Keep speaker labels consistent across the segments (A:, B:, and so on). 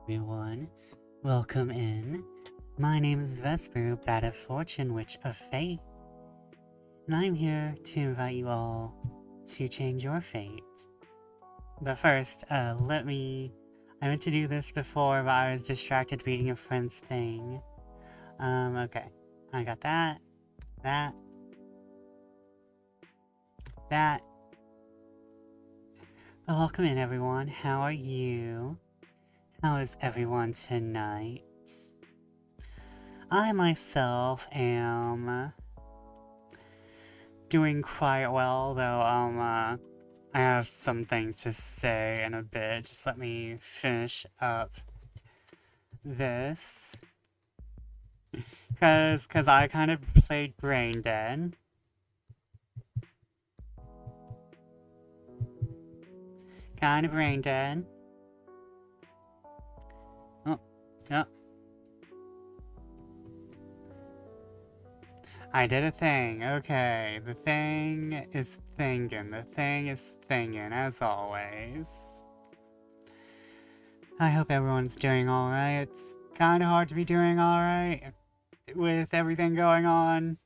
A: everyone. Welcome in. My name is Vesper, Bat of Fortune, Witch of Fate. And I'm here to invite you all to change your fate. But first, I meant to do this before, but I was distracted reading a friend's thing. Okay. I got that. But welcome in, everyone. How are you? How is everyone tonight? I myself am doing quite well, though, I have some things to say in a bit. Just let me finish up this. Cause I kind of played Brain Dead. Kind of Brain Dead. Oh. I did a thing. Okay. The thing is thinking. As always. I hope everyone's doing alright. It's kind of hard to be doing alright with everything going on.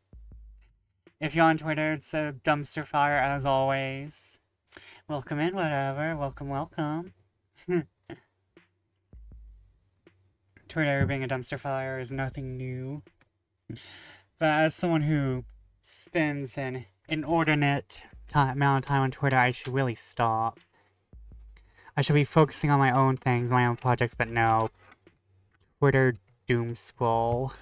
A: If you're on Twitter, it's a dumpster fire as always. Welcome in, whatever. Welcome. Twitter being a dumpster fire is nothing new. But as someone who spends an inordinate amount of time on Twitter, I should really stop. I should be focusing on my own things, my own projects, but no. Twitter doom scroll.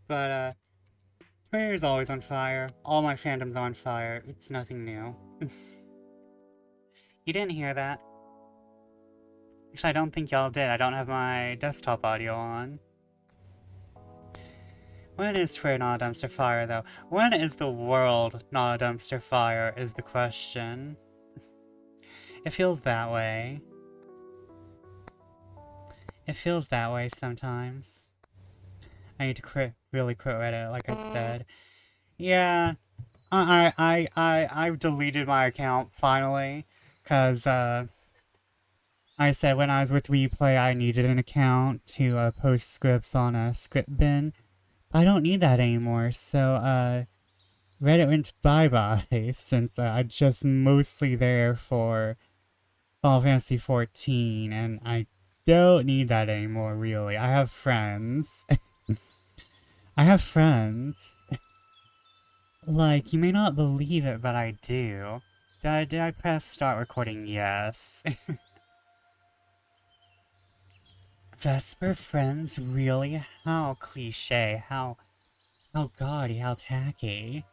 A: But, Twitter is always on fire. All my fandom's on fire. It's nothing new. You didn't hear that. Actually, I don't think y'all did. I don't have my desktop audio on. When is Twitter not a dumpster fire, though? When is the world not a dumpster fire, is the question. It feels that way. It feels that way sometimes. I need to really quit Reddit, like I said. Yeah, I've deleted my account, finally. Cause, I said when I was with Replay, I needed an account to post scripts on a script bin. I don't need that anymore, so Reddit went bye-bye since I'm just mostly there for Final Fantasy XIV, and I don't need that anymore, really. I have friends. I have friends. Like, you may not believe it, but I do. Did I press start recording? Yes. Vesper friends? Really? How cliche. How gaudy, how tacky.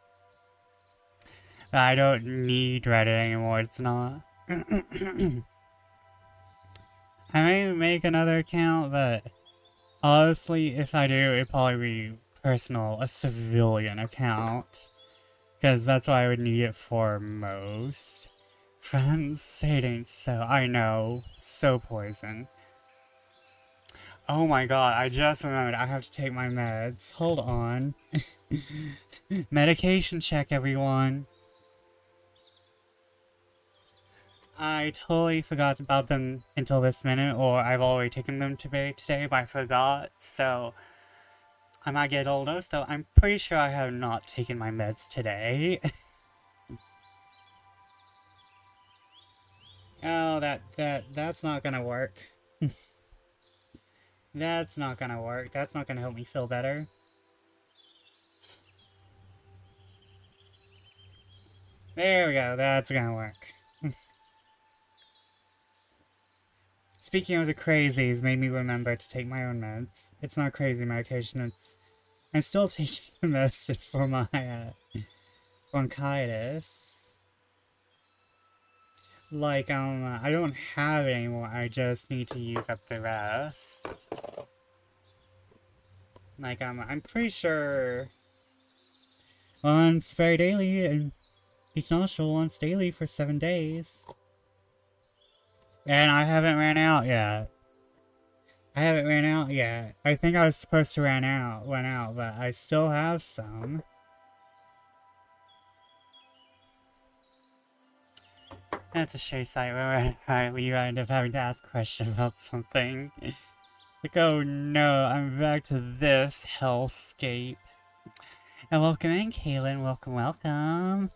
A: I don't need Reddit anymore, it's not. I may make another account, but honestly, if I do, it'd probably be personal, a civilian account. Because that's what I would need it for most. Friends, say it ain't so. I know. So poison. Oh my god, I just remembered I have to take my meds. Hold on. Medication check, everyone. I totally forgot about them until this minute, or I've already taken them today, but I forgot, so I might get older, so I'm pretty sure I have not taken my meds today. Oh, that's not gonna work. That's not gonna work. That's not gonna help me feel better. There we go, that's gonna work. Speaking of the crazies, made me remember to take my own meds. It's not crazy medication, I'm still taking the medicine for my, bronchitis. Like, I don't have it anymore, I just need to use up the rest. Like, I'm pretty sure once very daily, and each nostril once daily for 7 days. And I haven't ran out yet. I think I was supposed to run out, but I still have some. That's a shame site where you end up having to ask a question about something. Like, oh no, I'm back to this hellscape. And welcome in, Kaylin. Welcome, welcome.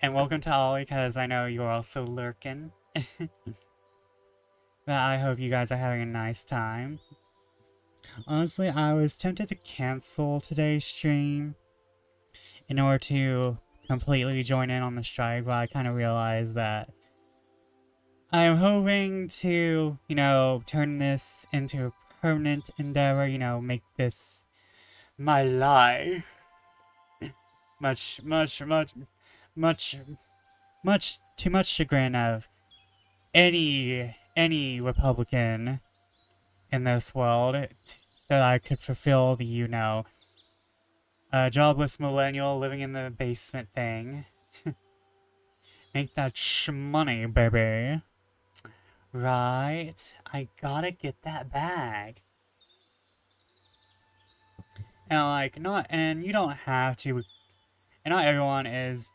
A: And welcome to Ollie, because I know you're also lurking. But I hope you guys are having a nice time. Honestly, I was tempted to cancel today's stream in order to completely join in on the strike, but I kind of realized that I'm hoping to, you know, turn this into a permanent endeavor, you know, make this my life. Much too much chagrin of any Republican in this world that I could fulfill the, you know, jobless millennial living in the basement thing. Make that shmoney, baby. Right? I gotta get that bag. And like, and you don't have to, and not everyone is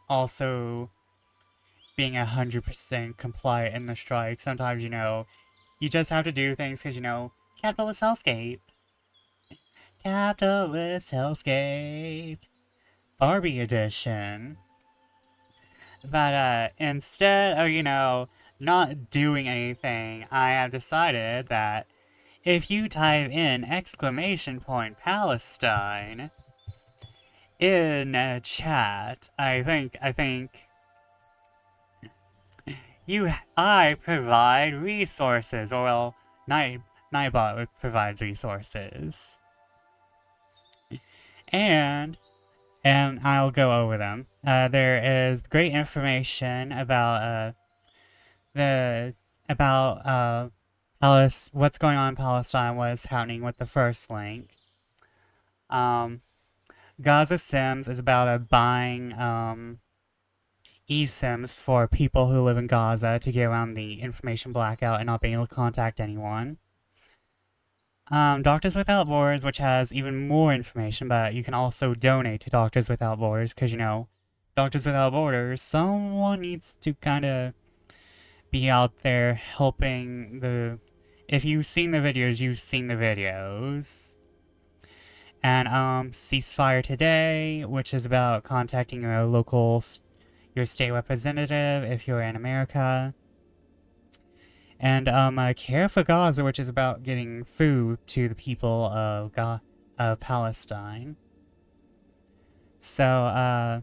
A: also being 100% compliant in the strike. Sometimes, you know, you just have to do things because, you know, capitalist hellscape. Capitalist hellscape. Barbie edition. But, instead of, you know, not doing anything, I have decided that if you type in !Palestine in chat, I think I provide resources, or well, Nightbot provides resources. And I'll go over them. There is great information about what's going on in Palestine, what's happening with the first link. Gaza Sims is about buying eSIMs for people who live in Gaza to get around the information blackout and not being able to contact anyone. Doctors Without Borders, which has even more information, but you can also donate to Doctors Without Borders, because, you know, Doctors Without Borders, someone needs to kind of be out there helping the... If you've seen the videos, you've seen the videos. And, Ceasefire Today, which is about contacting your local, your state representative if you're in America. And, Care for Gaza, which is about getting food to the people of Palestine. So,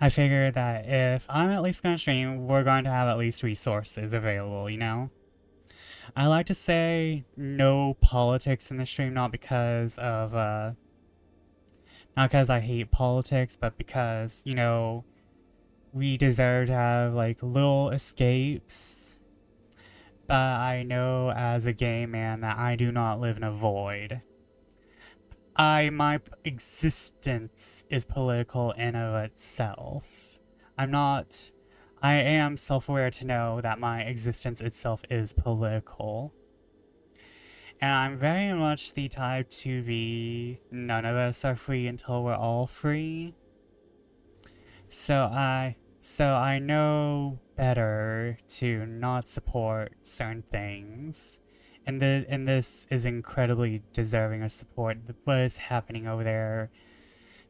A: I figured that if I'm at least going to stream, we're going to have at least resources available, you know? I like to say no politics in the stream, not because of, not because I hate politics, but because, you know, we deserve to have, like, little escapes. But I know as a gay man that I do not live in a void. My existence is political in of itself. I am self-aware to know that my existence itself is political. And I'm very much the type to be, none of us are free until we're all free. So I know better to not support certain things. And this is incredibly deserving of support. What is happening over there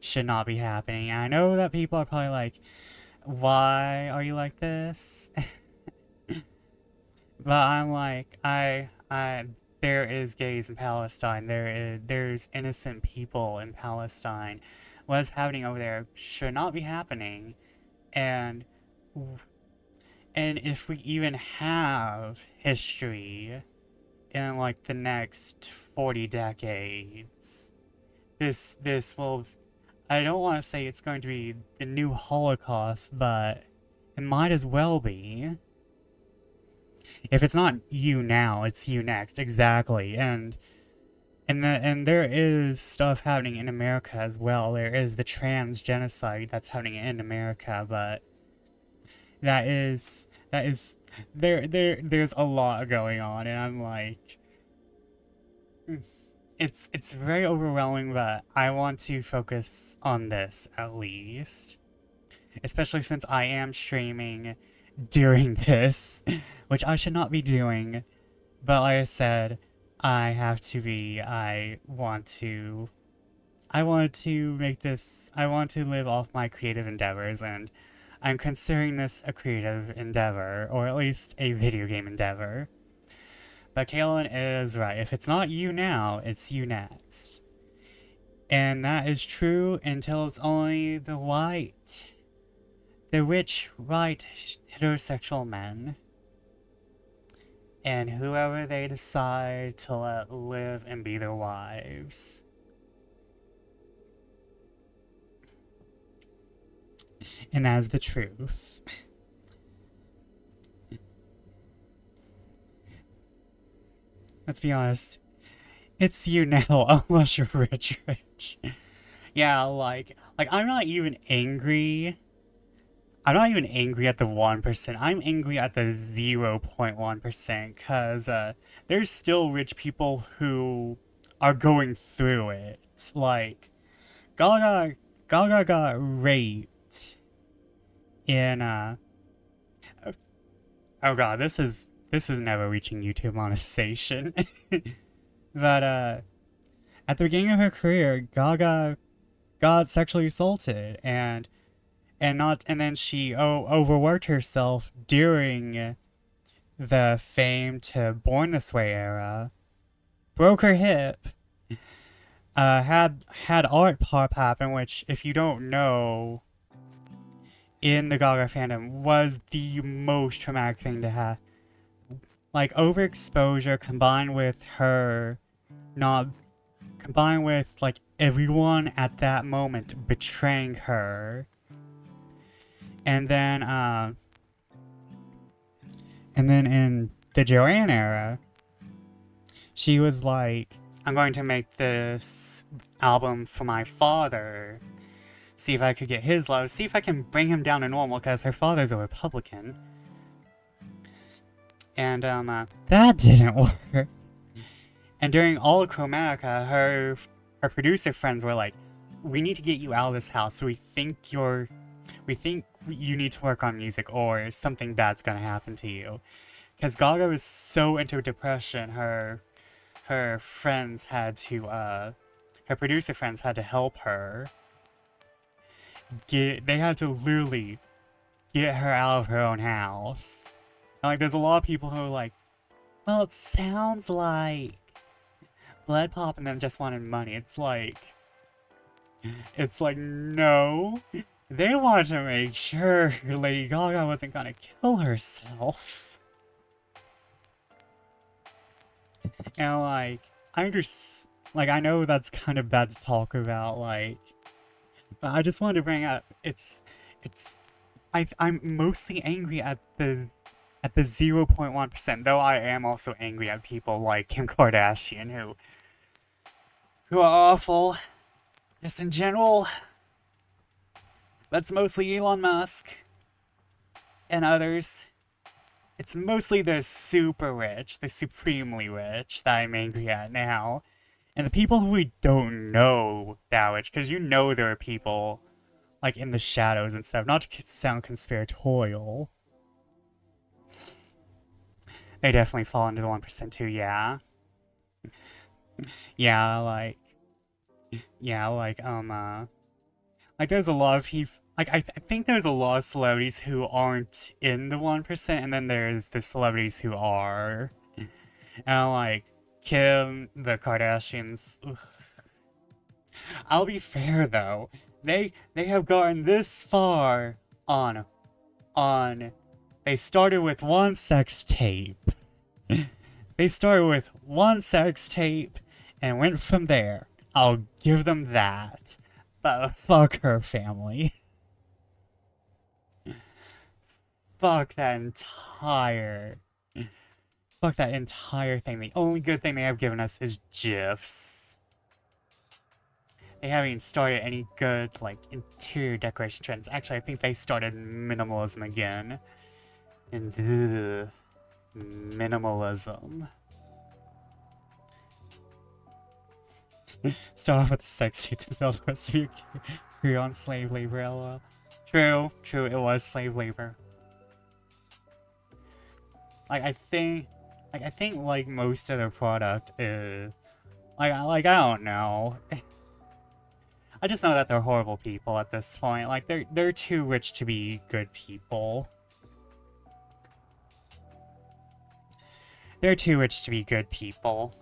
A: should not be happening. And I know that people are probably like, why are you like this? But I'm like, there is gays in Palestine. There's innocent people in Palestine. What's happening over there should not be happening. And if we even have history in like the next 40 decades, this will, I don't want to say it's going to be the new Holocaust, but it might as well be. If it's not you now, it's you next. Exactly. And there is stuff happening in America as well. There is the trans genocide that's happening in America, but there's a lot going on, and I'm like, it's very overwhelming, but I want to focus on this at least. especially since I am streaming during this, which I should not be doing. But like I said, I want to make this, I want to live off my creative endeavors, and I'm considering this a creative endeavor, or at least a video game endeavor. But Kaylin is right. If it's not you now, it's you next. And that is true until it's only the rich, white, heterosexual men. And whoever they decide to let live and be their wives. And that is the truth. Let's be honest. It's you now, unless you're rich. Yeah, like, I'm not even angry. I'm not even angry at the 1%. I'm angry at the 0.1%, because there's still rich people who are going through it. Like, Gaga got raped in, oh god, this is never reaching YouTube monetization. But, at the beginning of her career, Gaga got sexually assaulted, and then she overworked herself during the Fame to Born This Way era, broke her hip, had art pop happen, which, if you don't know, in the Gaga fandom, was the most traumatic thing to have. Like, overexposure combined with like everyone at that moment betraying her. And then in the Joanne era, she was like, I'm going to make this album for my father, see if I could get his love, see if I can bring him down to normal, because her father's a Republican. And that didn't work. And during all of Chromatica, her producer friends were like, we need to get you out of this house, so we think you need to work on music, or something bad's gonna happen to you. Because Gaga was so into depression, her friends had to, her producer friends had to help her. They had to literally get her out of her own house. And, like, there's a lot of people who are like, well, it sounds like Blood Pop and them just wanted money. It's like, no. They wanted to make sure Lady Gaga wasn't gonna kill herself. And, like, I know that's kind of bad to talk about, like, but I just wanted to bring up, I'm mostly angry at the 0.1%, though I am also angry at people like Kim Kardashian who are awful, just in general. That's mostly Elon Musk and others. It's mostly the super rich, the supremely rich, that I'm angry at now. And the people who we don't know that rich, because you know there are people, like, in the shadows and stuff, not to sound conspiratorial. They definitely fall into the 1% too, yeah. Like, there's a lot of people, like, I think there's a lot of celebrities who aren't in the 1%, and then there's the celebrities who are. And, like, Kim, the Kardashians, ugh. I'll be fair, though. They have gotten this far on... They started with one sex tape. They started with one sex tape and went from there. I'll give them that. But fuck her family. Fuck that entire thing. The only good thing they have given us is GIFs. They haven't even started any good, like, interior decoration trends. Actually, I think they started minimalism again. And minimalism. Start off with the sex tape and build the rest of your career on slave labor, LOL. True, true, it was slave labor. Like, I think, like, most of the product is... I don't know. I just know that they're horrible people at this point. Like, they're too rich to be good people. They're too rich to be good people.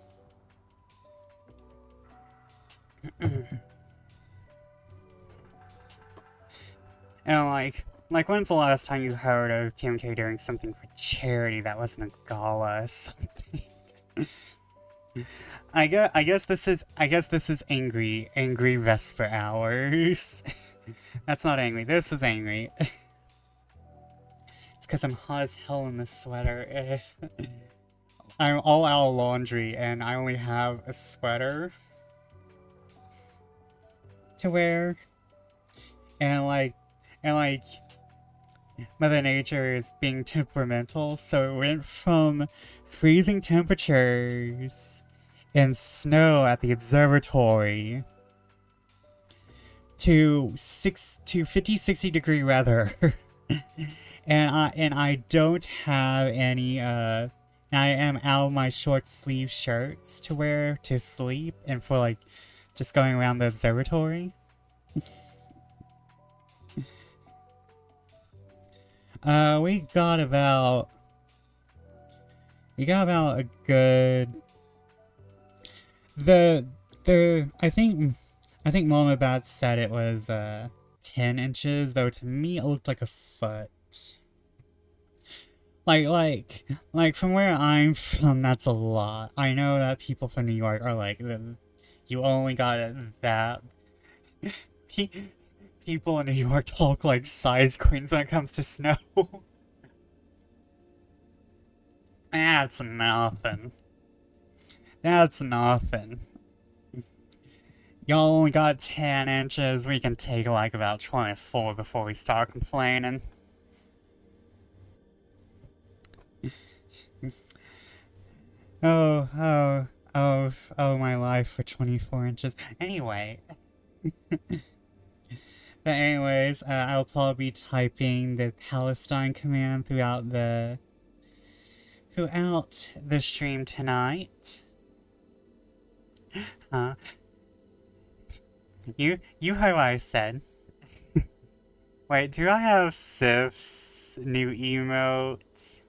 A: And, like, when's the last time you heard of Kim K doing something for charity that wasn't a gala or something? I guess this is angry Vesper hours. That's not angry. This is angry. It's because I'm hot as hell in this sweater. I'm all out of laundry and I only have a sweater to wear. And like Mother Nature is being temperamental, so it went from freezing temperatures and snow at the observatory to 50-60 degree weather. and I don't have any I am out of my short sleeve shirts to wear to sleep and for like just going around the observatory. We got about a good I think Mama Bat said it was 10 inches, though to me it looked like a foot. Like from where I'm from, that's a lot. I know that people from New York are like, you only got that. People in New York talk like size queens when it comes to snow. That's nothing. That's nothing. Y'all only got 10 inches. We can take like about 24 before we start complaining. Oh, my life for 24 inches. Anyway. But anyways, I'll probably be typing the Palestine command throughout the stream tonight. You heard what I said. Wait, do I have Sif's new emote?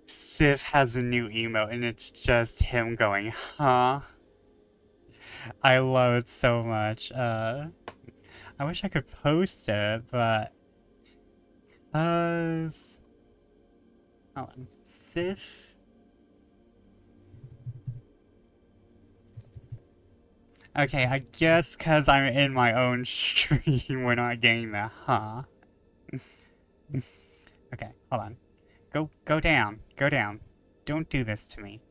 A: Sif has a new emote and it's just him going, huh? I love it so much. I wish I could post it, but hold on. Sif? Okay, I guess because I'm in my own stream, we're not getting that, huh? Okay, hold on. Go down. Go down. Don't do this to me.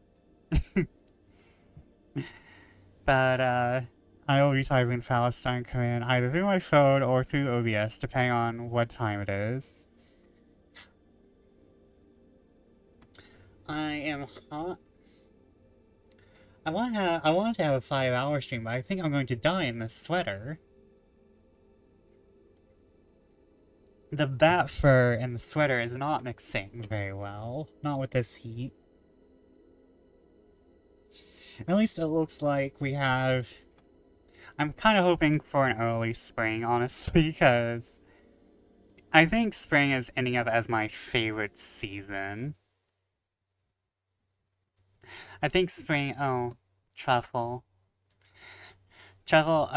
A: But, I will be typing the Palestine command either through my phone or through OBS, depending on what time it is. I am hot. I want to have a 5-hour stream, but I think I'm going to die in this sweater. The bat fur and the sweater is not mixing very well. Not with this heat. At least it looks like we have... I'm kind of hoping for an early spring, honestly, because I think spring is ending up as my favorite season. I think spring... Oh, Truffle. Truffle,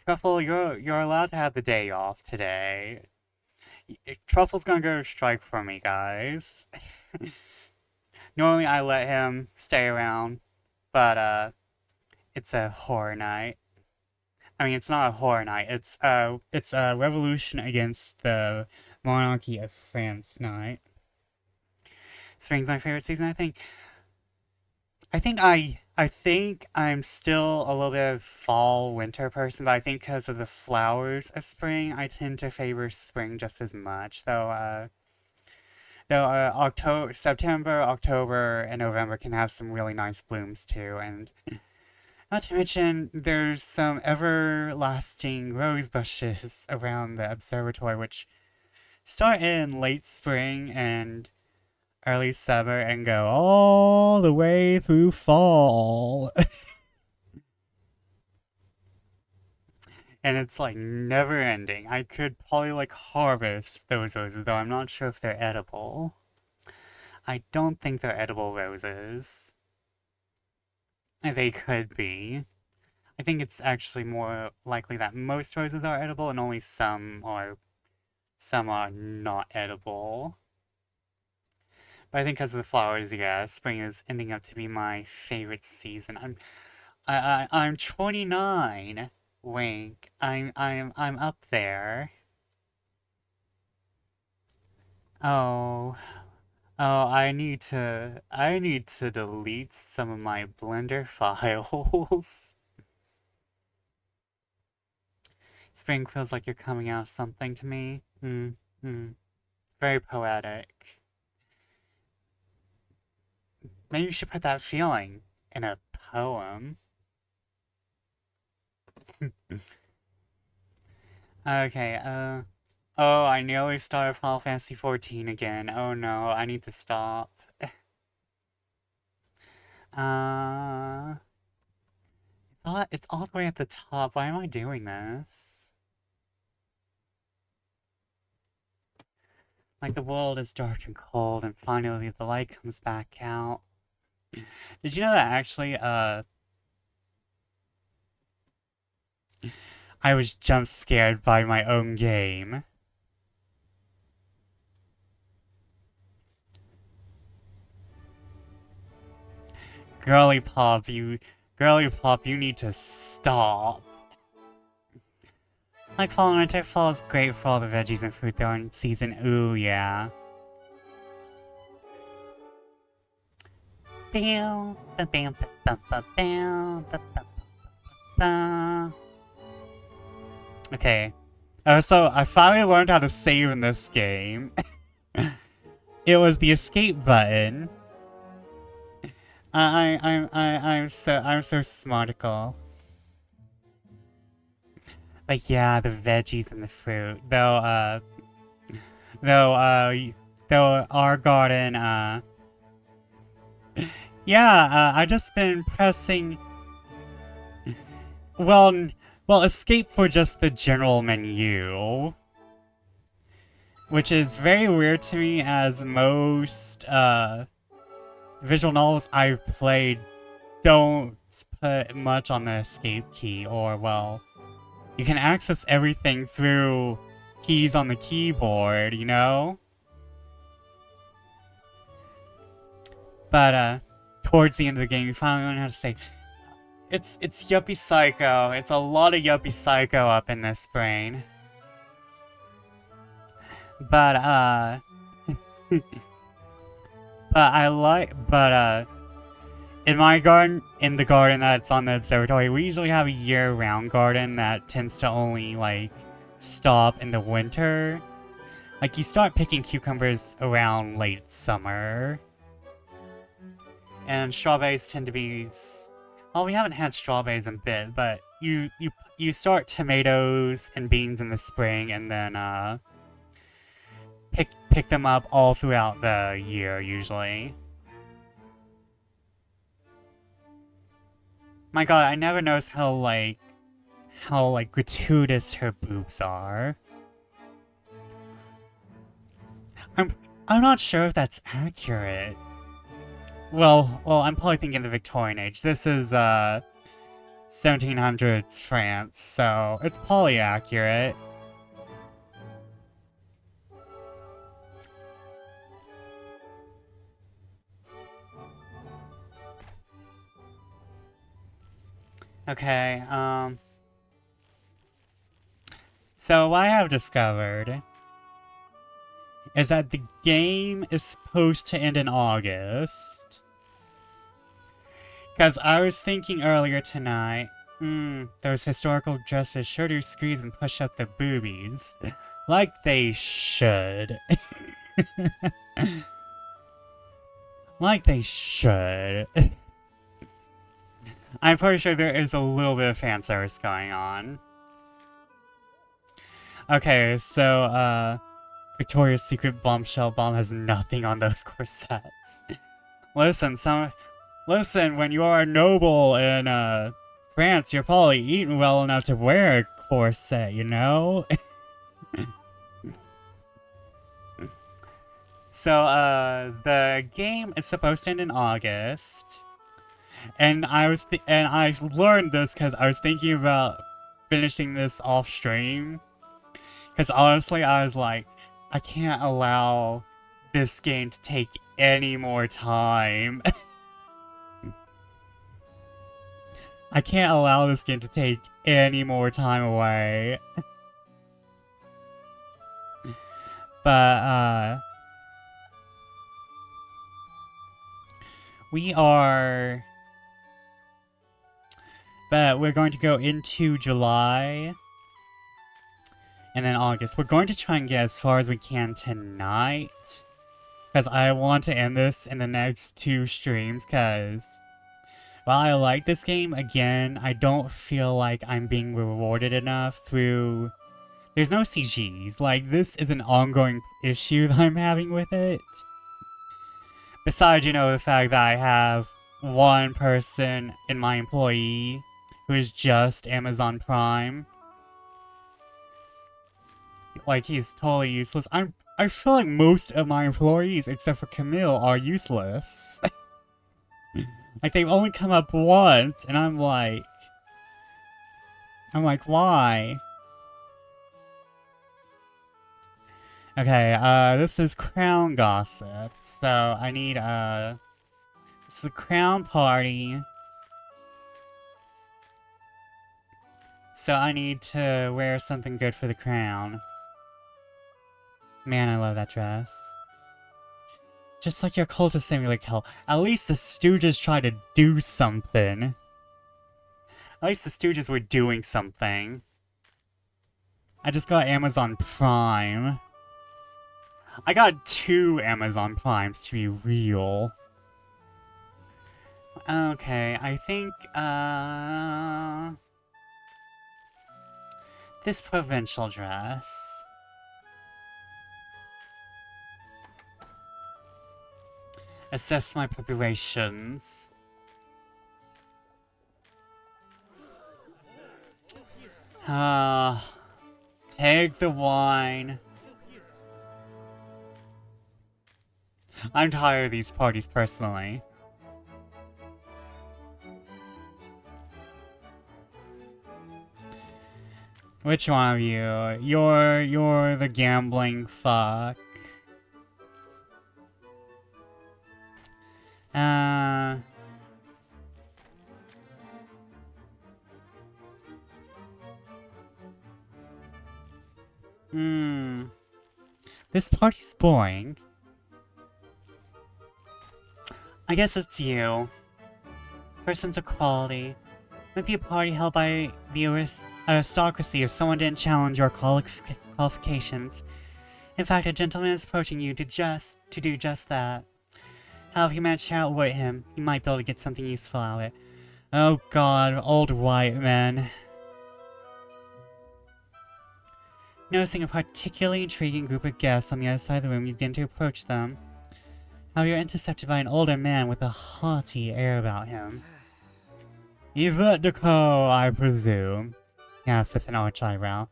A: Truffle, you're allowed to have the day off today. Truffle's gonna go to strike for me, guys. Normally I let him stay around, but it's a horror night. I mean, it's not a horror night. It's a revolution against the monarchy of France night. Spring's my favorite season, I think. I think I'm still a little bit of fall winter person, but I think because of the flowers of spring, I tend to favor spring just as much. Though September, October, and November can have some really nice blooms too, and Not to mention, there's some everlasting rose bushes around the observatory, which start in late spring and early summer and go all the way through fall. And it's like never ending. I could probably like harvest those roses, though I'm not sure if they're edible. I don't think they're edible roses. They could be. I think it's actually more likely that most roses are edible and only some are not edible. But I think because of the flowers, yeah, spring is ending up to be my favorite season. I'm 29. Wink. I'm up there. Oh. Oh, I need to delete some of my Blender files. Spring feels like you're coming out of something to me. Very poetic. Maybe you should put that feeling in a poem. Okay, oh, I nearly started Final Fantasy XIV again. Oh no, I need to stop. It's all the way at the top. Why am I doing this? Like the world is dark and cold, and finally the light comes back out. Did you know that actually, I was jump scared by my own game? Girly Pop, you need to stop. Like Fall and Winter, Fall is great for all the veggies and fruit though in season. Ooh, yeah. Okay. So I finally learned how to save in this game. It was the escape button. I'm so smartical. Like, yeah, the veggies and the fruit. Though our garden, yeah, I just been pressing, well, escape for just the general menu. Which is very weird to me, as most, visual novels I've played don't put much on the escape key, or, well, you can access everything through keys on the keyboard, you know? But, towards the end of the game, you finally learn how to say, it's Yuppie Psycho. It's a lot of Yuppie Psycho up in this brain. But, in my garden, in the garden that's on the observatory, we usually have a year-round garden that tends to only, like, stop in the winter. Like, you start picking cucumbers around late summer. And strawberries tend to be... Well, we haven't had strawberries in a bit, but you start tomatoes and beans in the spring, and then, pick them up all throughout the year, usually. My god, I never noticed how gratuitous her boobs are. I'm not sure if that's accurate. Well, I'm probably thinking the Victorian age. This is, 1700s France, so it's probably accurate. Okay, so what I have discovered is that the game is supposed to end in August. Because I was thinking earlier tonight, those historical dresses sure do squeeze and push up the boobies. Like they should. Like they should. I'm pretty sure there is a little bit of fan service going on. Okay, so, Victoria's Secret bombshell bomb has nothing on those corsets. Listen, when you are a noble in, France, you're probably eating well enough to wear a corset, you know? So, the game is supposed to end in August. And I learned this because I was thinking about finishing this off stream. Because honestly, I was like, I can't allow this game to take any more time. I can't allow this game to take any more time away. But, we're going to go into July. And then August. We're going to try and get as far as we can tonight. Because I want to end this in the next 2 streams. Because while I like this game, again, I don't feel like I'm being rewarded enough through... There's no CGs. Like, this is an ongoing issue that I'm having with it. Besides, you know, the fact that I have one person in my employee who is just Amazon Prime. Like, he's totally useless. I feel like most of my employees, except for Camille, are useless. Like, they've only come up once, and I'm like, why? Okay, this is Crown Gossip. So, I need, this is a Crown Party. So, I need to wear something good for the crown. Man, I love that dress. Just like your cult to simulate hell. At least the Stooges tried to do something. At least the Stooges were doing something. I just got Amazon Prime. I got 2 Amazon Primes, to be real. Okay, I think, this provincial dress. Assess my preparations. Take the wine. I'm tired of these parties personally. Which one of you? You're the gambling fuck. This party's boring. I guess it's you. Persons of quality. Might be a party held by the aristocracy if someone didn't challenge your qualifications. In fact, a gentleman is approaching you to do just that. However, if you manage to outwit him, you might be able to get something useful out of it. Oh god, old white men. Noticing a particularly intriguing group of guests on the other side of the room, you begin to approach them. However, you're intercepted by an older man with a haughty air about him. Yvette Decaux, I presume? He asked with an arch eyebrow.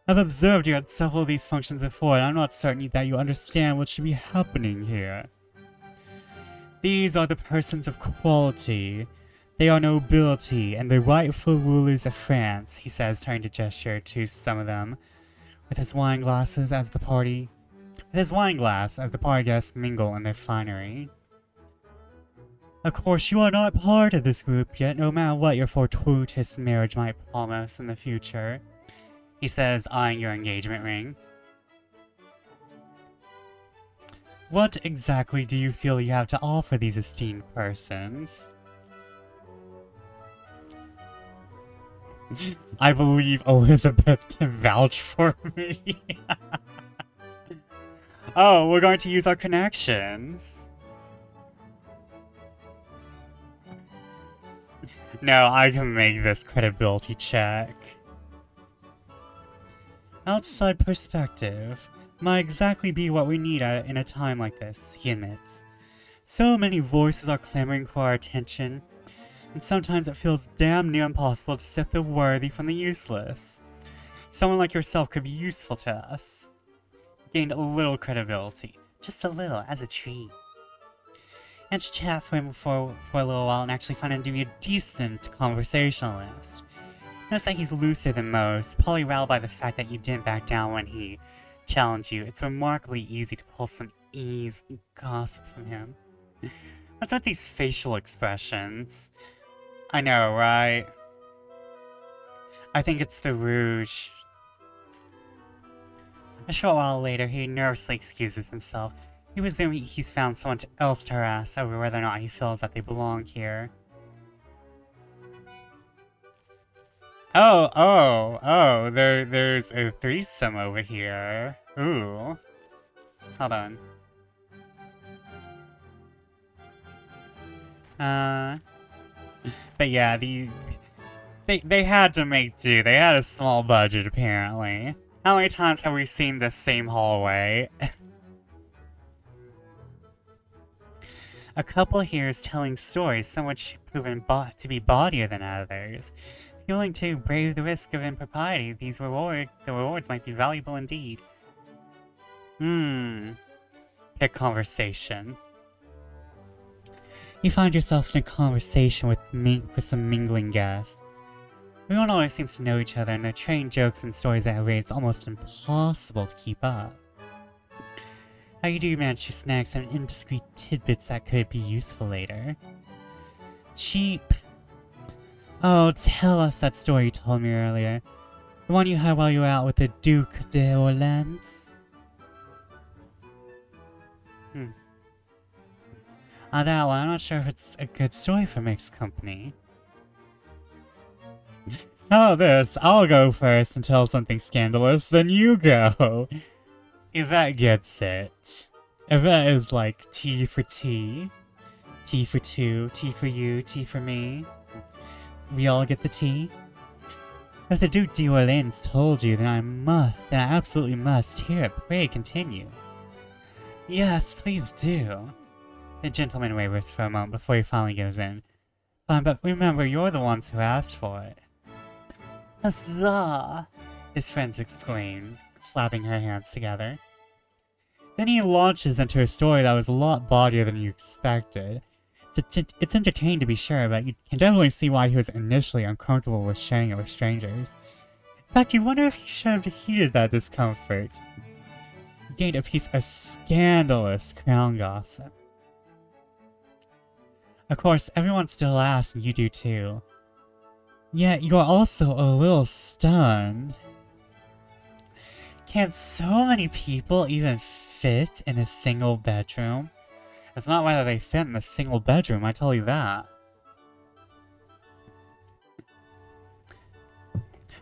A: I've observed you at several of these functions before, and I'm not certain that you understand what should be happening here. These are the persons of quality. They are nobility, and the rightful rulers of France, he says, turning to gesture to some of them, with his wine glasses as the party guests mingle in their finery. Of course, you are not part of this group yet, no matter what your fortuitous marriage might promise in the future, he says, eyeing your engagement ring. What exactly do you feel you have to offer these esteemed persons? I believe Elizabeth can vouch for me. Oh, we're going to use our connections. No, I can make this credibility check. Outside perspective might exactly be what we need in a time like this, he admits. So many voices are clamoring for our attention, and sometimes it feels damn near impossible to sift the worthy from the useless. Someone like yourself could be useful to us. Gained a little credibility. Just a little, as a treat. And to chat for him for a little while and actually find him to be a decent conversationalist. Notice that he's looser than most, probably riled by the fact that you didn't back down when he challenged you. It's remarkably easy to pull some ease and gossip from him. What's with these facial expressions? I know, right? I think it's the rouge. A short while later, he nervously excuses himself. He presumes he's found someone else to harass over whether or not he feels that they belong here. There's a threesome over here. Ooh. Hold on. But yeah, they had to make do. They had a small budget, apparently. How many times have we seen this same hallway? A couple here is telling stories, some which proven to be bawdier than others. If you're willing to brave the risk of impropriety, the rewards might be valuable indeed. Pick conversation. You find yourself in a conversation with some mingling guests. Everyone always seems to know each other, and they're trading jokes and stories at a rate it's almost impossible to keep up. How you do manage to snag some indiscreet tidbits that could be useful later. Cheap. Oh, tell us that story you told me earlier. The one you had while you were out with the Duc d'Orléans? That one, I'm not sure if it's a good story for mixed company. How about this? I'll go first and tell something scandalous, then you go. Yvette gets it. Yvette is like T for T. T for two, T for you, T for me. We all get the T. If the Duc d'Orléans told you, then I absolutely must hear it. Pray continue. Yes, please do. The gentleman wavers for a moment before he finally goes in. Fine, but remember, you're the ones who asked for it. Huzzah! His friends exclaimed, clapping her hands together. Then he launches into a story that was a lot bawdier than you expected. It's entertaining to be sure, but you can definitely see why he was initially uncomfortable with sharing it with strangers. In fact, you wonder if he should have heeded that discomfort. He gained a piece of scandalous crown gossip. Of course, everyone still asks, and you do too. Yet, you are also a little stunned. Can so many people even fit in a single bedroom? It's not whether they fit in a single bedroom, I tell you that.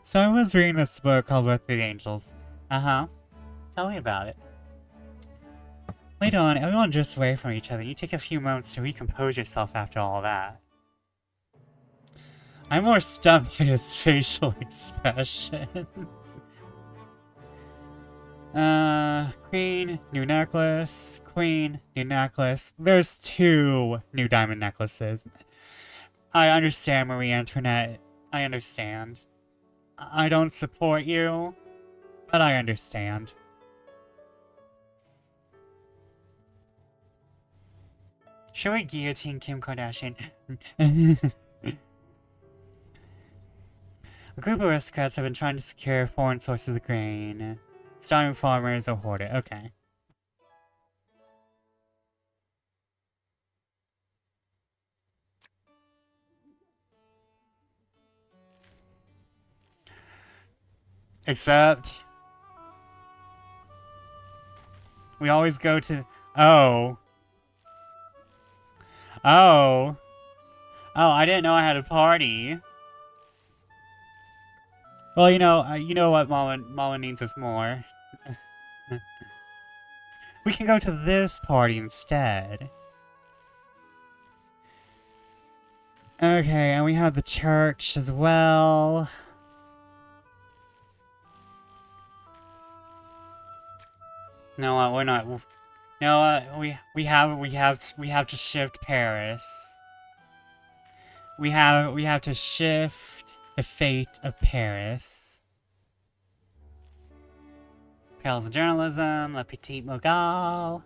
A: So I was reading this book called Birth of the Angels. Tell me about it. Later on, everyone drifts away from each other. You take a few moments to recompose yourself after all that. I'm more stunned by his facial expression. Queen, new necklace. Queen, new necklace. There's 2 new diamond necklaces. I understand, Marie Antoinette. I understand. I don't support you, but I understand. Should we guillotine Kim Kardashian? A group of aristocrats have been trying to secure foreign sources of grain. Starving farmers or hoard it. Okay. Except... we always go to... Oh. Oh. Oh, I didn't know I had a party. Well, you know what Mama needs us more. We can go to this party instead. Okay, and we have the church as well. No, we're not. No, we have to shift Paris. We have to shift the fate of Paris. Perils of journalism, Le Petit Mogul.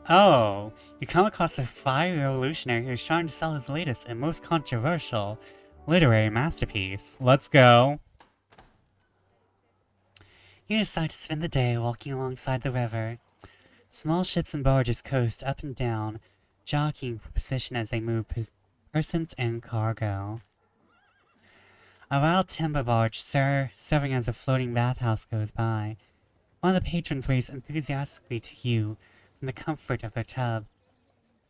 A: Oh, you come across a fiery revolutionary who's trying to sell his latest and most controversial literary masterpiece. Let's go. You decide to spend the day walking alongside the river. Small ships and barges coast up and down, jockeying for position as they move persons and cargo. A wild timber barge serving as a floating bathhouse goes by. One of the patrons waves enthusiastically to you from the comfort of their tub.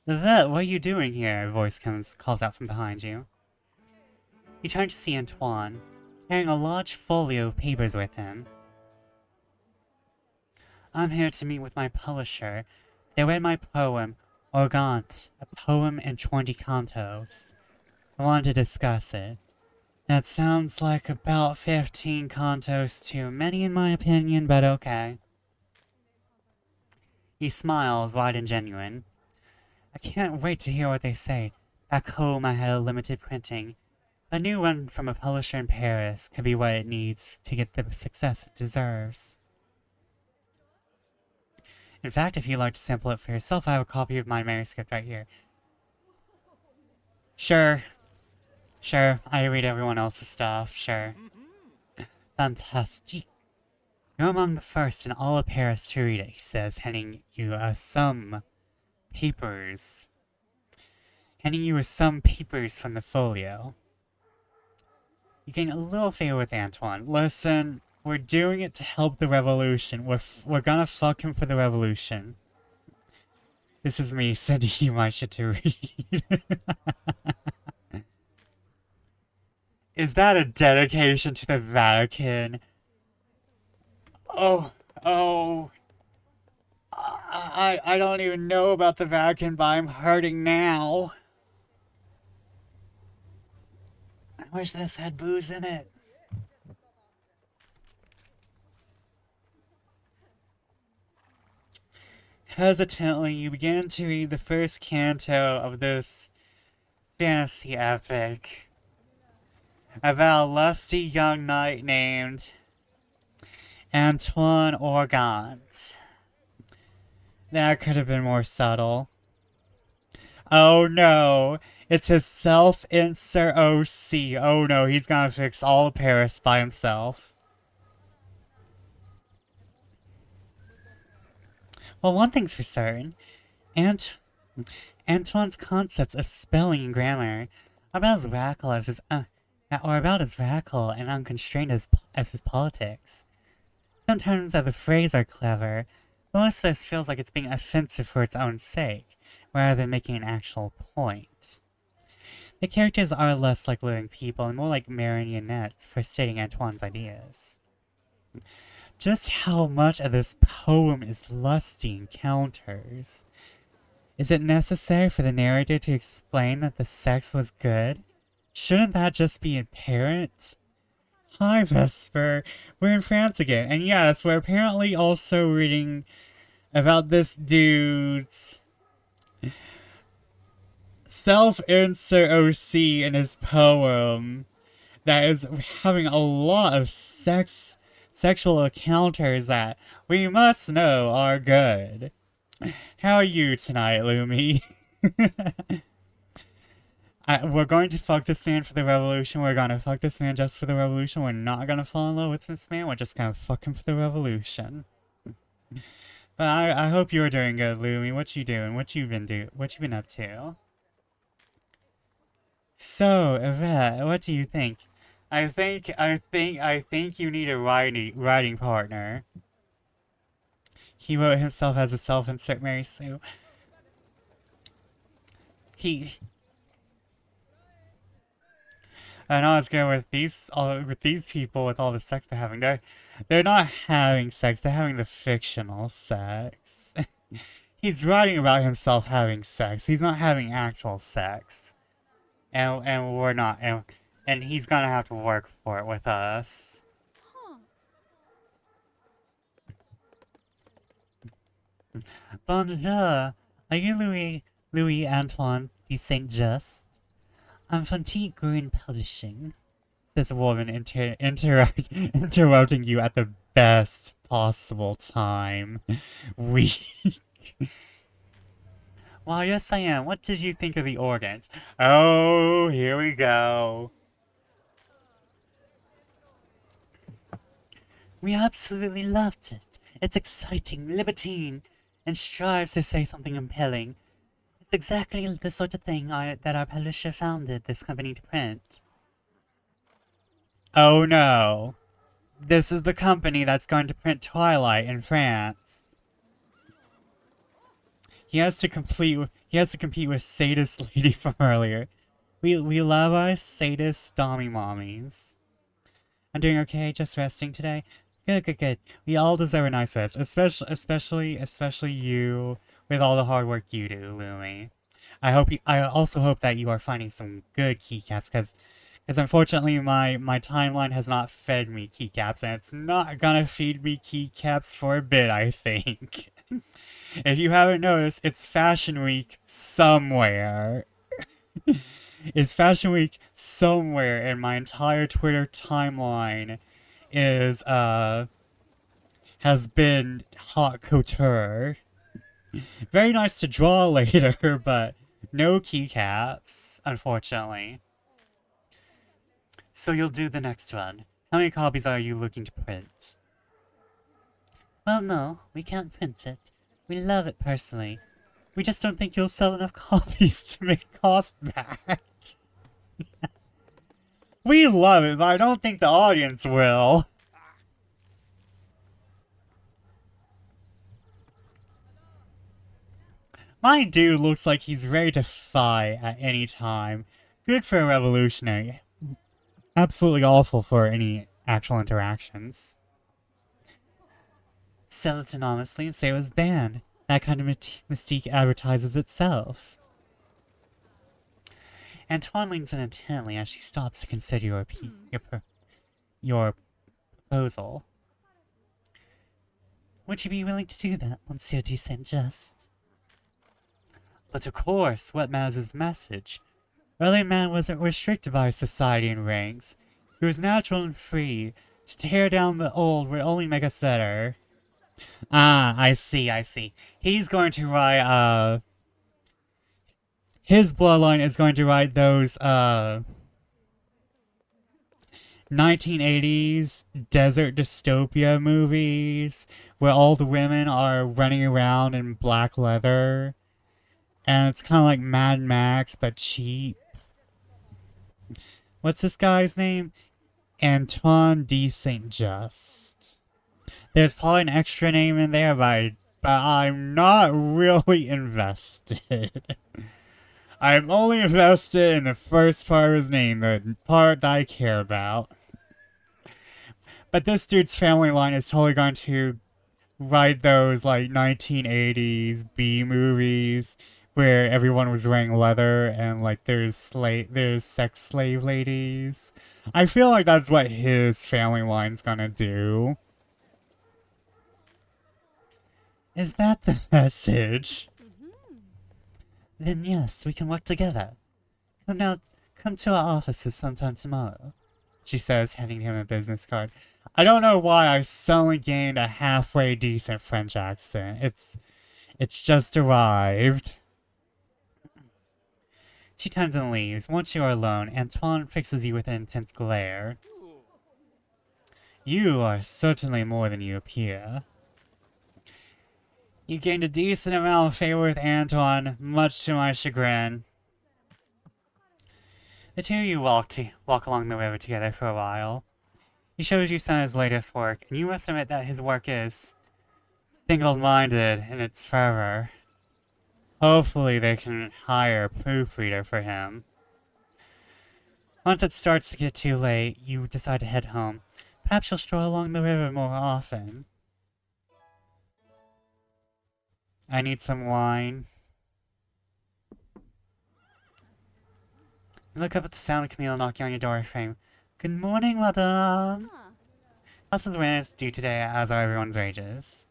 A: "What are you doing here?" a voice calls out from behind you. You turn to see Antoine, carrying a large folio of papers with him. "I'm here to meet with my publisher. They read my poem, Organt, a poem in 20 cantos. I wanted to discuss it. That sounds like about 15 cantos too many in my opinion, but okay." He smiles, wide and genuine. "I can't wait to hear what they say. Back home I had a limited printing. A new one from a publisher in Paris could be what it needs to get the success it deserves. In fact, if you'd like to sample it for yourself, I have a copy of my manuscript right here." Sure, I read everyone else's stuff, sure. "Fantastique. You're among the first in all of Paris to read it," he says, handing you some papers. Some papers from the folio. You gain a little favor with Antoine. "Listen, we're doing it to help the revolution. We're gonna fuck him for the revolution." This is me sending you my shit to read. Is that a dedication to the Vatican? Oh. I don't even know about the Vatican, but I'm hurting now. I wish this had booze in it. Hesitantly, you begin to read the first canto of this fantasy epic about a lusty young knight named Antoine Organt. That could have been more subtle. Oh no, it's his self-insert OC. Oh no, he's gonna fix all of Paris by himself. Well, one thing's for certain. Antoine's concepts of spelling and grammar are about as radical as his and unconstrained as his politics. Sometimes the phrases are clever, but most of this feels like it's being offensive for its own sake, rather than making an actual point. The characters are less like living people and more like marionettes for stating Antoine's ideas. Just how much of this poem is lusty encounters? Is it necessary for the narrator to explain that the sex was good? Shouldn't that just be apparent? Hi, Vesper. We're in France again, and yes, we're apparently also reading about this dude's self-insert OC in his poem that is having a lot of sexual encounters that we must know are good. How are you tonight, Lumi? We're going to fuck this man for the revolution. We're gonna fuck this man just for the revolution. We're not gonna fall in love with this man. We're just gonna fuck him for the revolution. But I hope you're doing good, Lumi. What you doing? What you been up to? So, Yvette, what do you think? I think you need a writing partner. He wrote himself as a self-insert Mary Sue. And not as good with these people with all the sex they're having. They're not having sex, they're having the fictional sex. He's writing about himself having sex. He's not having actual sex. And we're not and he's gonna have to work for it with us. Bonjour. Are you Louis Antoine de Saint-Just? I'm from T. Green Publishing, says a woman interrupting you at the best possible time. Weak. Well, yes I am. What did you think of the organ? Oh, here we go. We absolutely loved it. It's exciting, libertine, and strives to say something compelling. It's exactly the sort of thing that our publisher founded this company to print. Oh no. This is the company that's going to print Twilight in France. He has to compete with Sadist Lady from earlier. We love our sadist dommy mommies. I'm doing okay, just resting today. Good. We all deserve a nice rest, especially you, with all the hard work you do, Lumi. I also hope that you are finding some good keycaps, because unfortunately my timeline has not fed me keycaps, and it's not gonna feed me keycaps for a bit, I think. If you haven't noticed, it's Fashion Week somewhere. It's Fashion Week somewhere, and my entire Twitter timeline is has been haute couture. Very nice to draw later, but no keycaps, unfortunately. So you'll do the next run. How many copies are you looking to print? Well, no, we can't print it. We love it personally. We just don't think you'll sell enough copies to make cost back. We love it, but I don't think the audience will. My dude looks like he's ready to fight at any time. Good for a revolutionary. Absolutely awful for any actual interactions. Sell it anonymously and say it was banned. That kind of mystique advertises itself. Antoine leans in intently as she stops to consider your proposal. Would you be willing to do that, Monsieur de Saint-Just? But of course, what matters is the message. Early man wasn't restricted by society and ranks. He was natural and free. To tear down the old would only make us better. Ah, I see. He's going to write, his bloodline is going to write those, 1980s desert dystopia movies where all the women are running around in black leather. And it's kind of like Mad Max, but cheap. What's this guy's name? Antoine de Saint-Just. There's probably an extra name in there, but I'm not really invested. I'm only invested in the first part of his name, the part that I care about. But this dude's family line is totally going to write those, like, 1980s B movies where everyone was wearing leather and, like, there's sex slave ladies. I feel like that's what his family line's gonna do. Is that the message? Then yes, we can work together. Come to our offices sometime tomorrow, she says, handing him a business card. I don't know why I suddenly gained a halfway decent French accent. It's just arrived. She turns and leaves. Once you are alone, Antoine fixes you with an intense glare. You are certainly more than you appear. You gained a decent amount of favor with Antoine, much to my chagrin. The two of you walk along the river together for a while. He shows you some of his latest work, and you must admit that his work is single-minded in its fervor. Hopefully they can hire a proofreader for him. Once it starts to get too late, you decide to head home. Perhaps you'll stroll along the river more often. I need some wine. You look up at the sound of Camille knocking on your door frame. Good morning, madame. How's the rent due today, as are everyone's wages?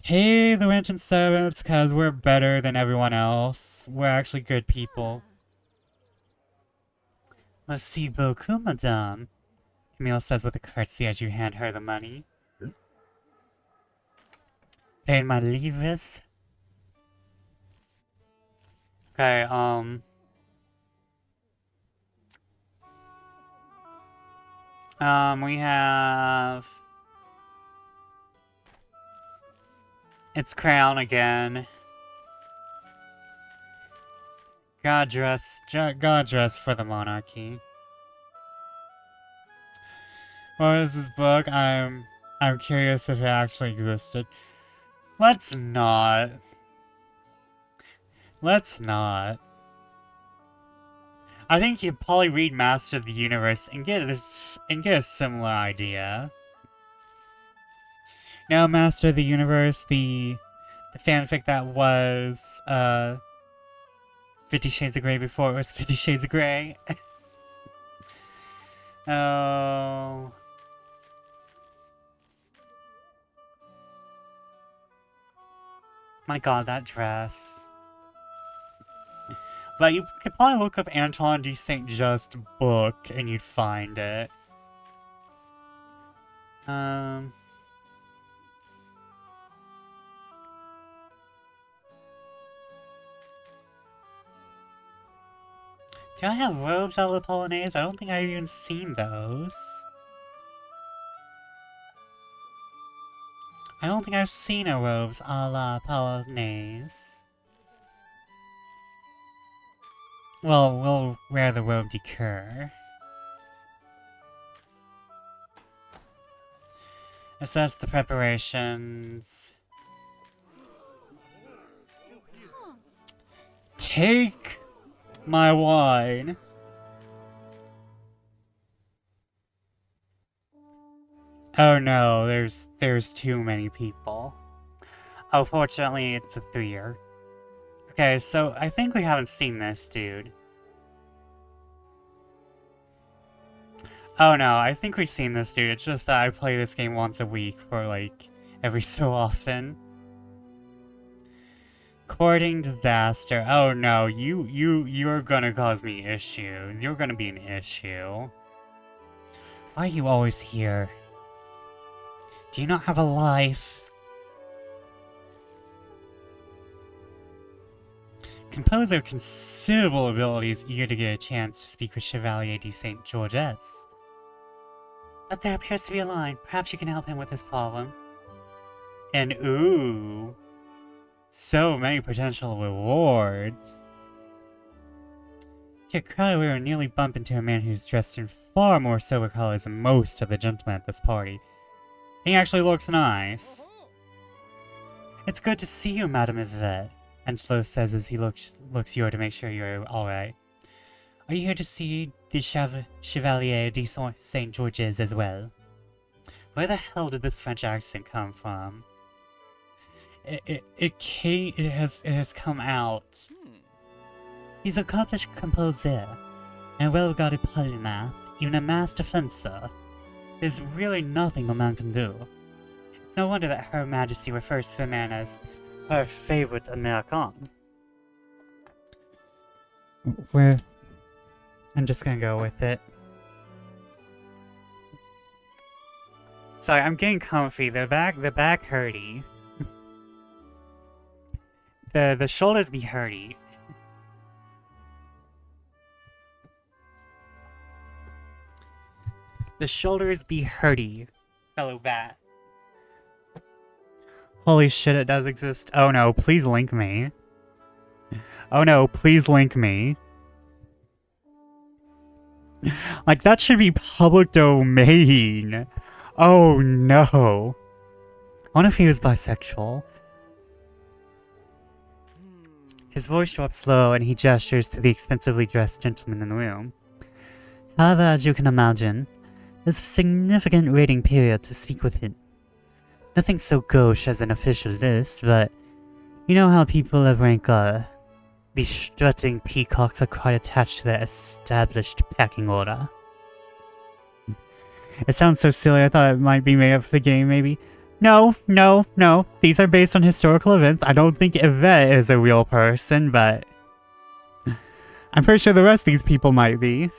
A: Hey, the rent and servants, because we're better than everyone else. We're actually good people. Merci beaucoup, madame, Camille says with a curtsy as you hand her the money. Paid my livres. Okay, we have... It's Crown again. God dress for the monarchy. What is this book? I'm curious if it actually existed. Let's not. Let's not. I think you'd probably read Master of the Universe and get a similar idea. Now, Master of the Universe, the fanfic that was 50 Shades of Grey before it was 50 Shades of Grey. Oh. My god, that dress. But you could probably look up Antoine de Saint-Just book and you'd find it. Do I have robes at La Polonaise? I don't think I've even seen those. I don't think I've seen a robes a la Polonaise. Well, we'll wear the robe de coeur. Assess the preparations. Take my wine. Oh no, there's too many people. Oh, fortunately, it's a 3-year. Okay, so I think we haven't seen this dude. Oh no, I think we've seen this dude. It's just that I play this game once a week for like every so often. Courting disaster. Oh no, you're gonna cause me issues. You're gonna be an issue. Why are you always here? Do you not have a life? Composer of considerable abilities, eager to get a chance to speak with Chevalier de Saint Georges. But there appears to be a line. Perhaps you can help him with his problem. And ooh, so many potential rewards. Get crowded, we will nearly bump into a man who's dressed in far more sober colors than most of the gentlemen at this party. He actually looks nice. It's good to see you, Madame Yvette, Angelo says as he looks you to make sure you're alright. Are you here to see the Chevalier de Saint Georges as well? Where the hell did this French accent come from? It has come out. He's an accomplished composer, and a well-regarded polymath, even a master fencer. There's really nothing the man can do. It's no wonder that Her Majesty refers to the man as her favorite American. I'm just gonna go with it. Sorry, I'm getting comfy. The back hurty. the shoulders be hurty. The shoulders be hurty, fellow bat. Holy shit, it does exist. Oh no, please link me. Oh no, please link me. Like, that should be public domain. Oh no. I wonder if he was bisexual. His voice drops low and he gestures to the expensively dressed gentleman in the room. However, as you can imagine, there's a significant waiting period to speak with him. Nothing so gauche as an official list, but you know how people of rank are. These strutting peacocks are quite attached to their established packing order. It sounds so silly, I thought it might be made up for the game, maybe. No. These are based on historical events. I don't think Yvette is a real person, but I'm pretty sure the rest of these people might be.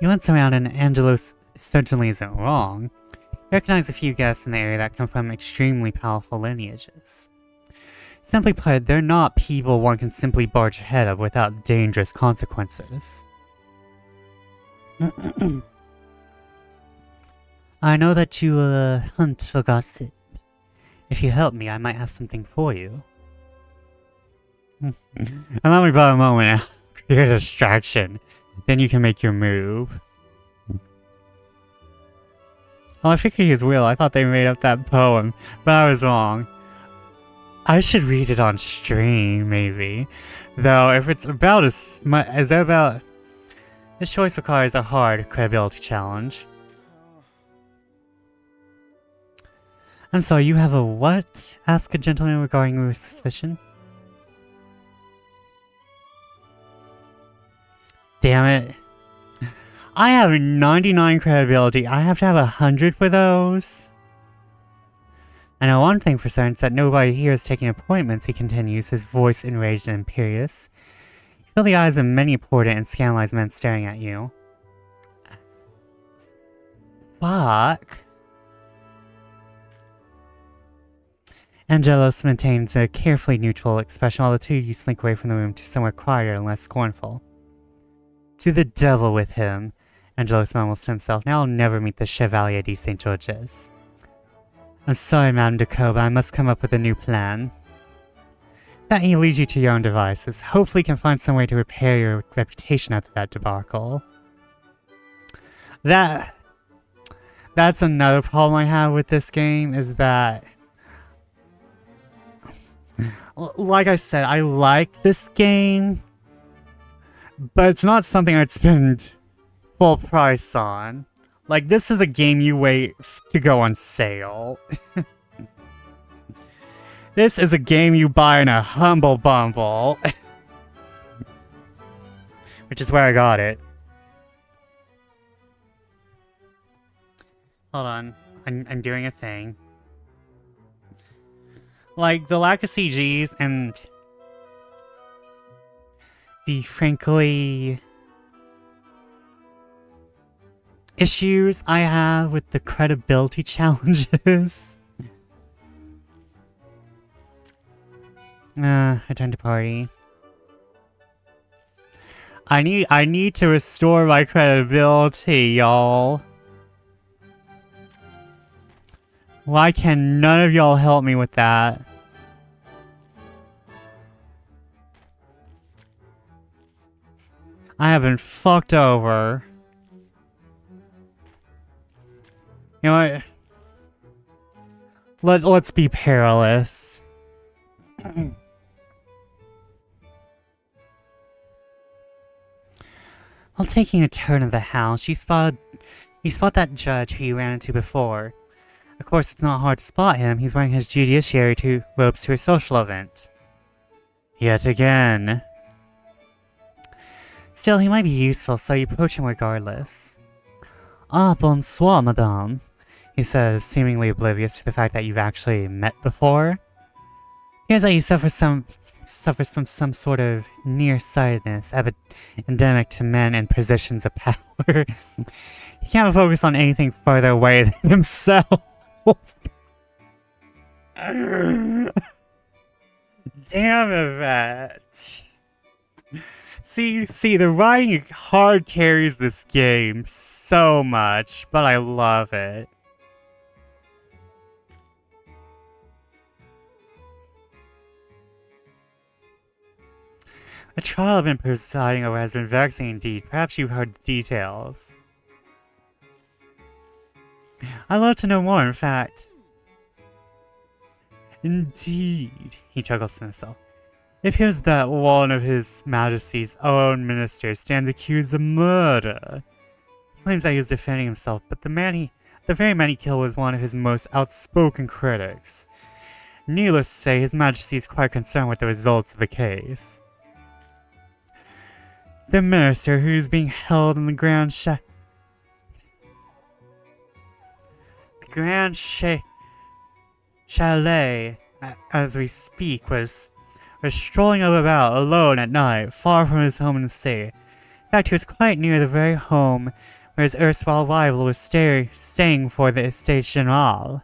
A: You glance around and Angelos certainly isn't wrong. You recognize a few guests in the area that come from extremely powerful lineages. Simply put, they're not people one can simply barge ahead of without dangerous consequences. I know that you hunt for gossip. If you help me, I might have something for you. Allow me for a moment. Create a distraction. Then you can make your move. Oh, I figured he was real. I thought they made up that poem, but I was wrong. I should read it on stream, maybe. Though, if it's about is that about... This choice requires a hard credibility challenge. I'm sorry, you have a what? Ask a gentleman regarding your suspicion. Damn it. I have 99 credibility. I have to have 100 for those. I know one thing for certain, it's that nobody here is taking appointments, he continues, his voice enraged and imperious. You feel the eyes of many important and scandalized men staring at you. Fuck. Angelos maintains a carefully neutral expression while the two of you slink away from the room to somewhere quieter and less scornful. To the devil with him, Angelos mumbles to himself. Now I'll never meet the Chevalier de St. Georges. I'm sorry, Madame de Coe, but I must come up with a new plan. That he leads you to your own devices. Hopefully you can find some way to repair your reputation after that debacle. That's another problem I have with this game, is that... Like I said, I like this game, but it's not something I'd spend full price on. Like, this is a game you wait to go on sale. This is a game you buy in a Humble Bumble. Which is where I got it. Hold on. I'm doing a thing. Like, the lack of CGs and the, frankly, issues I have with the credibility challenges. Return to party. I need to restore my credibility, y'all. Why can none of y'all help me with that? I have been fucked over. You know what? Let's be perilous. While taking a turn of the house, you spot that judge who you ran into before. Of course, it's not hard to spot him. He's wearing his judiciary robes to a social event. Yet again. Still, he might be useful, so you approach him regardless. Ah, bonsoir, madame, he says, seemingly oblivious to the fact that you've actually met before. Here's that you suffers from some sort of nearsightedness, endemic to men in positions of power. He can't focus on anything farther away than himself. Damn it. See, the writing hard carries this game so much, but I love it. A trial I've been presiding over has been vexing indeed. Perhaps you've heard the details. I'd love to know more, in fact. Indeed, he chuckles to himself. It appears that one of His Majesty's own ministers stands accused of murder. He claims that he was defending himself, but the very man he killed was one of his most outspoken critics. Needless to say, His Majesty is quite concerned with the results of the case. The minister, who is being held in the Grand Chalet, as we speak, was strolling about alone at night, far from his home in the city. In fact, he was quite near the very home where his erstwhile rival was staying for the Estates Generale.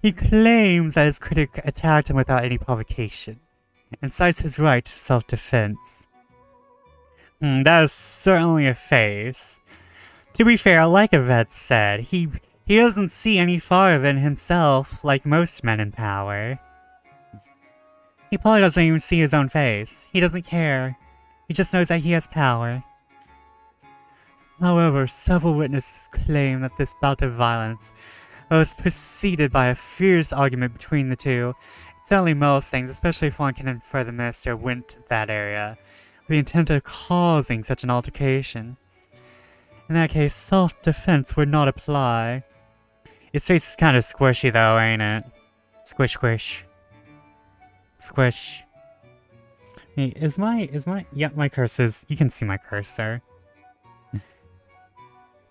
A: He claims that his critic attacked him without any provocation, and cites his right to self-defense. That is certainly a face. To be fair, like Yvette said, he doesn't see any farther than himself, like most men in power. He probably doesn't even see his own face. He doesn't care. He just knows that he has power. However, several witnesses claim that this bout of violence was preceded by a fierce argument between the two. It certainly most things, especially if one can infer the minister went to that area with the intent of causing such an altercation. In that case, self-defense would not apply. His face is kind of squishy though, ain't it? Squish, squish. Squish. Hey, yeah, my cursor's, you can see my cursor.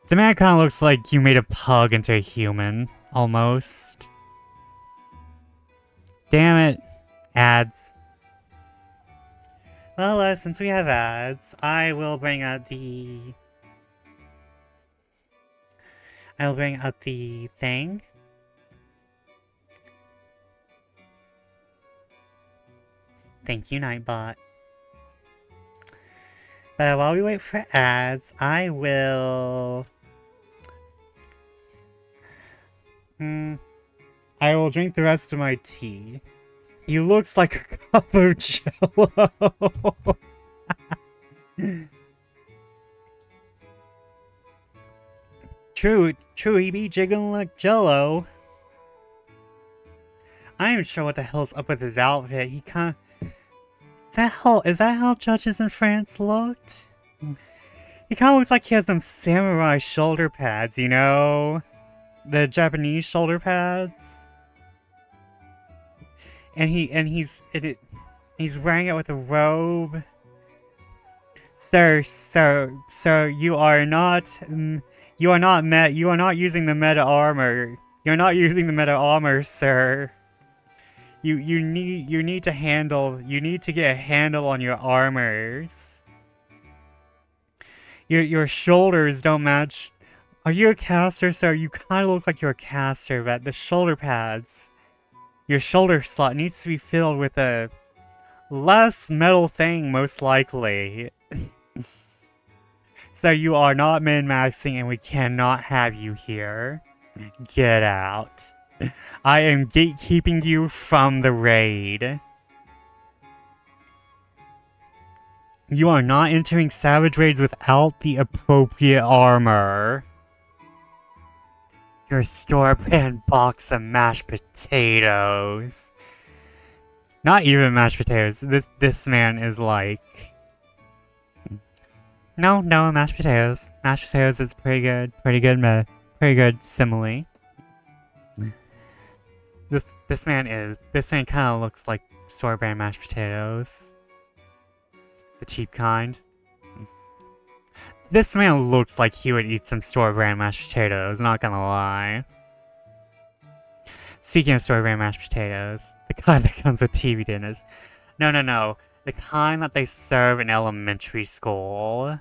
A: The man kind of looks like you made a pug into a human, almost. Damn it. Ads. Well, since we have ads, I will bring out the thing. Thank you, Nightbot. But while we wait for ads, I will drink the rest of my tea. He looks like a cup of Jello. True, he be jiggling like Jello. I ain't sure what the hell's up with his outfit. He kinda... Is that how judges in France looked? He kinda looks like he has them samurai shoulder pads, you know? The Japanese shoulder pads. And he's wearing it with a robe. Sir, you are not using the meta armor. You're not using the meta armor, sir. You need to get a handle on your armors. Your shoulders don't match. Are you a caster, sir? You kind of look like you're a caster, but the shoulder pads, your shoulder slot needs to be filled with a less metal thing, most likely. So you are not min-maxing, and we cannot have you here. Get out. I am gatekeeping you from the raid. You are not entering Savage Raids without the appropriate armor. Your store-brand box of mashed potatoes. Not even mashed potatoes. This man is like... No, mashed potatoes. Mashed potatoes is pretty good simile. This man kind of looks like store-brand mashed potatoes. The cheap kind. This man looks like he would eat some store-brand mashed potatoes, not gonna lie. Speaking of store-brand mashed potatoes, the kind that comes with TV dinners. No. The kind that they serve in elementary school.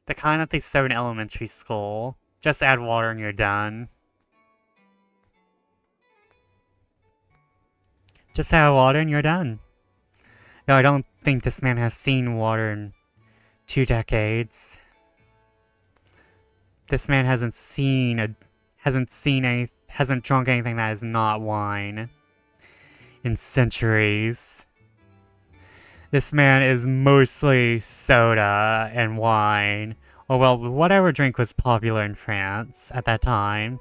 A: The kind that they serve in elementary school. Just add water and you're done. Just add water and you're done. No, I don't think this man has seen water in 2 decades. This man hasn't drunk anything that is not wine in centuries. This man is mostly soda and wine, or well, whatever drink was popular in France at that time.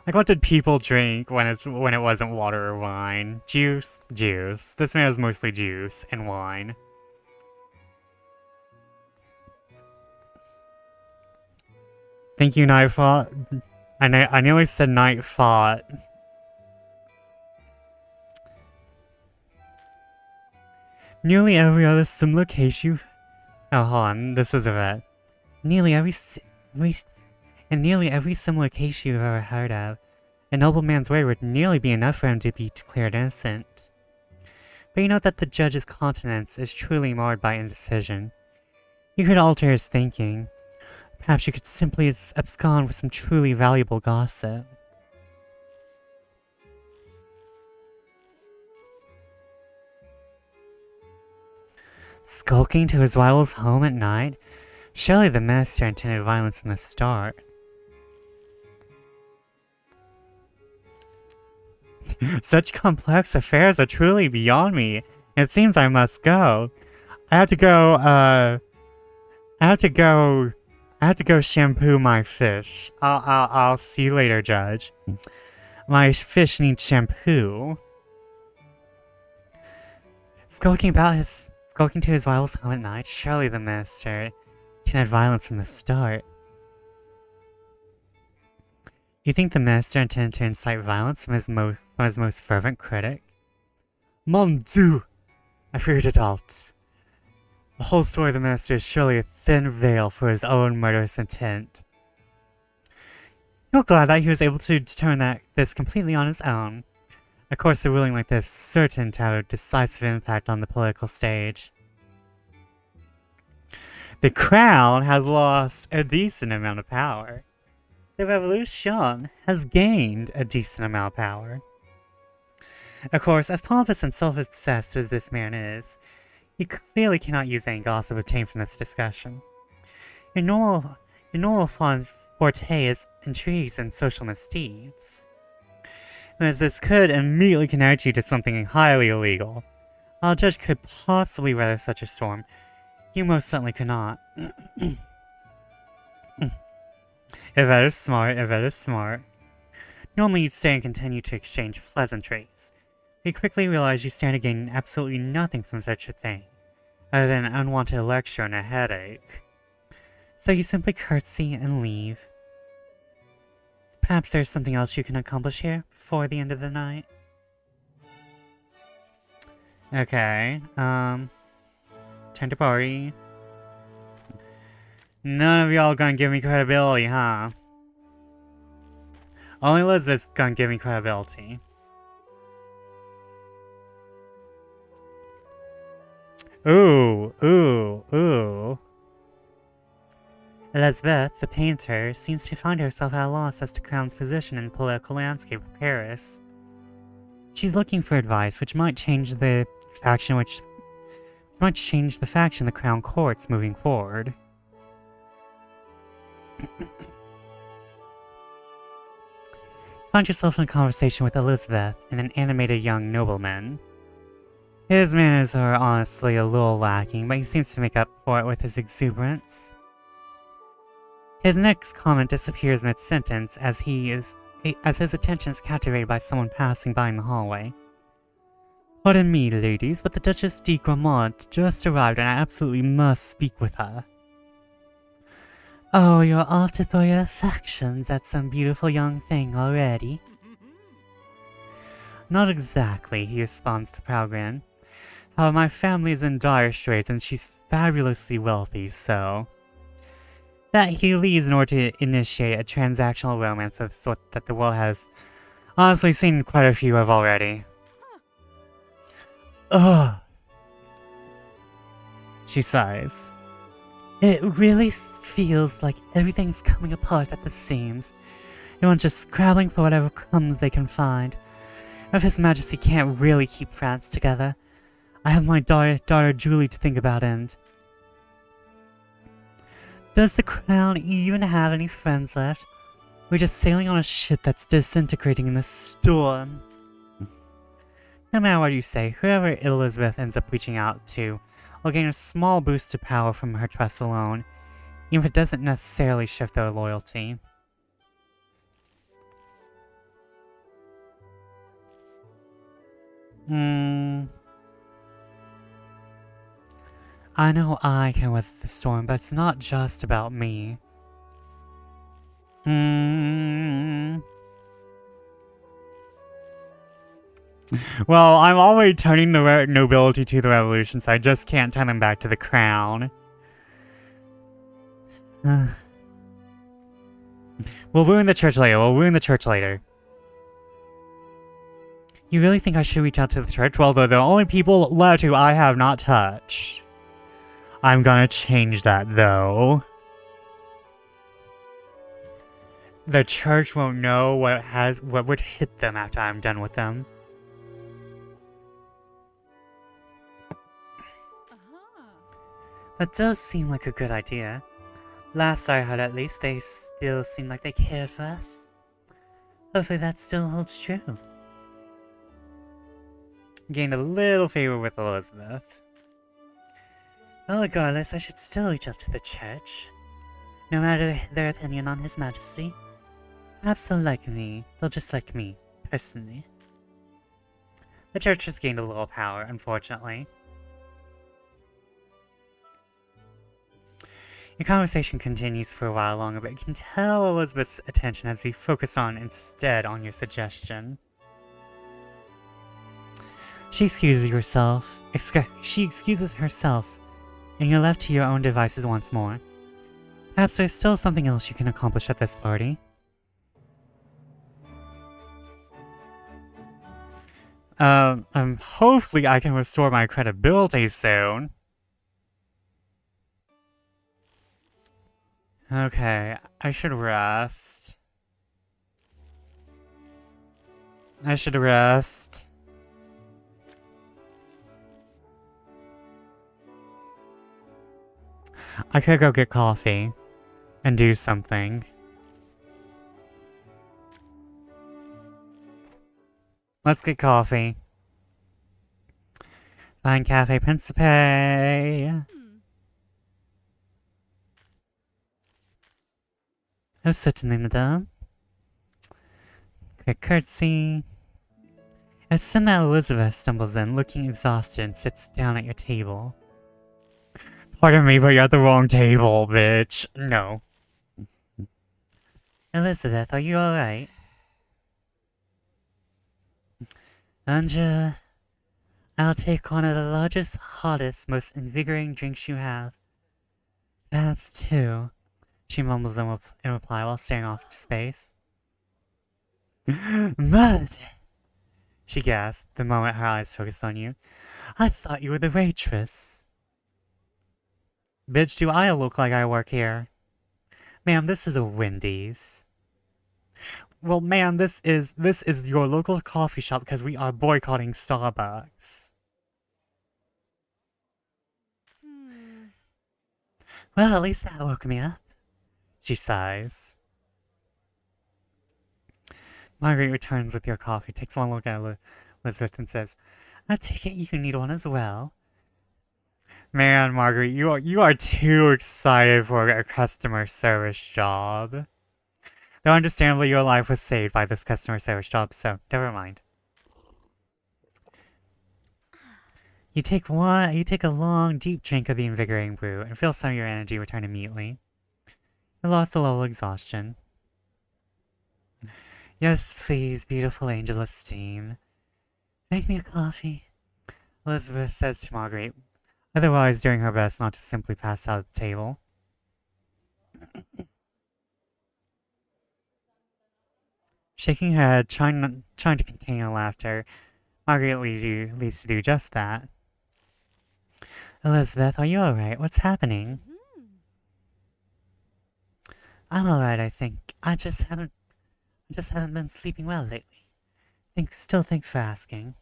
A: Like, what did people drink when it wasn't water or wine? Juice? Juice. This man is mostly juice and wine. Thank you, Nightfought. I nearly said Nightfought. Nearly every other similar case you've... Oh, hold on. This is Yvette. Nearly every similar case you've ever heard of, a nobleman's word would nearly be enough for him to be declared innocent. But you note that the judge's countenance is truly marred by indecision. You could alter his thinking. Perhaps you could simply abscond with some truly valuable gossip. Skulking to his rival's home at night? Surely the minister intended violence from the start. Such complex affairs are truly beyond me. It seems I must go. I have to go shampoo my fish. I'll see you later, Judge. My fish needs shampoo. Skulking to his rival's home at night? Surely the minister intended violence from the start. You think the minister intended to incite violence from his most fervent critic? Mon Dieu! I feared it out. The whole story of the minister is surely a thin veil for his own murderous intent. You're glad that he was able to determine this completely on his own. Of course, a ruling like this is certain to have a decisive impact on the political stage. The crown has lost a decent amount of power. The revolution has gained a decent amount of power. Of course, as pompous and self-obsessed as this man is, you clearly cannot use any gossip obtained from this discussion. Your normal forte is intrigues and social misdeeds. As this could immediately connect you to something highly illegal. While a judge could possibly weather such a storm, you most certainly could not. Yvette is smart. Normally you'd stay and continue to exchange pleasantries. You quickly realize you stand to gain absolutely nothing from such a thing, other than an unwanted lecture and a headache. So you simply curtsy and leave. Perhaps there's something else you can accomplish here before the end of the night? Okay, time to party. None of y'all gonna give me credibility, huh? Only Elizabeth's gonna give me credibility. Ooh. Elizabeth, the painter, seems to find herself at a loss as to Crown's position in the political landscape of Paris. She's looking for advice which might change the faction the Crown courts moving forward. Find yourself in a conversation with Elizabeth and an animated young nobleman. His manners are honestly a little lacking, but he seems to make up for it with his exuberance. His next comment disappears mid-sentence as his attention is captivated by someone passing by in the hallway. Pardon me, ladies, but the Duchess de Gramont just arrived and I absolutely must speak with her. Oh, you're off to throw your affections at some beautiful young thing already? Not exactly, he responds to Proudgrin. However, my family is in dire straits and she's fabulously wealthy, so... That he leaves in order to initiate a transactional romance of the sort that the world has honestly seen quite a few of already. Ugh. She sighs. It really feels like everything's coming apart at the seams. Everyone's just scrabbling for whatever crumbs they can find. If His Majesty can't really keep France together, I have my daughter Julie to think about, and... Does the Crown even have any friends left? We're just sailing on a ship that's disintegrating in the storm. No matter what you say, whoever Elizabeth ends up reaching out to will gain a small boost to power from her trust alone, even if it doesn't necessarily shift their loyalty. Hmm. I know I can weather the storm, but it's not just about me. Hmm. Well, I'm already turning the nobility to the revolution, so I just can't turn them back to the crown. We'll ruin the church later. You really think I should reach out to the church? Well, they're the only people left who I have not touched. I'm gonna change that, though. The church won't know what would hit them after I'm done with them. That does seem like a good idea. Last I heard, at least, they still seem like they cared for us. Hopefully that still holds true. Gained a little favor with Elizabeth. Well, regardless, I should still reach out to the church. No matter their opinion on His Majesty. Perhaps they'll like me. They'll just like me, personally. The church has gained a little power, unfortunately. Your conversation continues for a while longer, but you can tell Elizabeth's attention has been focused instead on your suggestion. She excuses herself, and you're left to your own devices once more. Perhaps there's still something else you can accomplish at this party. Hopefully I can restore my credibility soon. Okay, I should rest. I could go get coffee and do something. Let's get coffee. Find Cafe Principe. Oh, certainly, madame. Quick curtsy. It's then that Elizabeth stumbles in, looking exhausted, and sits down at your table. Pardon me, but you're at the wrong table, bitch. No. Elizabeth, are you alright? Anja, I'll take one of the largest, hottest, most invigorating drinks you have. Perhaps two. She mumbles in reply while staring off into space. Murder! She gasped the moment her eyes focused on you. I thought you were the waitress. Bitch, do I look like I work here? Ma'am, this is a Wendy's. Well, ma'am, this is your local coffee shop because we are boycotting Starbucks. Well, at least that woke me up. She sighs. Marguerite returns with your coffee, takes one look at Elizabeth and says, I take it you need one as well. Man, Marguerite, you are too excited for a customer service job. Though understandably your life was saved by this customer service job, so never mind. You take a long, deep drink of the invigorating brew and feel some of your energy return immediately. You lost a level of exhaustion. Yes, please, beautiful angel of steam. Make me a coffee, Elizabeth says to Marguerite, otherwise doing her best not to simply pass out at the table. Shaking her head, trying to contain her laughter, Marguerite leaves to do just that. Elizabeth, are you alright? What's happening? I'm alright, I think. I just haven't been sleeping well lately. Thanks for asking.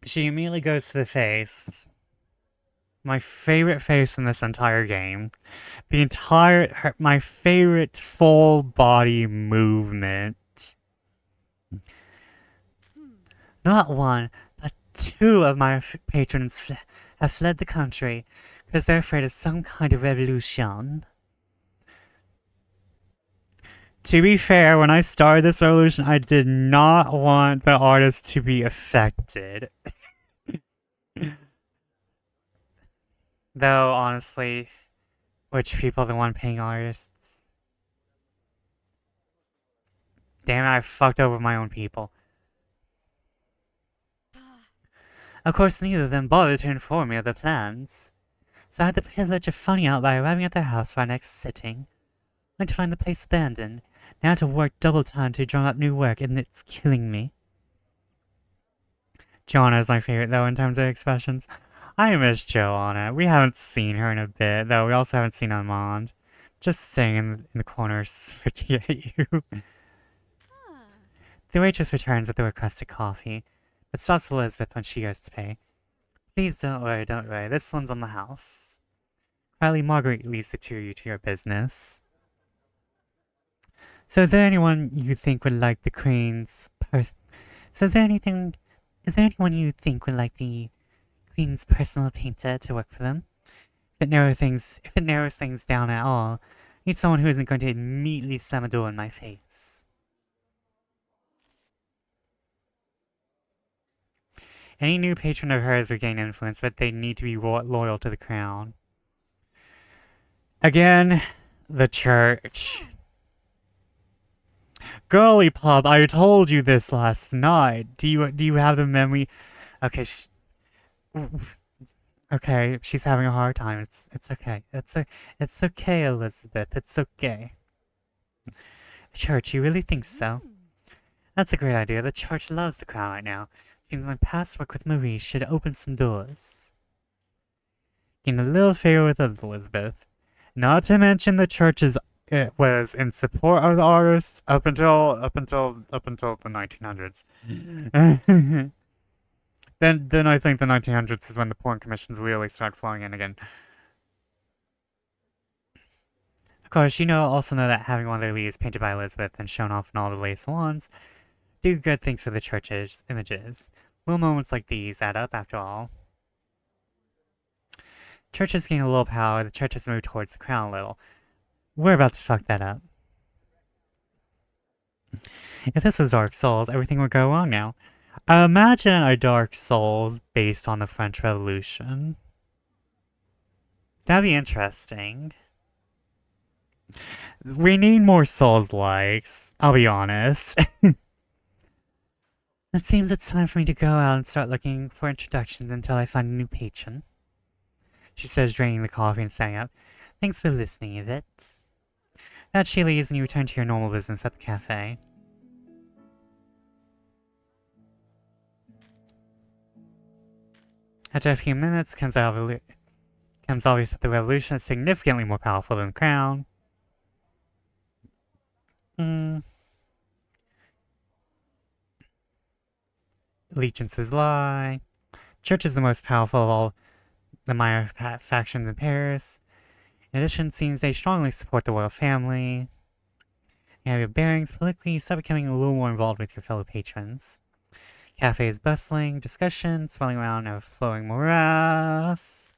A: She immediately goes to the face. My favorite face in this entire game. My favorite full body movement. Not one, but two of my patrons have fled the country because they're afraid of some kind of revolution. To be fair, when I started this revolution, I did not want the artists to be affected. Though, honestly, which people are the one paying artists? Damn it, I fucked over my own people. Of course, neither of them bothered to inform me of their plans. So I had the privilege of finding out by arriving at their house for our next sitting. I went to find the place abandoned. Now I had to work double time to drum up new work, and it's killing me. Joanna is my favorite, though, in terms of expressions. I miss Joanna. We haven't seen her in a bit, though. We also haven't seen Armand. Just sitting in the corner, smirking at you. The waitress returns with the requested coffee, but stops Elizabeth when she goes to pay. Please don't worry, don't worry. This one's on the house. Quietly, Marguerite leaves the two of you to your business. So is there anyone you think would like the Queen's is there anyone you think would like the Queen's personal painter to work for them? If it narrows things down at all, I need someone who isn't going to immediately slam a door in my face. Any new patron of hers would gain influence, but they need to be loyal to the crown. Again, the church. Girly Pop, I told you this last night. Do you have the memory? Okay, okay, she's having a hard time. It's okay. It's okay, Elizabeth. It's okay. The church, you really think so? That's a great idea. The church loves the crown right now. Seems my past work with Marie should open some doors. In a little favor with Elizabeth. Not to mention the church's was in support of the artists up until the 1900s. then I think the 1900s is when the porn commissions really start flowing in again. Of course, also know that having one of their leads painted by Elizabeth and shown off in all the latest salons do good things for the church's images. Little moments like these add up, after all. Church has gained a little power. The church has moved towards the crown a little. We're about to fuck that up. If this was Dark Souls, everything would go wrong now. Imagine a Dark Souls based on the French Revolution. That'd be interesting. We need more Souls-likes, I'll be honest. It seems it's time for me to go out and start looking for introductions until I find a new patron. She says, draining the coffee and standing up. Thanks for listening, Yvette. That she leaves and you return to your normal business at the cafe. After a few minutes, it becomes obvious that the revolution is significantly more powerful than the crown. Allegiances lie. Church is the most powerful of all the minor factions in Paris. In addition, it seems they strongly support the royal family. You have your bearings politically, you start becoming a little more involved with your fellow patrons. Cafe is bustling, discussion, swelling around a flowing morass.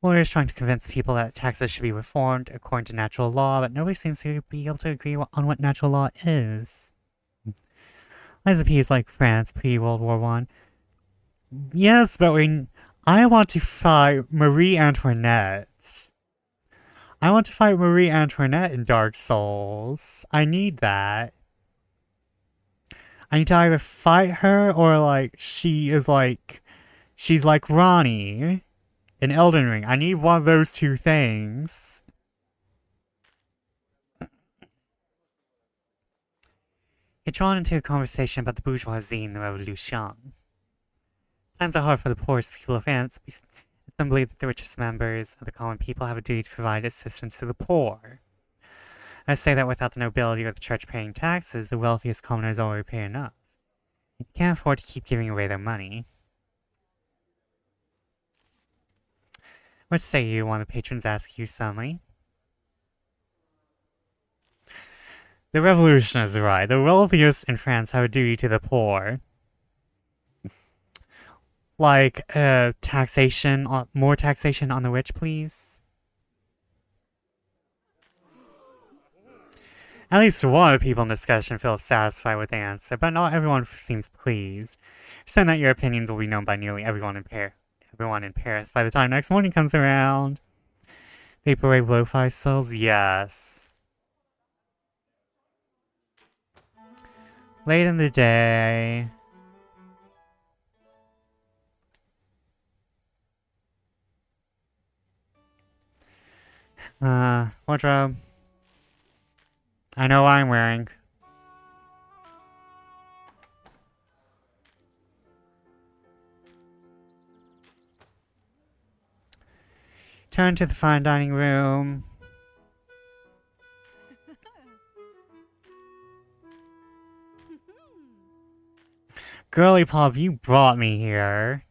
A: Lawyers trying to convince people that taxes should be reformed according to natural law, but nobody seems to be able to agree on what natural law is. As a piece like France pre-World War I. Yes, but I want to fight Marie Antoinette. I want to fight Marie Antoinette in Dark Souls. I need that. I need to either fight her or she's like Ronnie in Elden Ring. I need one of those two things. Get drawn into a conversation about the bourgeoisie and the revolution. Times are hard for the poorest people of France. Some believe that the richest members of the common people have a duty to provide assistance to the poor. I say that without the nobility or the church paying taxes, the wealthiest commoners already pay enough. You can't afford to keep giving away their money. What say you? One of the patrons asks you suddenly. The revolution is right. The wealthiest in France have a duty to the poor. Taxation, more taxation on the rich, please. At least one of the people in discussion feels satisfied with the answer, but not everyone seems pleased. Saying that your opinions will be known by nearly everyone in Paris by the time next morning comes around. Vaporwave lo-fi cells? Yes. Late in the day. Wardrobe. I know what I'm wearing. Turn to the fine dining room. Girly Pop, you brought me here.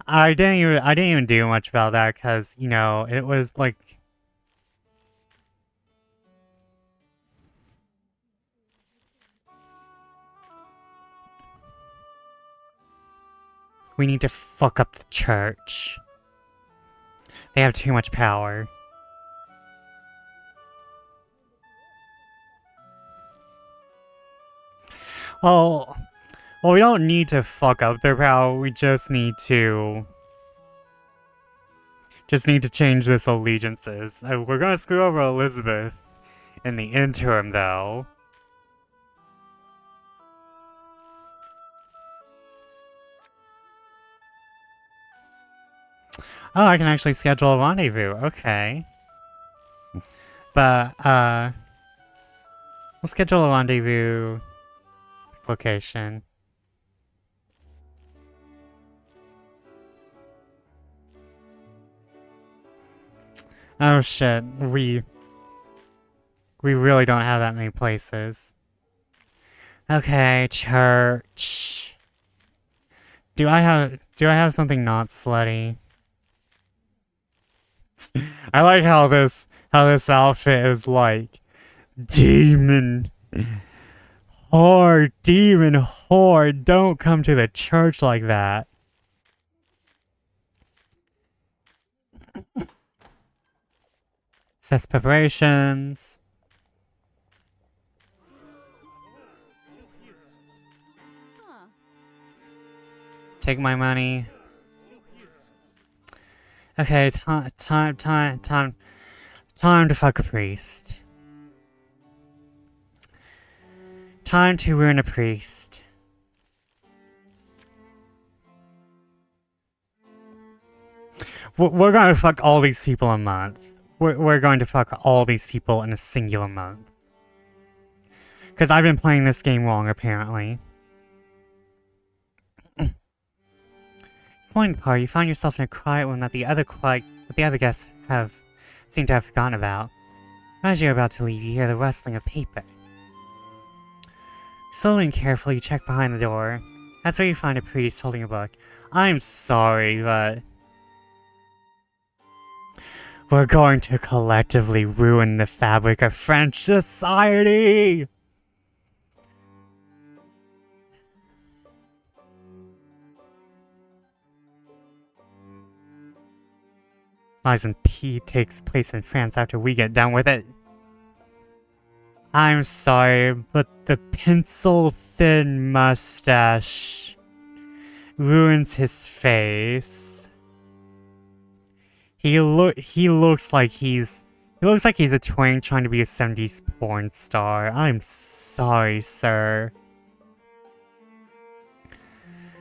A: I didn't even do much about that because, you know, it was like we need to fuck up the church. They have too much power. Well, we don't need to fuck up their power, we just need to change this allegiances. We're gonna screw over Elizabeth in the interim, though. Oh, I can actually schedule a rendezvous, okay. But, we'll schedule a rendezvous location. Oh shit, we really don't have that many places. Okay, church. Do I have something not slutty? I like how this outfit is like demon whore, don't come to the church like that. Says preparations. Take my money. Okay, time to fuck a priest. Time to ruin a priest. We're gonna fuck all these people a month. We're going to fuck all these people in a singular month. Because I've been playing this game wrong, apparently. Exploring the party, you find yourself in a quiet room that the other guests seem to have forgotten about. As you're about to leave, you hear the rustling of paper. Slowly and carefully, you check behind the door. That's where you find a priest holding a book. I'm sorry, but we're going to collectively ruin the fabric of French society! Lies and P takes place in France after we get done with it. I'm sorry, but the pencil-thin mustache ruins his face. He looks like he's a twink trying to be a 70s porn star. I'm sorry, sir.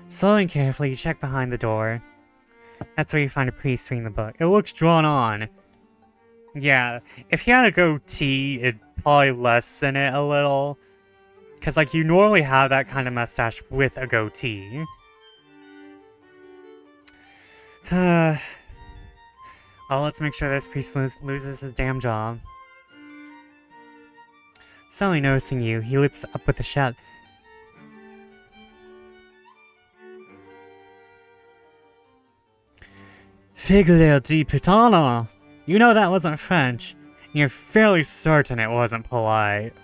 A: Slowly and carefully, you check behind the door. That's where you find a priest reading the book. It looks drawn on. Yeah, if he had a goatee, it'd probably lessen it a little. Because, like, you normally have that kind of mustache with a goatee. Well, let's make sure this priest loses his damn job. Suddenly noticing you, he leaps up with a shout. Figlio di Pitana! You know that wasn't French, and you're fairly certain it wasn't polite.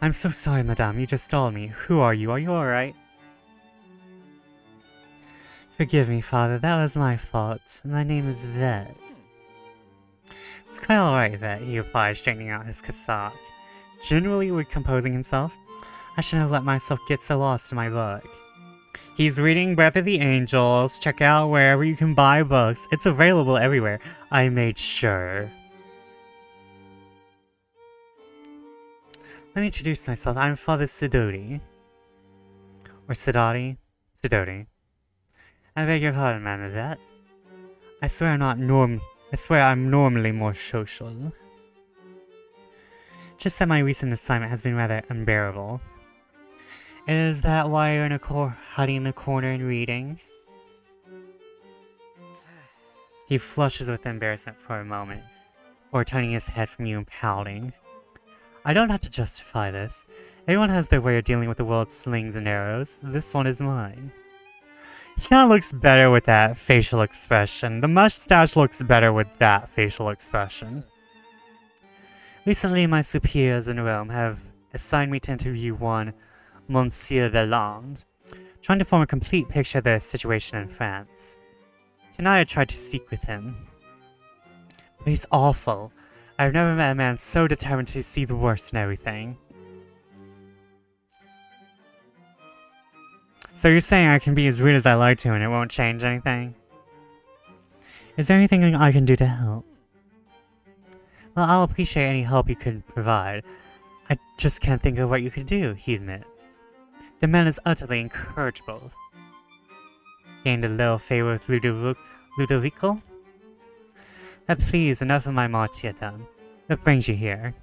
A: I'm so sorry, madame, you just stalled me. Who are you? Are you alright? Forgive me, Father, that was my fault. My name is Vet. It's quite alright, Vet, he replied, straightening out his cassock. Generally recomposing himself, I shouldn't have let myself get so lost in my book. He's reading Breath of the Angels. Check out wherever you can buy books. It's available everywhere. I made sure. Let me introduce myself. I'm Father Sidoti. Or Sidoti? Sidoti. I beg your pardon, Madam Yvette. I swear I'm normally more social. Just that my recent assignment has been rather unbearable. Is that why you're hiding in a corner and reading? He flushes with embarrassment for a moment, before turning his head from you and pouting. I don't have to justify this. Everyone has their way of dealing with the world's slings and arrows. This one is mine. He kinda looks better with that facial expression. The mustache looks better with that facial expression. Recently, my superiors in Rome have assigned me to interview one Monsieur Vaillant, trying to form a complete picture of the situation in France. Tonight I tried to speak with him. But he's awful. I've never met a man so determined to see the worst in everything. So you're saying I can be as rude as I like to and it won't change anything? Is there anything I can do to help? Well, I'll appreciate any help you could provide. I just can't think of what you could do, he admits. The man is utterly incorrigible. Gained a little favor with Ludovico? But please, enough of my martyrdom. What brings you here?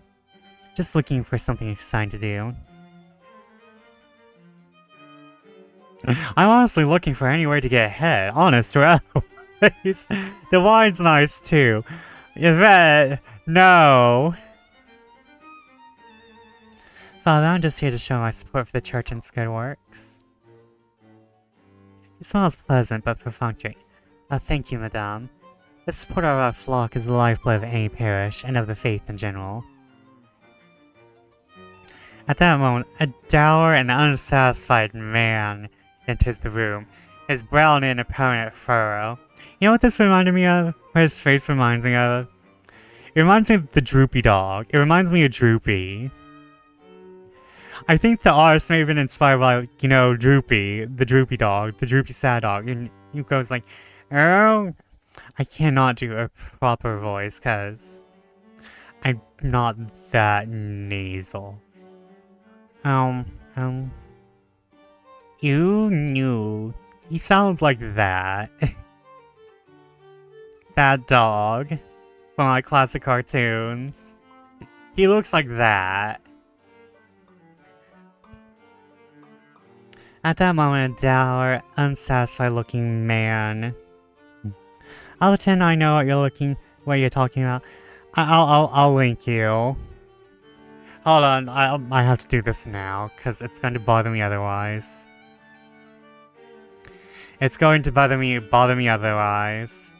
A: Just looking for something exciting to do. I'm honestly looking for any way to get ahead, honest or otherwise. The wine's nice too. Yvette, no. Father, I'm just here to show my support for the church and its good works. He smiles pleasant but perfunctory. Thank you, madame. The support of our flock is the lifeblood of any parish, and of the faith in general. At that moment, a dour and unsatisfied man enters the room, his brow in a permanent furrow. You know what this reminded me of? What his face reminds me of? It reminds me of the Droopy dog. It reminds me of Droopy. I think the artist may have been inspired by, you know, Droopy, the Droopy dog, the Droopy sad dog, and he goes like, oh, I cannot do a proper voice, cause I'm not that nasal. You knew. He sounds like that. That dog from like classic cartoons. He looks like that. At that moment, a dour, unsatisfied looking man. I'll pretend I know what you're talking about. I'll link you. Hold on, I have to do this now, because it's going to bother me otherwise. It's going to bother me otherwise.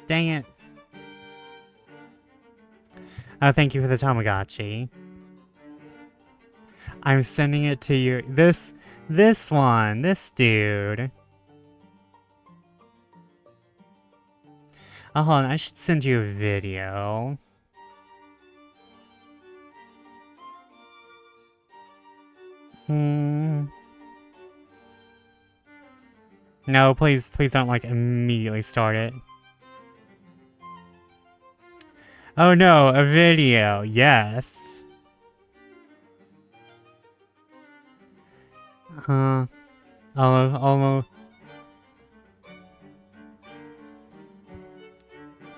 A: Dang it. Oh, thank you for the Tamagotchi. I'm sending it to you. This dude. Oh, hold on, I should send you a video. No, please don't, like, immediately start it. Oh no, a video, yes. Almost.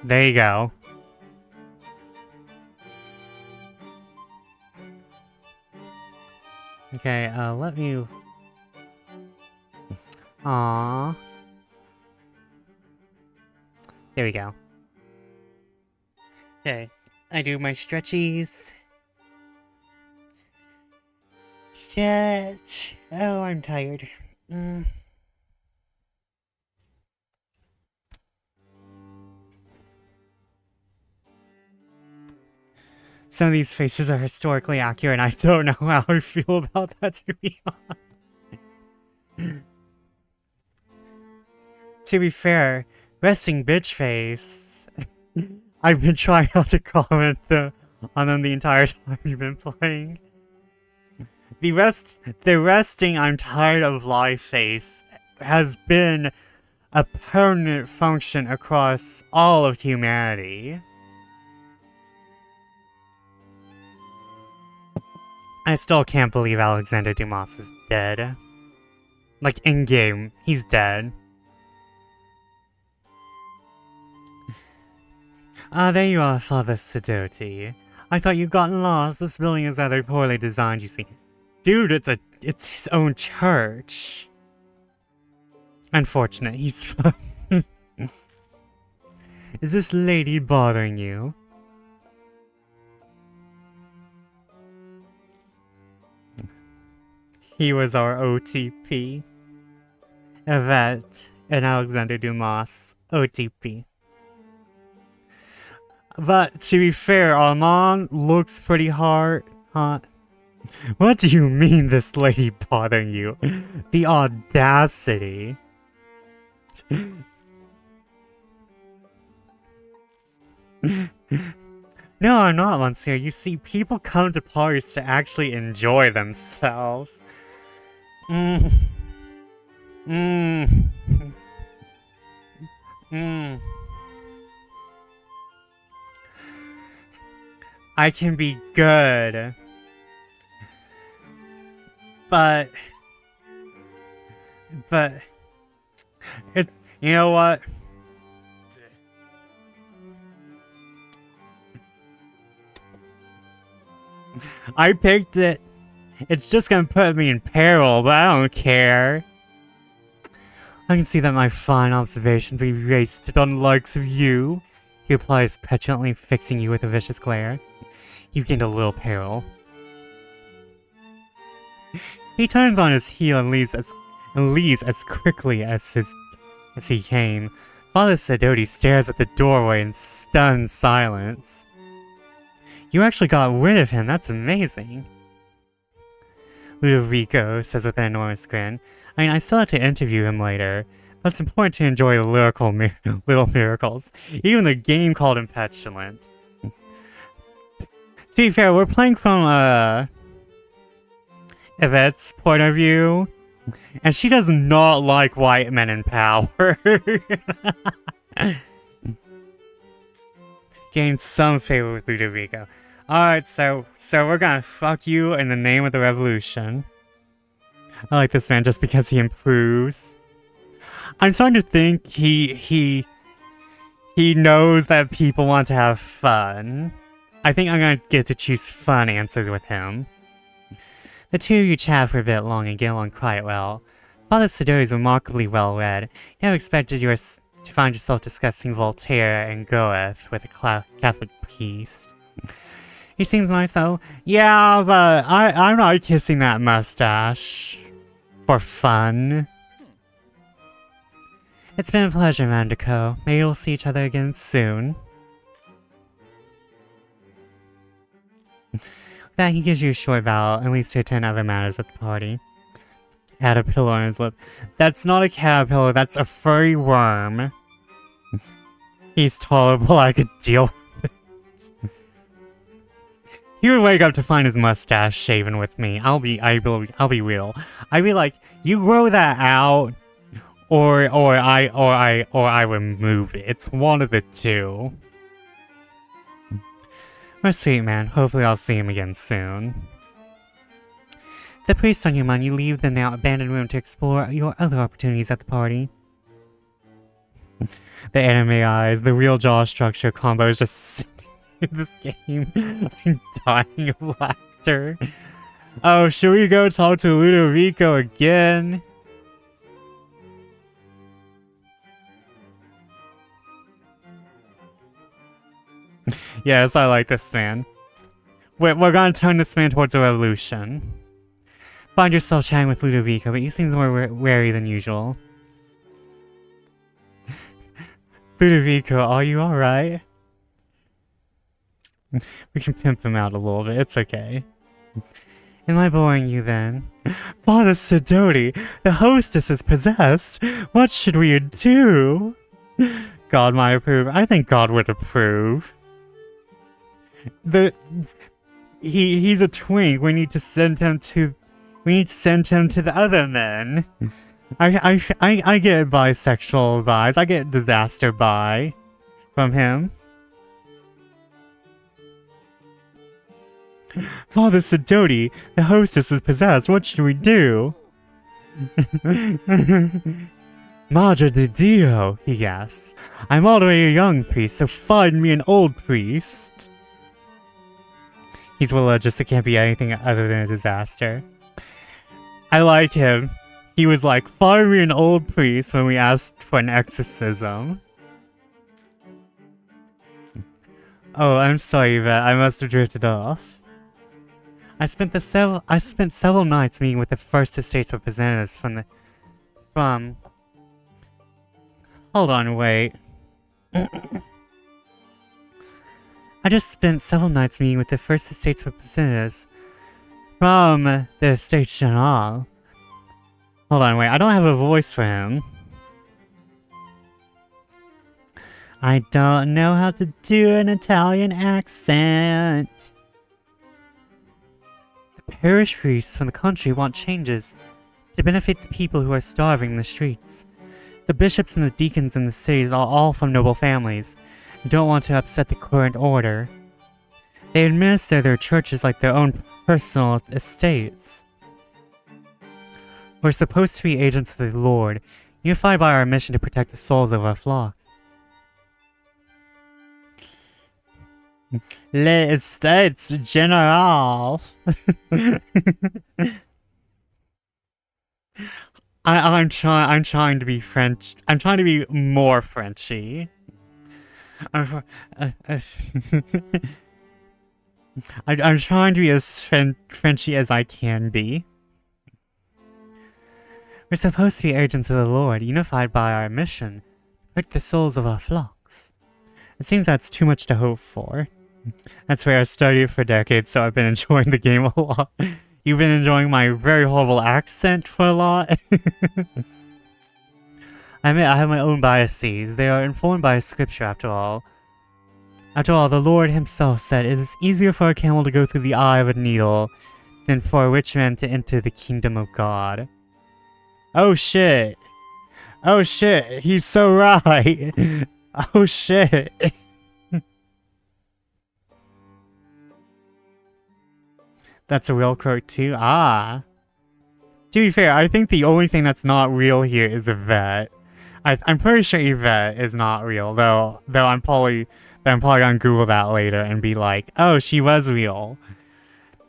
A: There you go. Okay, let me... Aww. There we go. Okay, I do my stretchies. Stretch. Oh, I'm tired. Some of these faces are historically accurate, and I don't know how I feel about that, to be honest. To be fair, resting bitch face. I've been trying not to comment on them the entire time you've been playing. The resting I'm tired of life face has been a permanent function across all of humanity. I still can't believe Alexander Dumas is dead. Like, in-game, he's dead. Ah, there you are, Father Sidoti. I thought you'd gotten lost. This building is rather poorly designed, you see. Dude, it's his own church. Unfortunate, he's Is this lady bothering you? He was our OTP. Yvette and Alexander Dumas. OTP. But to be fair, Armand looks pretty hot. What do you mean this lady bothering you? The audacity. No, I'm not, Monsieur. You see, people come to parties to actually enjoy themselves. I can be good. But you know what? I picked it. It's just gonna put me in peril, but I don't care. I can see that my fine observations will be wasted on the likes of you. He replies petulantly, fixing you with a vicious glare. You gained a little peril. He turns on his heel and leaves as quickly as he came. Father Sidoti stares at the doorway in stunned silence. You actually got rid of him, that's amazing. Ludovico says with an enormous grin. I mean, I still have to interview him later, but it's important to enjoy the lyrical little miracles. Even the game called him petulant. To be fair, we're playing from, Yvette's point of view, and she does not like white men in power. Gained some favor with Ludovico. Alright, so we're gonna fuck you in the name of the revolution. I like this man just because he improves. I'm starting to think he knows that people want to have fun. I think I'm gonna get to choose fun answers with him. The two of you chat for a bit long and get along quite well. Father Sidoti is remarkably well read. You never expected to find yourself discussing Voltaire and Goethe with a Catholic priest. He seems nice though. Yeah, but I'm not kissing that mustache. For fun. It's been a pleasure, Mandico. Maybe we'll see each other again soon. With that, he gives you a short bow and leaves to attend other matters at the party. Caterpillar on his lip. That's not a caterpillar, that's a furry worm. He's tolerable, I could deal with it. He would wake up to find his mustache shaven with me. I'll be real. I'd be like, you grow that out, or I remove it. It's one of the two. We're sweet, man. Hopefully I'll see him again soon. The priest on your mind, you leave the now abandoned room to explore your other opportunities at the party. The anime eyes, the real jaw structure combo is just in this game. I'm dying of laughter. Oh, should we go talk to Ludovico again? Yes, I like this man. We're gonna turn this man towards a revolution. Find yourself chatting with Ludovico, but he seems more wary than usual. Ludovico, are you alright? We can pimp him out a little bit, it's okay. Am I boring you then? Father Sidoti, the hostess is possessed. What should we do? God might approve. I think God would approve. He's a twink. We need to send him to the other men. I get bisexual vibes. I get disaster bi from him. Father Sidoti, the hostess is possessed. What should we do? Madre de Dio, he asks. I'm already a young priest, so find me an old priest. He's religious, it can't be anything other than a disaster. I like him. He was like, find me an old priest when we asked for an exorcism. Oh, I'm sorry, Yvette. I must have drifted off. I spent several nights meeting with the First Estates representatives from... Hold on, wait. I just spent several nights meeting with the First Estates representatives from the Estates General. Hold on, wait. I don't have a voice for him. I don't know how to do an Italian accent. The parish priests from the country want changes to benefit the people who are starving in the streets. The bishops and the deacons in the cities are all from noble families and don't want to upset the current order. They administer their churches like their own personal estates. We're supposed to be agents of the Lord, unified by our mission to protect the souls of our flocks. Les Estates General. I'm trying to be French. I'm trying to be more Frenchy. I'm trying to be as Frenchy as I can be. We're supposed to be agents of the Lord, unified by our mission, protect the souls of our flocks. It seems that's too much to hope for. That's where I studied for decades, so I've been enjoying the game a lot. You've been enjoying my very horrible accent for a lot. I admit I have my own biases. They are informed by scripture, after all. After all, the Lord himself said, it is easier for a camel to go through the eye of a needle than for a rich man to enter the kingdom of God. Oh shit. Oh shit, he's so right. Oh shit. That's a real quote too? Ah. To be fair, I think the only thing that's not real here is Yvette. I'm pretty sure Yvette is not real, though I'm probably gonna Google that later and be like, oh, she was real.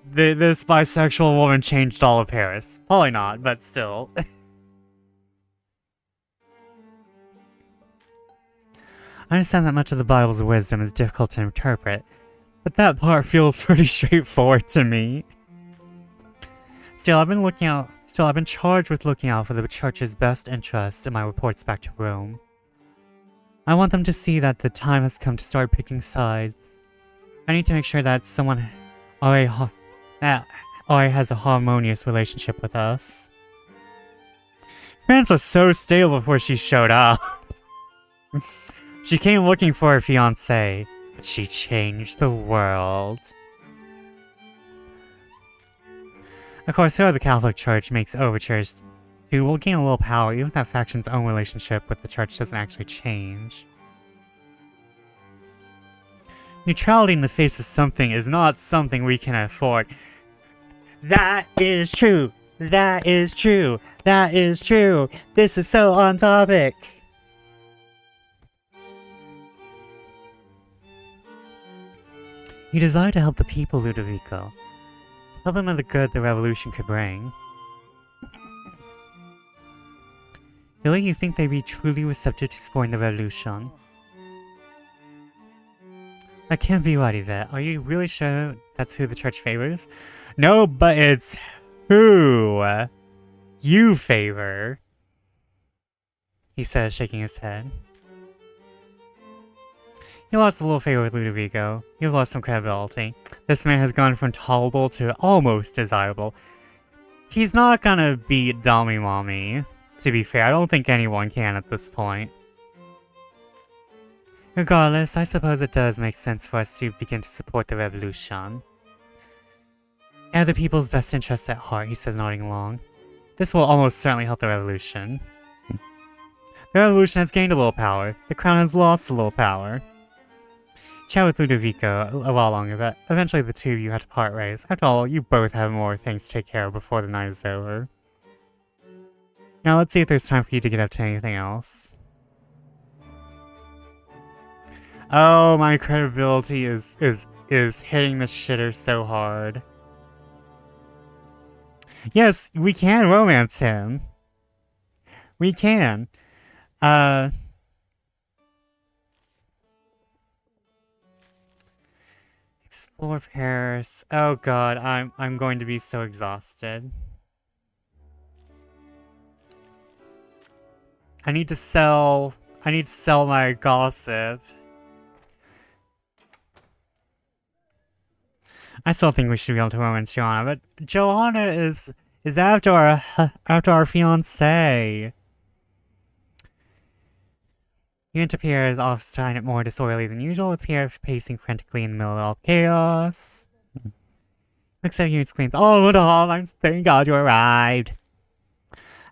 A: This bisexual woman changed all of Paris. Probably not, but still. I understand that much of the Bible's wisdom is difficult to interpret, but that part feels pretty straightforward to me. Still, I've been charged with looking out for the Church's best interest in my reports back to Rome. I want them to see that the time has come to start picking sides. I need to make sure that someone already has a harmonious relationship with us. France was so stable before she showed up. She came looking for her fiancé, but she changed the world. Of course, the Catholic Church makes overtures to will gain a little power, even if that faction's own relationship with the Church doesn't actually change. Neutrality in the face of something is not something we can afford. That is true! That is true! That is true! This is so on topic! You desire to help the people, Ludovico. Tell them of the good the revolution could bring. Really, you think they'd be truly receptive to supporting the revolution? That can't be right, Yvette. Are you really sure that's who the Church favors? No, but it's who you favor, he says, shaking his head. He lost a little favor with Ludovico. He lost some credibility. This man has gone from tolerable to almost desirable. He's not gonna beat Dummy Mommy. To be fair, I don't think anyone can at this point. Regardless, I suppose it does make sense for us to begin to support the revolution. I have the people's best interests at heart, he says, nodding along. This will almost certainly help the revolution. The revolution has gained a little power. The crown has lost a little power. Chat with Ludovico a while longer, but eventually the two of you have to part ways. After all, you both have more things to take care of before the night is over. Now let's see if there's time for you to get up to anything else. Oh, my credibility is hitting the shitter so hard. Yes, we can romance him. We can. Explore Paris. Oh god, I'm going to be so exhausted. I need to sell my gossip. I still think we should be able to romance Johanna, but Johanna is after our fiancé. You enter Pierre's office to find it more disorderly than usual, with Pierre pacing frantically in the middle of all chaos. Looks at you and exclaims, "Oh, Rodolphe, thank God you arrived."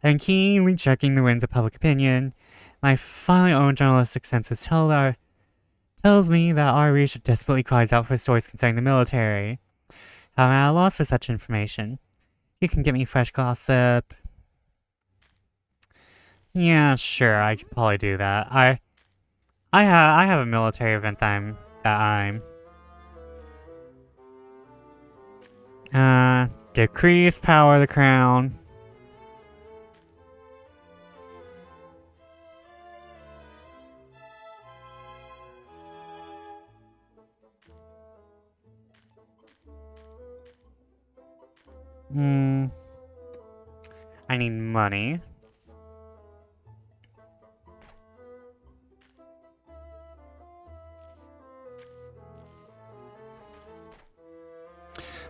A: I'm keenly checking the winds of public opinion. My finely owned journalistic senses tells me that our readership desperately cries out for stories concerning the military. I'm at a loss for such information. You can get me fresh gossip. Yeah, sure, I can probably do that. I have a military event decrease power of the crown. I need money.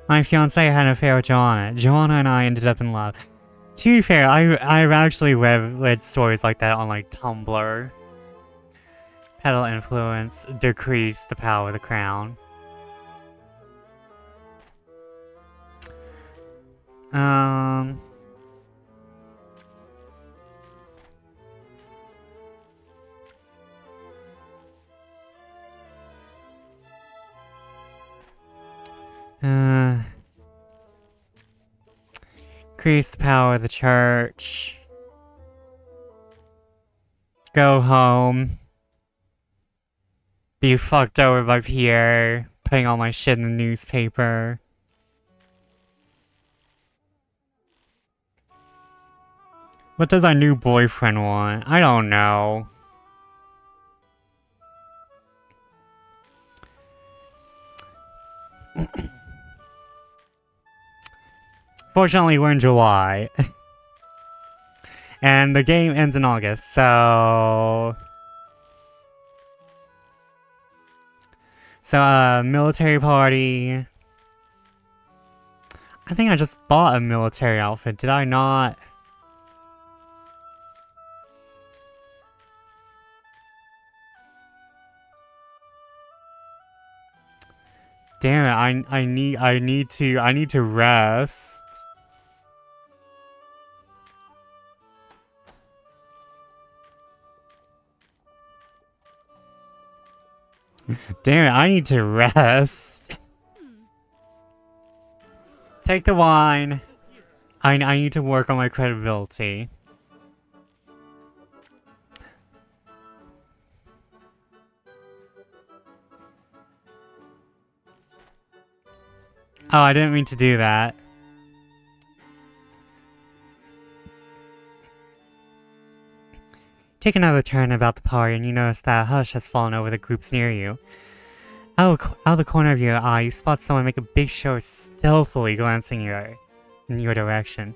A: My fiancé had an affair with Johanna. Johanna and I ended up in love. To be fair, I've actually read stories like that on like Tumblr. Pedal influence, decrease the power of the crown. Increase the power of the church. Go home. Be fucked over by Pierre. Putting all my shit in the newspaper. What does our new boyfriend want? I don't know. Fortunately, we're in July. And the game ends in August, so... military party... I think I just bought a military outfit, did I not? Damn it, I need to rest. Damn it, I need to rest. Take the wine. I need to work on my credibility. Oh, I didn't mean to do that. Take another turn about the party and you notice that a hush has fallen over the groups near you. Out of the corner of your eye, you spot someone make a big show stealthily glancing in your direction.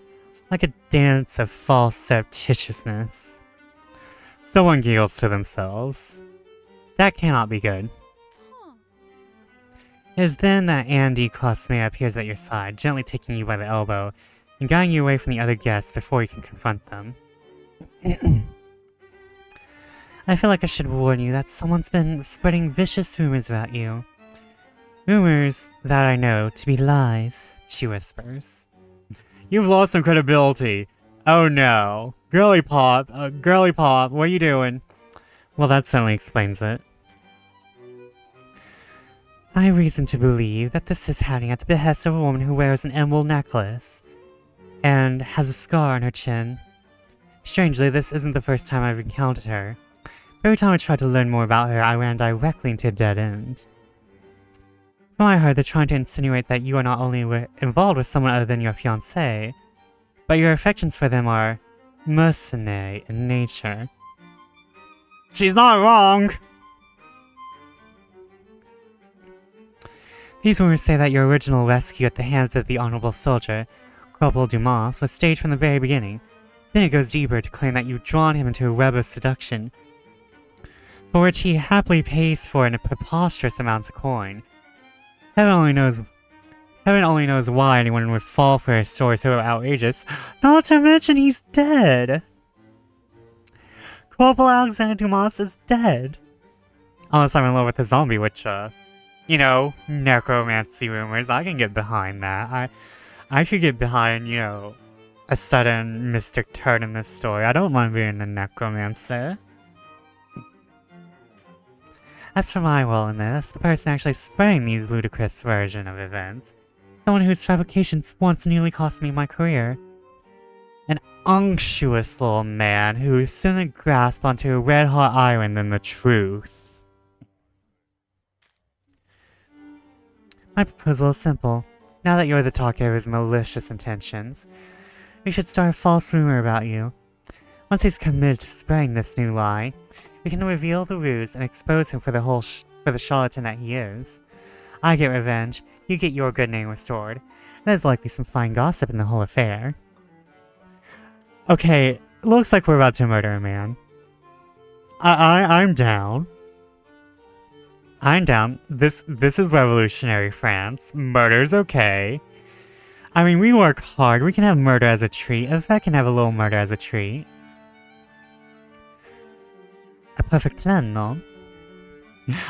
A: Like a dance of false surreptitiousness. Someone giggles to themselves. That cannot be good. It is then that Andy Cosmea appears at your side, gently taking you by the elbow and guiding you away from the other guests before you can confront them. I feel like I should warn you that someone's been spreading vicious rumors about you. Rumors that I know to be lies, she whispers. You've lost some credibility. Oh no. Girly Pop, what are you doing? Well, that certainly explains it. I have reason to believe that this is happening at the behest of a woman who wears an emerald necklace and has a scar on her chin. Strangely, this isn't the first time I've encountered her. Every time I tried to learn more about her, I ran directly into a dead end. From what I heard, they're trying to insinuate that you are not only involved with someone other than your fiancé, but your affections for them are mercenary in nature. She's not wrong! These rumors say that your original rescue at the hands of the honorable soldier, Corporal Dumas, was staged from the very beginning. Then it goes deeper to claim that you've drawn him into a web of seduction, for which he happily pays for in preposterous amounts of coin. Heaven only knows why anyone would fall for a story so outrageous, not to mention he's dead! Corporal Alexander Dumas is dead! Unless I'm in love with a zombie, which, you know, necromancy rumors, I can get behind that. I could get behind, you know, a sudden mystic turn in this story. I don't mind being a necromancer. As for my role in this, the person actually spreading these ludicrous version of events, someone whose fabrications once nearly cost me my career. An unctuous little man who sooner grasped onto a red-hot iron than the truth. My proposal is simple. Now that you're the talker of his malicious intentions, we should start a false rumor about you. Once he's committed to spreading this new lie, we can reveal the ruse and expose him for the charlatan that he is. I get revenge, you get your good name restored. There's likely some fine gossip in the whole affair. Okay, looks like we're about to murder a man. I'm down. I'm down. This is revolutionary France. Murder's okay. I mean, we work hard. We can have murder as a treat. If I can have a little murder as a treat. A perfect plan, no?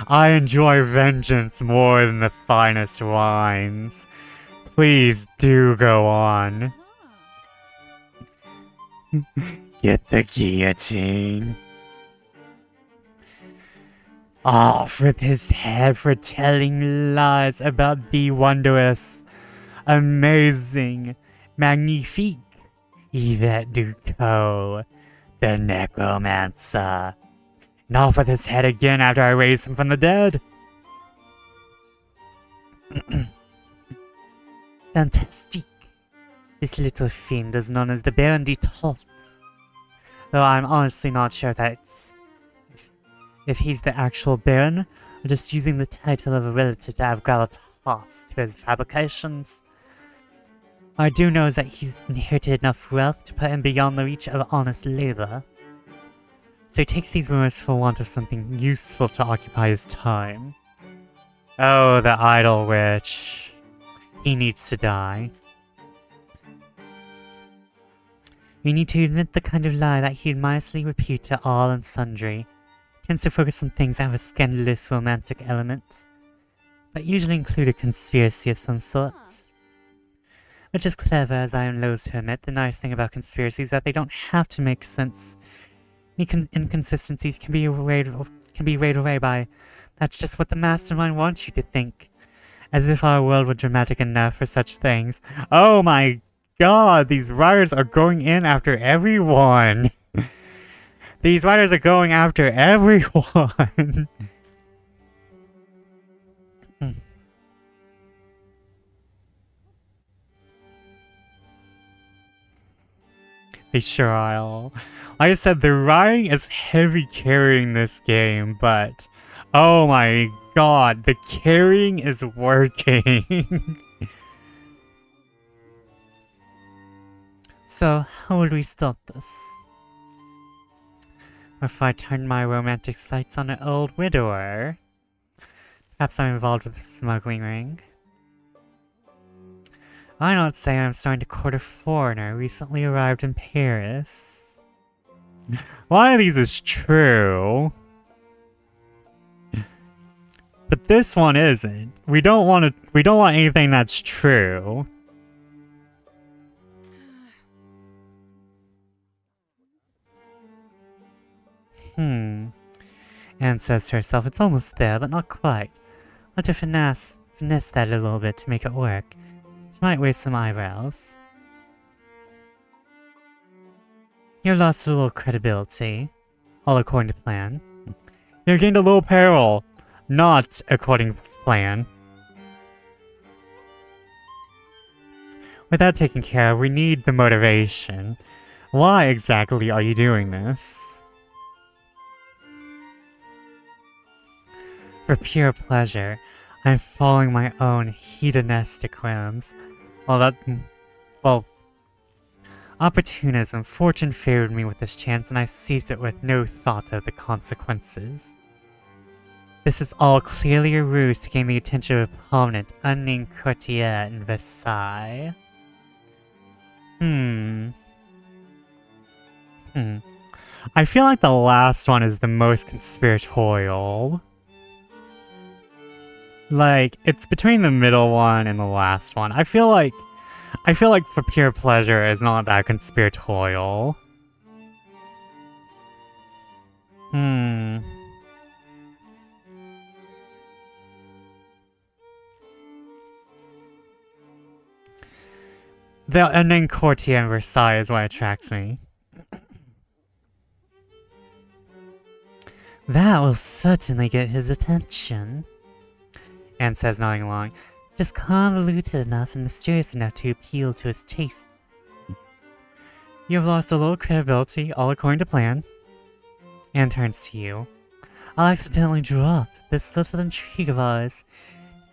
A: I enjoy vengeance more than the finest wines. Please do go on. Get the guillotine. Off with his head for telling lies about the wondrous, amazing, magnifique Yvette Ducot, the necromancer. And off with his head again after I raise him from the dead. Fantastique. This little fiend is known as the Baron de Toth. Though I'm honestly not sure that's if he's the actual Baron, or just using the title of a relative to have gravitas to his fabrications. What I do know is that he's inherited enough wealth to put him beyond the reach of honest labor. So he takes these rumors for want of something useful to occupy his time. Oh, the idle witch. He needs to die. We need to invent the kind of lie that he'd mindlessly repeat to all and sundry. Tends to focus on things that have a scandalous romantic element, but usually include a conspiracy of some sort. Which is clever, as I am loath to admit. The nice thing about conspiracies is that they don't have to make sense. Any inconsistencies can be weighed away by, that's just what the mastermind wants you to think. As if our world were dramatic enough for such things. Oh my god, these writers are going in after everyone! These writers are going after everyone! They sure are. Like I said, the writing is heavy carrying this game, but oh my god, the carrying is working. So, how would we stop this? If I turn my romantic sights on an old widower? Perhaps I'm involved with a smuggling ring. I not say I'm starting to court a foreigner recently arrived in Paris. One of these is true. But this one isn't. We don't want anything that's true. Anne says to herself, it's almost there, but not quite. Want to finesse that a little bit to make it work. She might waste some eyebrows. You lost a little credibility, all according to plan. You gained a little peril, not according to plan. With that taken care of, we need the motivation. Why exactly are you doing this? For pure pleasure, I'm following my own hedonistic whims. Opportunism, fortune favored me with this chance and I seized it with no thought of the consequences. This is all clearly a ruse to gain the attention of a prominent, unnamed courtier in Versailles. I feel like the last one is the most conspiratorial. Like, it's between the middle one and the last one. I feel like for pure pleasure is not that conspiratorial. The unnamed courtier in Versailles is what attracts me. That will certainly get his attention, Anne says, nodding along. Just convoluted enough and mysterious enough to appeal to his taste. You have lost a little credibility, all according to plan. Anne turns to you. I'll accidentally drop this little intrigue of ours.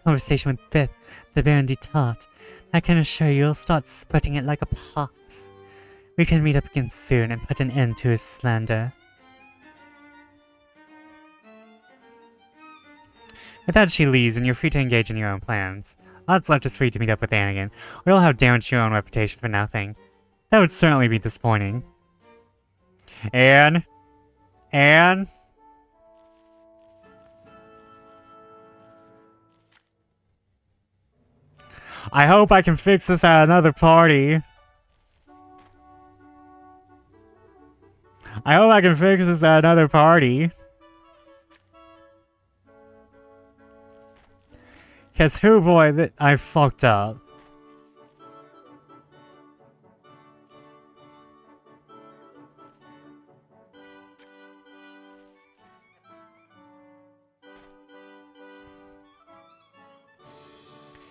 A: Conversation with Beth, the Baron de Tart. I can assure you you'll start spreading it like a pox. We can meet up again soon and put an end to his slander. With that, she leaves, and you're free to engage in your own plans. All that's left is for you to meet up with Anne again, or you'll have damaged your own reputation for nothing. That would certainly be disappointing. Anne? Anne? I hope I can fix this at another party. I hope I can fix this at another party. Cause who boy, that I fucked up.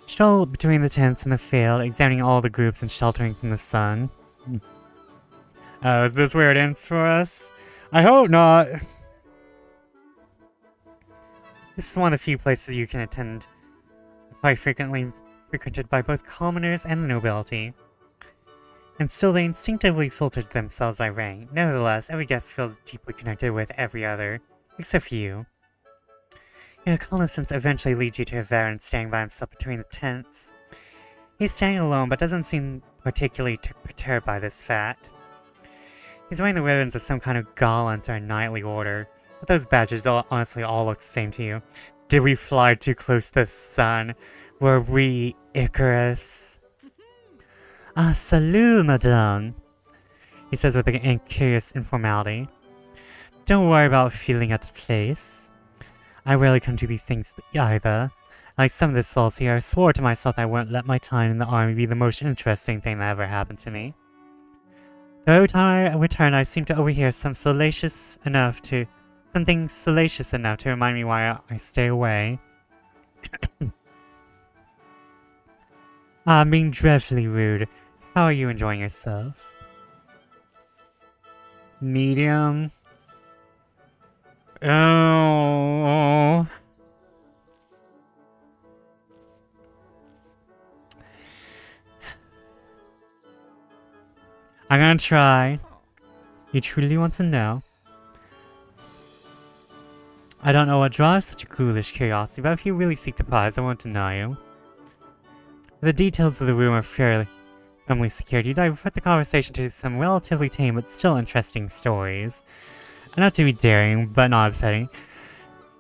A: Stroll between the tents in the field, examining all the groups and sheltering from the sun. Oh, is this where it ends for us? I hope not. This is one of the few places you can attend, quite frequently frequented by both commoners and the nobility. And still they instinctively filtered themselves by rank. Nevertheless, every guest feels deeply connected with every other, except for you. Your reconnaissance eventually leads you to a Baron standing by himself between the tents. He's standing alone, but doesn't seem particularly perturbed by this fact. He's wearing the ribbons of some kind of gallant or knightly order, but those badges honestly all look the same to you. Did we fly too close to the sun? Were we Icarus? Ah, salut, madame, he says with a curious informality. Don't worry about feeling out of place. I rarely come to these things either. Like some of the souls here, I swore to myself I wouldn't let my time in the army be the most interesting thing that ever happened to me. Though every time I return, I seem to overhear something salacious enough to remind me why I stay away. I'm being dreadfully rude. How are you enjoying yourself? Medium? Oh. I'm gonna try. You truly want to know? I don't know what drives such a ghoulish curiosity, but if you really seek the prize, I won't deny you. The details of the room are fairly firmly secured. You divert the conversation to some relatively tame but still interesting stories. Not to be daring, but not upsetting.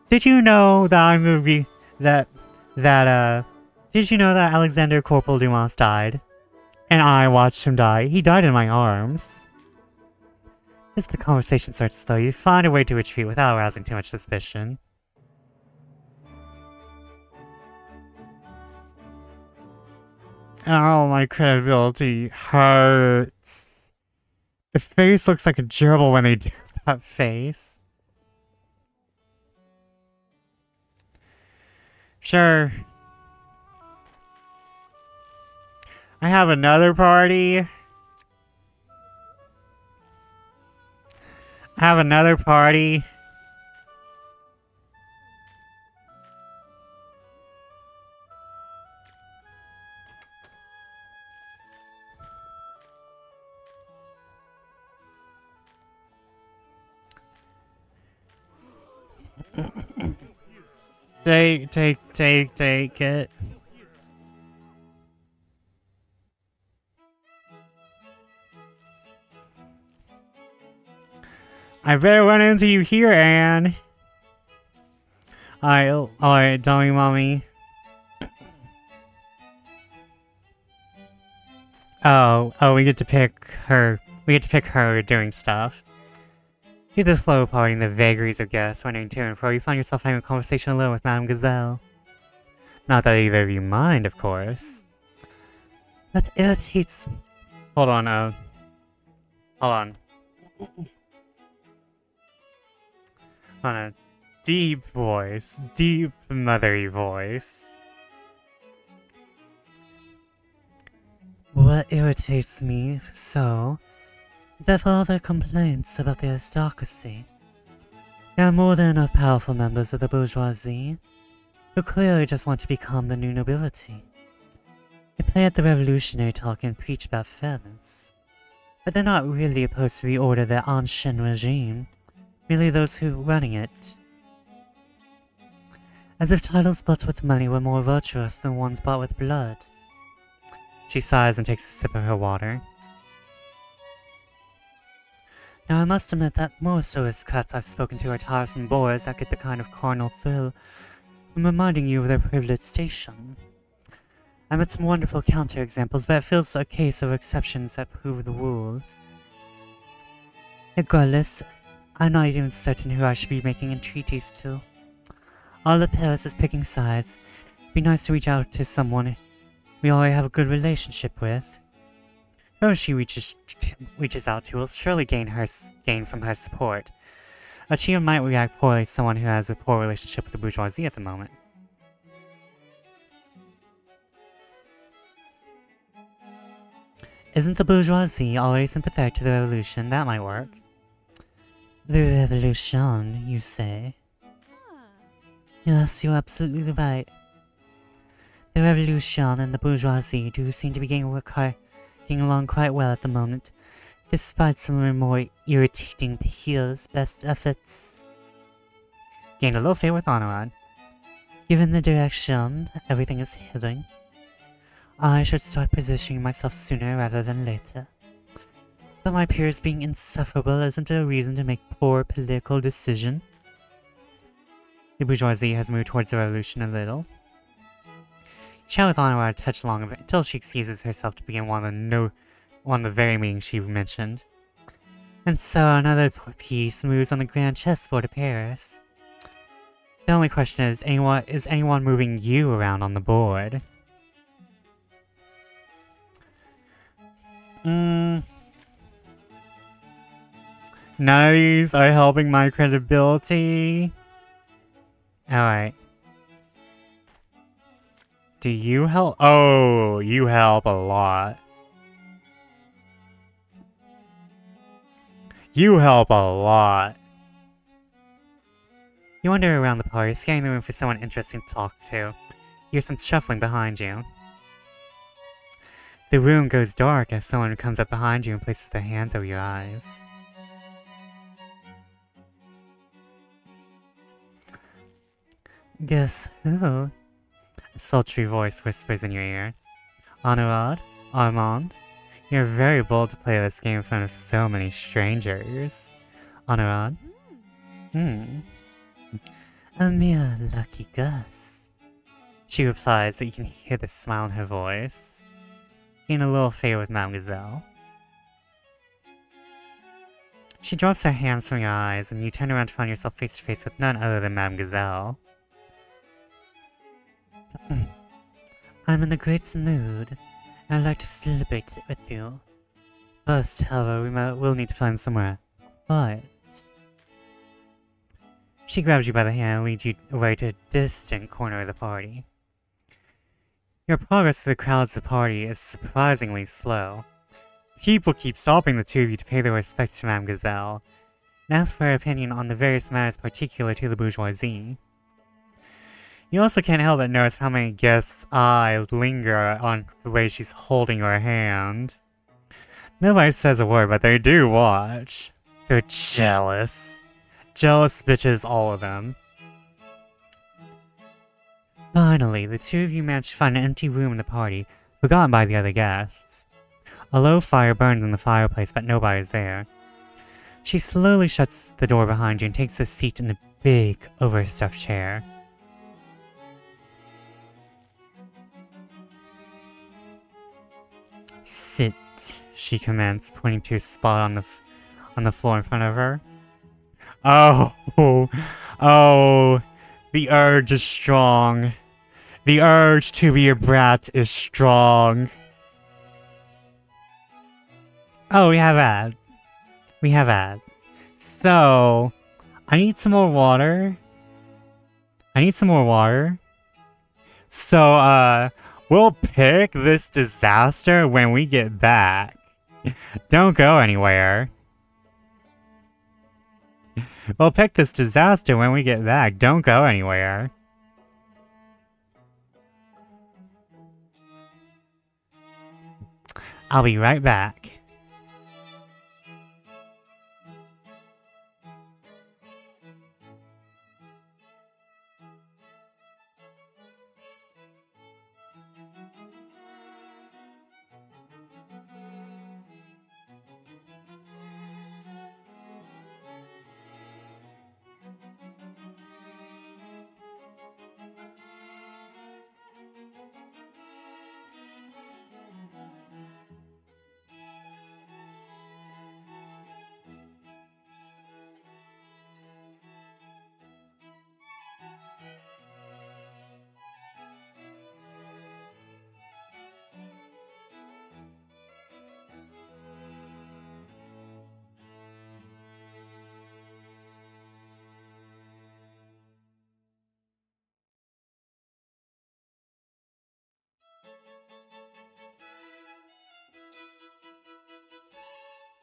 A: Did you know that did you know that Alexander Corporal Dumas died? And I watched him die. He died in my arms. As the conversation starts slow, you find a way to retreat without arousing too much suspicion. Oh, my credibility hurts. The face looks like a gerbil when they do that face. Sure. I have another party. I have another party. Take it. I better run into you here, Anne. Alright, dummy mommy. Oh, we get to pick her. We get to pick her doing stuff. Due to the flow of party and the vagaries of guests wandering to and fro, you find yourself having a conversation alone with Madame Gazelle. Not that either of you mind, of course. That irritates... Hold on, hold on. On a deep voice, deep mothery voice. What irritates me so is that for all their complaints about the aristocracy, there are more than enough powerful members of the bourgeoisie who clearly just want to become the new nobility. They play at the revolutionary talk and preach about fairness, but they're not really opposed to the order of the ancien regime, merely those who are running it. As if titles bought with money were more virtuous than ones bought with blood. She sighs and takes a sip of her water. Now I must admit that most aristocrats I've spoken to are tiresome bores that get the kind of carnal thrill from reminding you of their privileged station. I met some wonderful counterexamples, but it feels a case of exceptions that prove the rule. Regardless, I'm not even certain who I should be making entreaties to. All of Paris is picking sides. It'd be nice to reach out to someone we already have a good relationship with. Whoever she reaches out to will surely gain from her support. But she might react poorly to someone who has a poor relationship with the bourgeoisie at the moment. Isn't the bourgeoisie already sympathetic to the revolution? That might work. The revolution, you say? Yes, you're absolutely right. The revolution and the bourgeoisie do seem to be getting along quite well at the moment, despite some of their more irritating peers' best efforts. Gained a little favor with Honorad. Given the direction everything is heading, I should start positioning myself sooner rather than later. But my peers being insufferable isn't a reason to make poor political decision. The bourgeoisie has moved towards the revolution a little. Chat with Honorad a touch long until she excuses herself to begin one of the very meetings she mentioned. And so another piece moves on the grand chessboard of Paris. The only question is anyone moving you around on the board? None of these are helping my credibility. Alright. Do you help? Oh, you help a lot. You help a lot. You wander around the party, scanning the room for someone interesting to talk to. You hear some shuffling behind you. The room goes dark as someone comes up behind you and places their hands over your eyes. Guess who? A sultry voice whispers in your ear. Anurad, Armand, you're very bold to play this game in front of so many strangers. Anurad? A mere lucky guess. She replies, but you can hear the smile in her voice. In a little favor with Mademoiselle. She drops her hands from your eyes, and you turn around to find yourself face to face with none other than Mademoiselle. I'm in a great mood, and I'd like to celebrate it with you. First, however, we'll need to find somewhere quiet. She grabs you by the hand and leads you away to a distant corner of the party. Your progress through the crowds of the party is surprisingly slow. People keep stopping the two of you to pay their respects to Mademoiselle, and ask for her opinion on the various matters particular to the bourgeoisie. You also can't help but notice how many guests' eyes linger on the way she's holding her hand. Nobody says a word, but they do watch. They're jealous. Jealous bitches, all of them. Finally, the two of you manage to find an empty room in the party, forgotten by the other guests. A low fire burns in the fireplace, but nobody's there. She slowly shuts the door behind you and takes a seat in a big, overstuffed chair. Sit, she commands, pointing to a spot on the floor in front of her. Oh, the urge is strong. The urge to be a brat is strong. Oh, we have ads. We have ads. So, I need some more water. So, we'll pick this disaster when we get back. Don't go anywhere. We'll pick this disaster when we get back. Don't go anywhere. I'll be right back.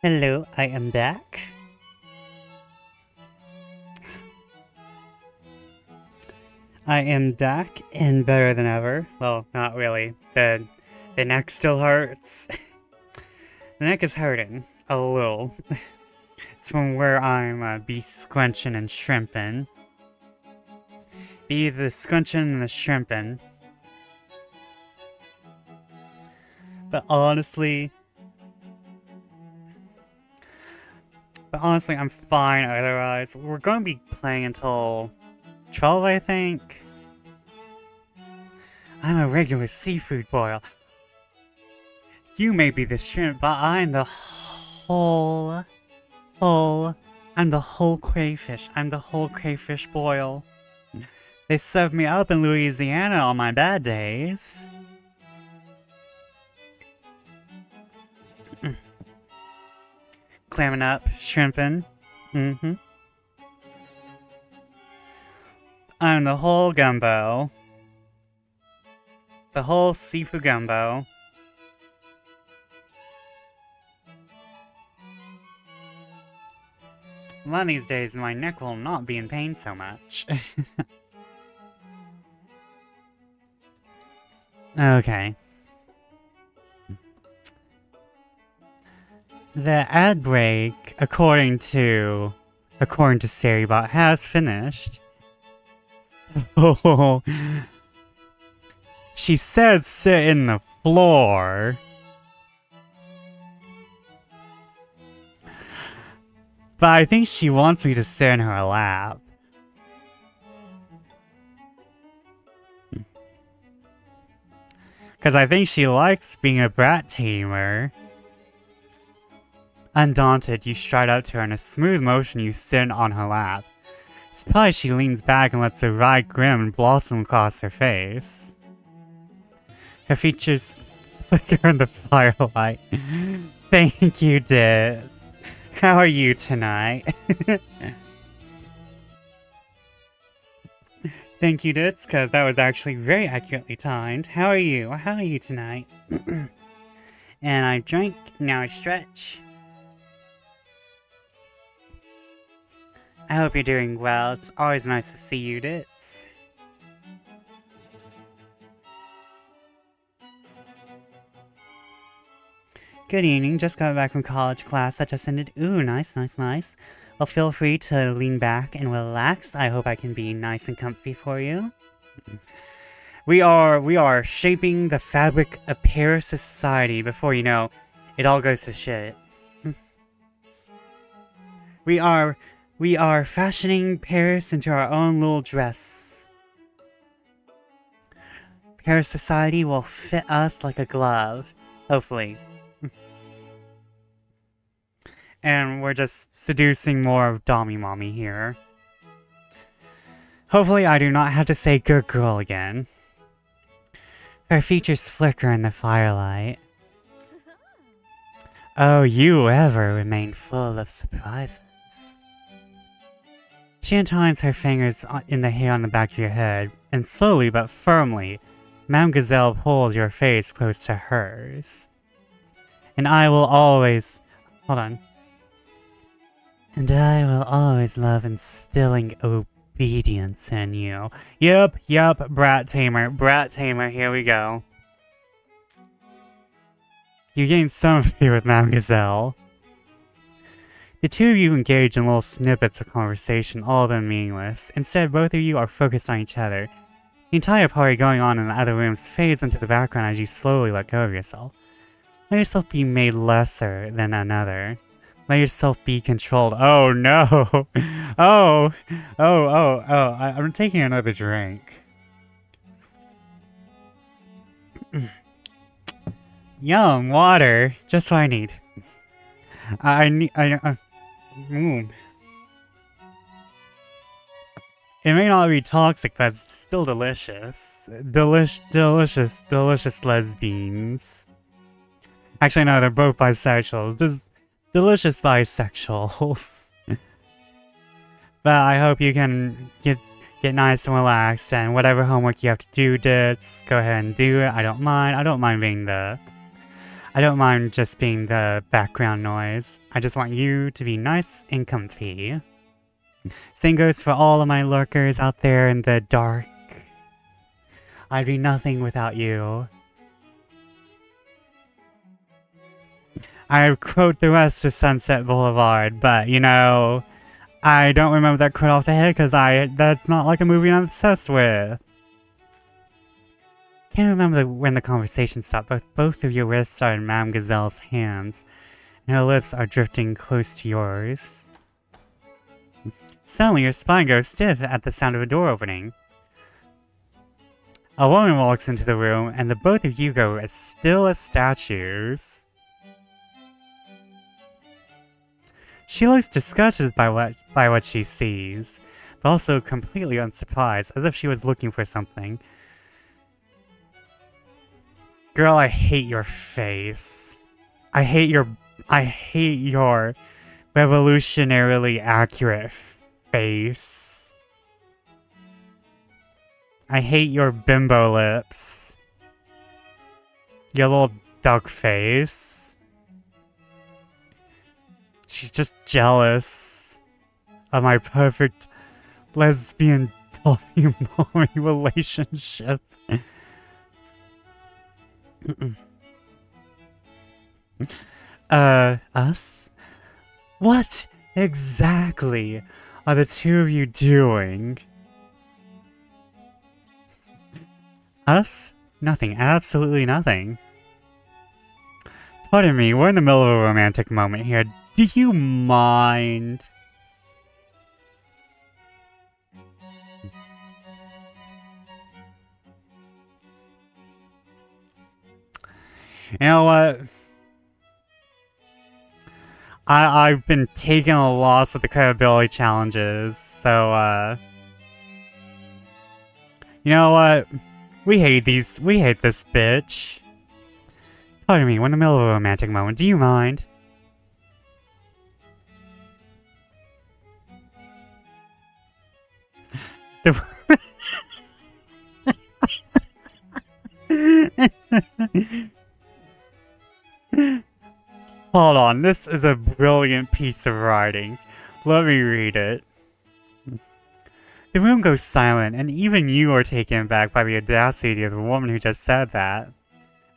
A: Hello, I am back. I am back and better than ever. Well, not really. The neck still hurts. The neck is hurting a little. It's from where I'm be squenching and shrimping. Be the scrunching and the shrimping. But honestly, I'm fine otherwise. We're going to be playing until 12, I think. I'm a regular seafood boil. You may be the shrimp, but I'm the I'm the whole crayfish. I'm the whole crayfish boil. They served me up in Louisiana on my bad days. Clamming up, shrimping. I'm the whole gumbo. The whole seafood gumbo. One of these days, my neck will not be in pain so much. Okay. The ad break, according to Seribot, has finished. Oh, she said sit in the floor. But I think she wants me to sit in her lap. Because I think she likes being a brat tamer. Undaunted, you stride up to her. In a smooth motion, you sit on her lap. Surprised, she leans back and lets a wry grin blossom across her face. Her features flicker in the firelight. Thank you, Dit. How are you tonight? Thank you, Dits, because that was actually very accurately timed. How are you? How are you tonight? And I drank, now I stretch. I hope you're doing well. It's always nice to see you, Dits. Good evening, just got back from college class that just ended. Ooh, nice, nice, nice. Well, feel free to lean back and relax. I hope I can be nice and comfy for you. We are shaping the fabric of Paris society before you know, it all goes to shit. We are fashioning Paris into our own little dress. Paris society will fit us like a glove, hopefully. And we're just seducing more of Dommy Mommy here. Hopefully I do not have to say good girl again. Her features flicker in the firelight. Oh, you ever remain full of surprises. She entwines her fingers in the hair on the back of your head, and slowly but firmly, Madame Gazelle pulls your face close to hers. And I will always... Hold on. And I will always love instilling obedience in you. Yep, brat tamer, here we go. You gain sympathy with Madame Gazelle. The two of you engage in little snippets of conversation, all of them meaningless. Instead, both of you are focused on each other. The entire party going on in the other rooms fades into the background as you slowly let go of yourself. Let yourself be made lesser than another. Let yourself be controlled. Oh no! I'm taking another drink. Yum, water. Just what I need. It may not be toxic, but it's still delicious. Delicious lesbians. Actually, no, they're both bisexual. Just delicious bisexuals. But I hope you can get nice and relaxed, and whatever homework you have to do, Dits, go ahead and do it. I don't mind. I don't mind just being the background noise. I just want you to be nice and comfy. Same goes for all of my lurkers out there in the dark. I'd be nothing without you. I quote the rest of Sunset Boulevard, but you know, I don't remember that quote off the head because that's not like a movie I'm obsessed with. Can't remember when the conversation stopped, but both of your wrists are in Madame Gazelle's hands, and her lips are drifting close to yours. Suddenly, your spine goes stiff at the sound of a door opening. A woman walks into the room, and the both of you go as still as statues. She looks disgusted by what she sees, but also completely unsurprised, as if she was looking for something. Girl, I hate your face. I hate your revolutionarily accurate face. I hate your bimbo lips. Your little duck face. She's just jealous of my perfect lesbian Dommy Mommy relationship. Us? What exactly are the two of you doing? Us? Nothing. Absolutely nothing. Pardon me, we're in the middle of a romantic moment here. Do you mind? You know what? I've been taking a loss with the credibility challenges, so, you know what? We hate this bitch. Pardon me, we're in the middle of a romantic moment. Do you mind? Hold on, this is a brilliant piece of writing. Let me read it. The room goes silent, and even you are taken aback by the audacity of the woman who just said that.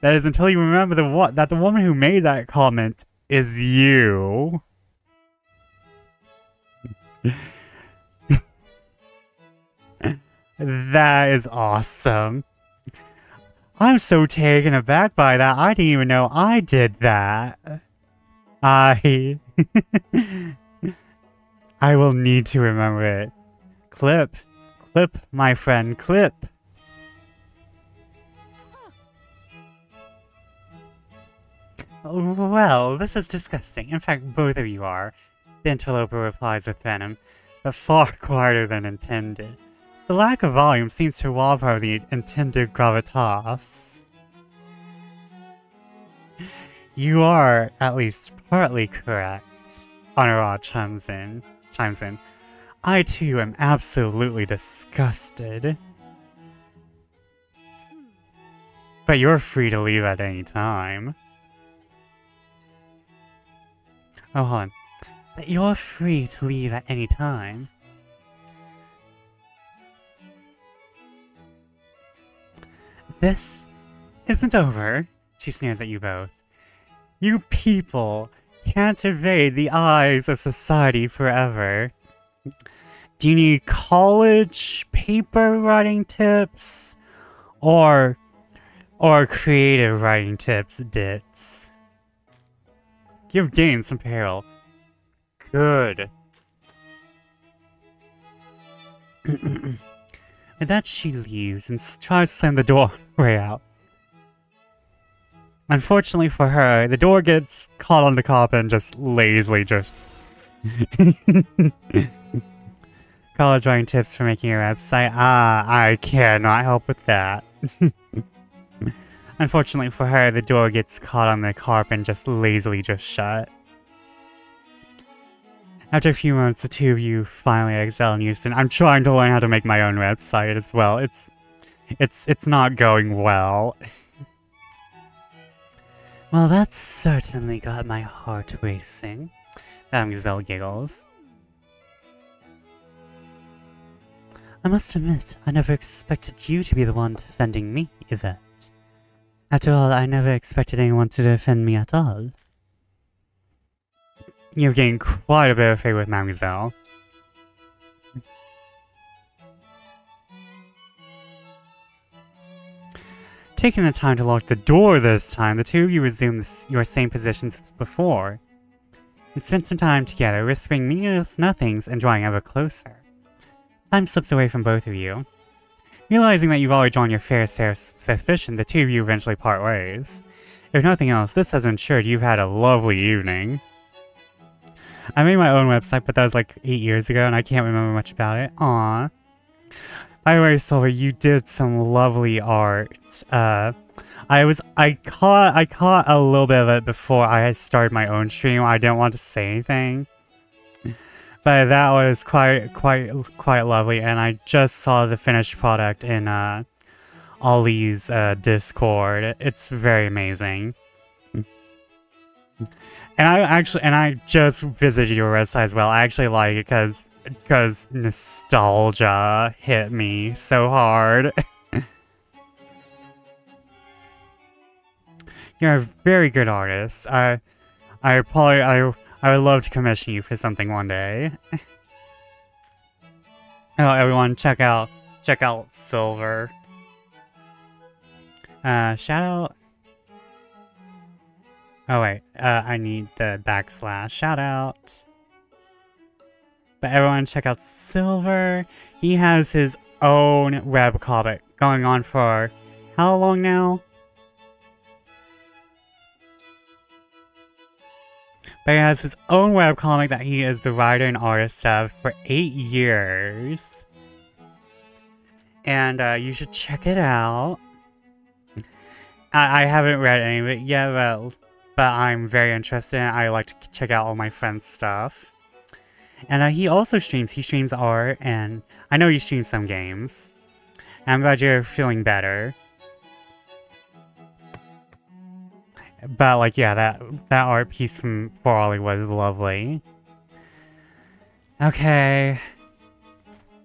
A: That is until you remember that the woman who made that comment is you. That is awesome. I'm so taken aback by that, I didn't even know I did that. I will need to remember it. Clip. Clip, my friend, clip. Well, this is disgusting. In fact, both of you are. The interloper replies with venom, but far quieter than intended. The lack of volume seems to rob her of the intended gravitas. You are, at least, partly correct, Honorad chimes in. I too am absolutely disgusted. But you're free to leave at any time. Oh, hold on. But you're free to leave at any time. This isn't over, she sneers at you both. You people can't evade the eyes of society forever. Do you need college paper writing tips? Or creative writing tips, dits? You've gained some peril. Good. With that, she leaves and tries to slam the door way out. Unfortunately for her, the door gets caught on the carpet and just lazily drifts. College writing tips for making your website? Ah, I cannot help with that. Unfortunately for her, the door gets caught on the carpet and just lazily drifts shut. After a few moments, the two of you finally exile in Houston. I'm trying to learn how to make my own website as well. It's not going well. Well, that's certainly got my heart racing. Mademoiselle giggles. I must admit, I never expected you to be the one defending me, Yvette. After all, I never expected anyone to defend me at all. You've gained quite a bit of favor with Mademoiselle. Taking the time to lock the door this time, the two of you resume your same positions as before, and spend some time together, whispering meaningless nothings and drawing ever closer. Time slips away from both of you. Realizing that you've already drawn your fair share of suspicion, the two of you eventually part ways. If nothing else, this has ensured you've had a lovely evening. I made my own website, but that was like 8 years ago, and I can't remember much about it. Aww. By the way, Silver, you did some lovely art. I caught a little bit of it before I had started my own stream. I didn't want to say anything, but that was quite lovely, and I just saw the finished product in Ollie's Discord. It's very amazing. And I just visited your website as well. I actually like it because nostalgia hit me so hard. You're a very good artist. I would love to commission you for something one day. Oh, everyone, check out Silver. Shout out. Oh wait, I need the backslash. Shout out. But everyone check out Silver. He has his own webcomic going on for how long now? But he has his own webcomic that he is the writer and artist of for 8 years. And you should check it out. I haven't read any of it yet, but I'm very interested in it. I like to check out all my friends' stuff. And he also streams. He streams art, and I know you stream some games. And I'm glad you're feeling better. But like, yeah, that art piece from For Ollie was lovely. Okay.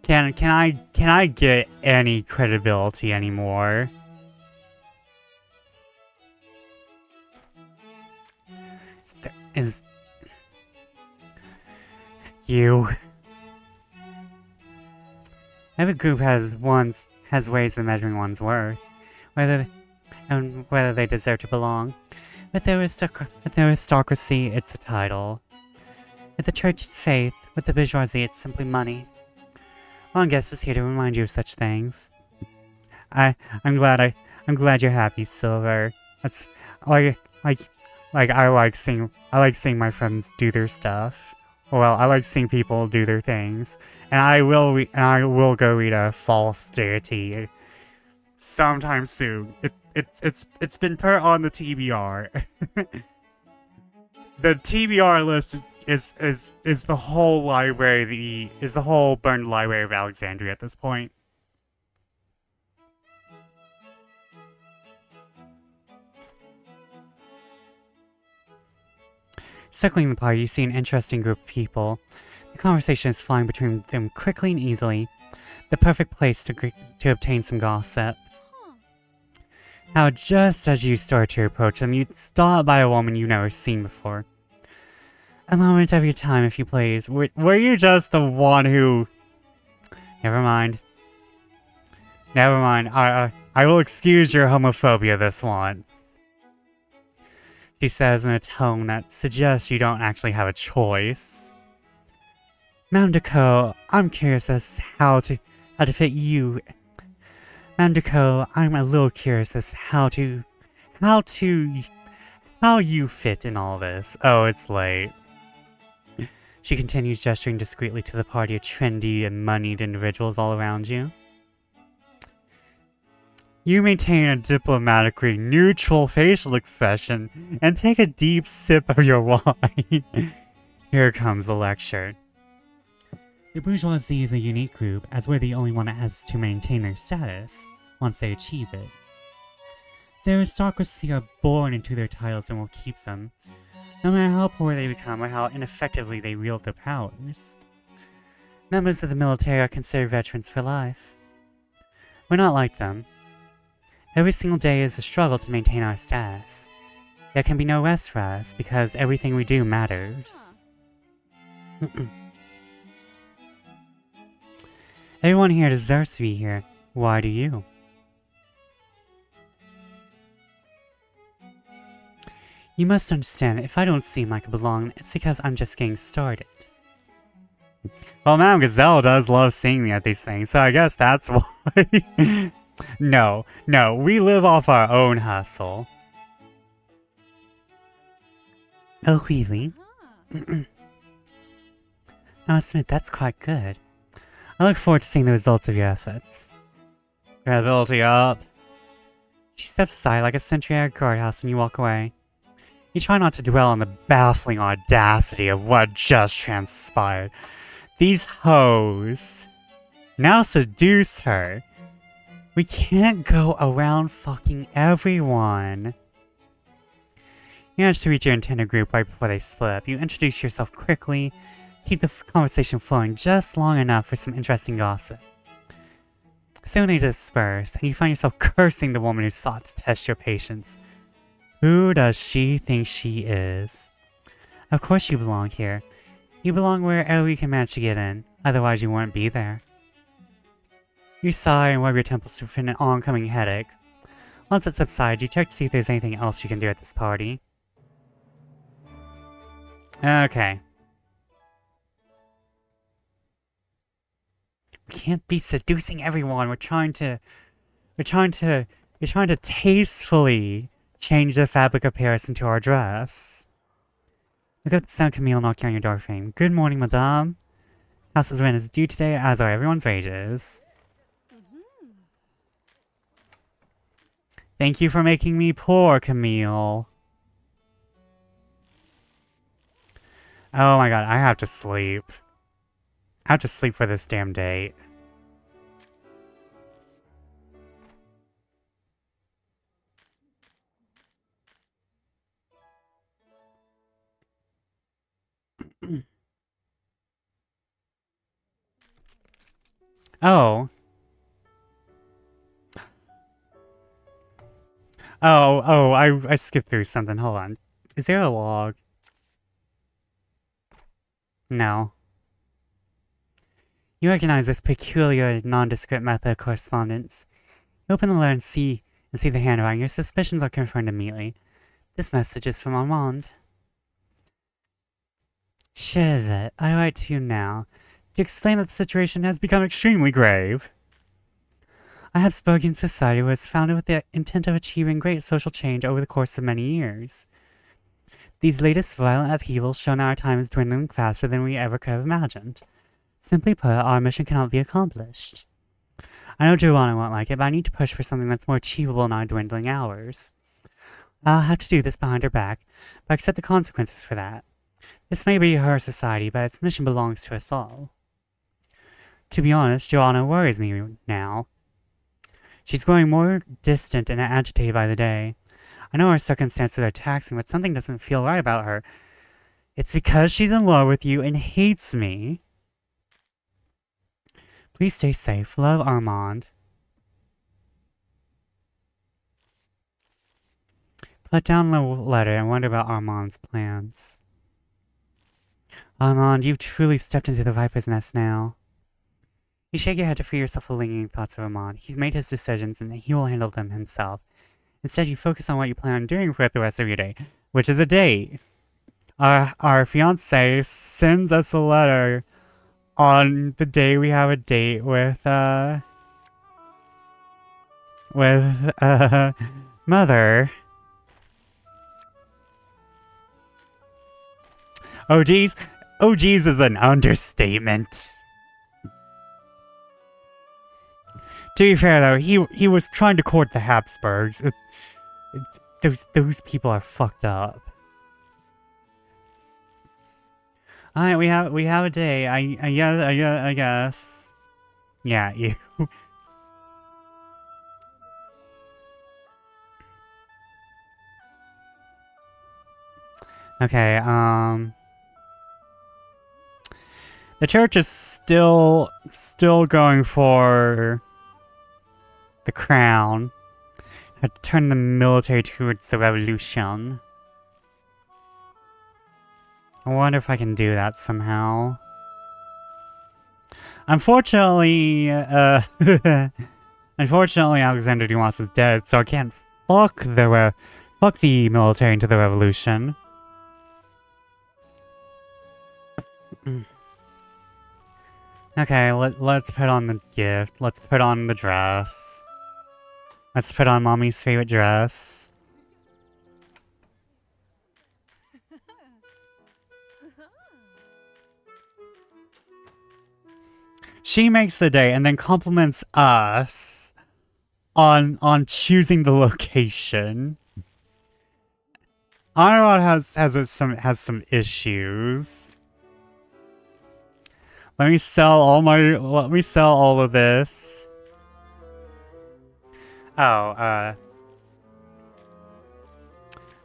A: Can I get any credibility anymore? Is you? Every group has ways of measuring one's worth, whether they deserve to belong. With the aristocracy, it's a title. With the church, it's faith. With the bourgeoisie, it's simply money. One guest is here to remind you of such things. I'm glad you're happy, Silver. That's I like seeing my friends do their stuff. Well, I like seeing people do their things, and I will go read a false deity sometime soon. It's been put on the TBR. The TBR list is the whole library, the whole burned library of Alexandria at this point. Circling the party, you see an interesting group of people. The conversation is flowing between them quickly and easily. The perfect place to obtain some gossip. Now, just as you start to approach them, you stop by a woman you've never seen before. A moment of your time, if you please. Were you just the one who... Never mind. Never mind. I will excuse your homophobia this once. She says in a tone that suggests you don't actually have a choice. Madame Ducaux, I'm curious as how to fit you. Madame Ducaux, I'm a little curious as how you fit in all this. Oh, it's late. She continues gesturing discreetly to the party of trendy and moneyed individuals all around you. You maintain a diplomatically neutral facial expression and take a deep sip of your wine. Here comes the lecture. The bourgeoisie is a unique group, as we're the only one that has to maintain their status once they achieve it. The aristocracy are born into their titles and will keep them, no matter how poor they become or how ineffectively they wield their powers. Members of the military are considered veterans for life. We're not like them. Every single day is a struggle to maintain our status. There can be no rest for us, because everything we do matters. Everyone here deserves to be here. Why do you? You must understand, if I don't seem like I belong, it's because I'm just getting started. Well, Madame Gazelle does love seeing me at these things, so I guess that's why. No, we live off our own hustle. Oh, really? I must admit, that's quite good. I look forward to seeing the results of your efforts. Credibility up. She steps aside like a sentry at a guardhouse and you walk away. You try not to dwell on the baffling audacity of what just transpired. These hoes now seduce her. We can't go around fucking everyone. You manage to reach your intended group right before they split up. You introduce yourself quickly, keep the conversation flowing just long enough for some interesting gossip. Soon they disperse, and you find yourself cursing the woman who sought to test your patience. Who does she think she is? Of course you belong here. You belong wherever you can manage to get in, otherwise you wouldn't be there. You sigh and rub your temples to prevent an oncoming headache. Once it subsides, you check to see if there's anything else you can do at this party. Okay. We can't be seducing everyone. We're trying to tastefully change the fabric of Paris into our dress. Look at the sound Camille knocking on your door frame. Good morning, madame. House's rent is due today, as are everyone's wages. Thank you for making me poor, Camille. Oh my god, I have to sleep. I have to sleep for this damn date. Oh. Oh, I skipped through something. Hold on. Is there a log? No. You recognize this peculiar, nondescript method of correspondence. You open the letter and see the handwriting. Your suspicions are confirmed immediately. This message is from Armand. Chevet, I write to you now to explain that the situation has become extremely grave. I have spoken to society was founded with the intent of achieving great social change over the course of many years. These latest violent upheavals show now our time is dwindling faster than we ever could have imagined. Simply put, our mission cannot be accomplished. I know Joanna won't like it, but I need to push for something that's more achievable in our dwindling hours. I'll have to do this behind her back, but accept the consequences for that. This may be her society, but its mission belongs to us all. To be honest, Joanna worries me now. She's growing more distant and agitated by the day. I know her circumstances are taxing, but something doesn't feel right about her. It's because she's in love with you and hates me. Please stay safe. Love, Armand. Put down the letter and wonder about Armand's plans. Armand, you've truly stepped into the viper's nest now. You shake your head to free yourself of the lingering thoughts of Armand. He's made his decisions and he will handle them himself. Instead, you focus on what you plan on doing for the rest of your day, which is a date. Our fiancé sends us a letter on the day we have a date with Mother. Oh geez. Oh geez is an understatement. To be fair though, he was trying to court the Habsburgs. Those people are fucked up. Alright, we have a day. I guess. Yeah, you. Okay, the church is still going for the crown. I had to turn the military towards the revolution. I wonder if I can do that somehow. Unfortunately, unfortunately Alexander Dumas is dead, so I can't fuck the military into the revolution. Okay, let's put on the gift. Let's put on the dress. Let's put on Mommy's favorite dress. She makes the day and then compliments us on choosing the location. Arnold has some issues. Let me sell all of this. Oh,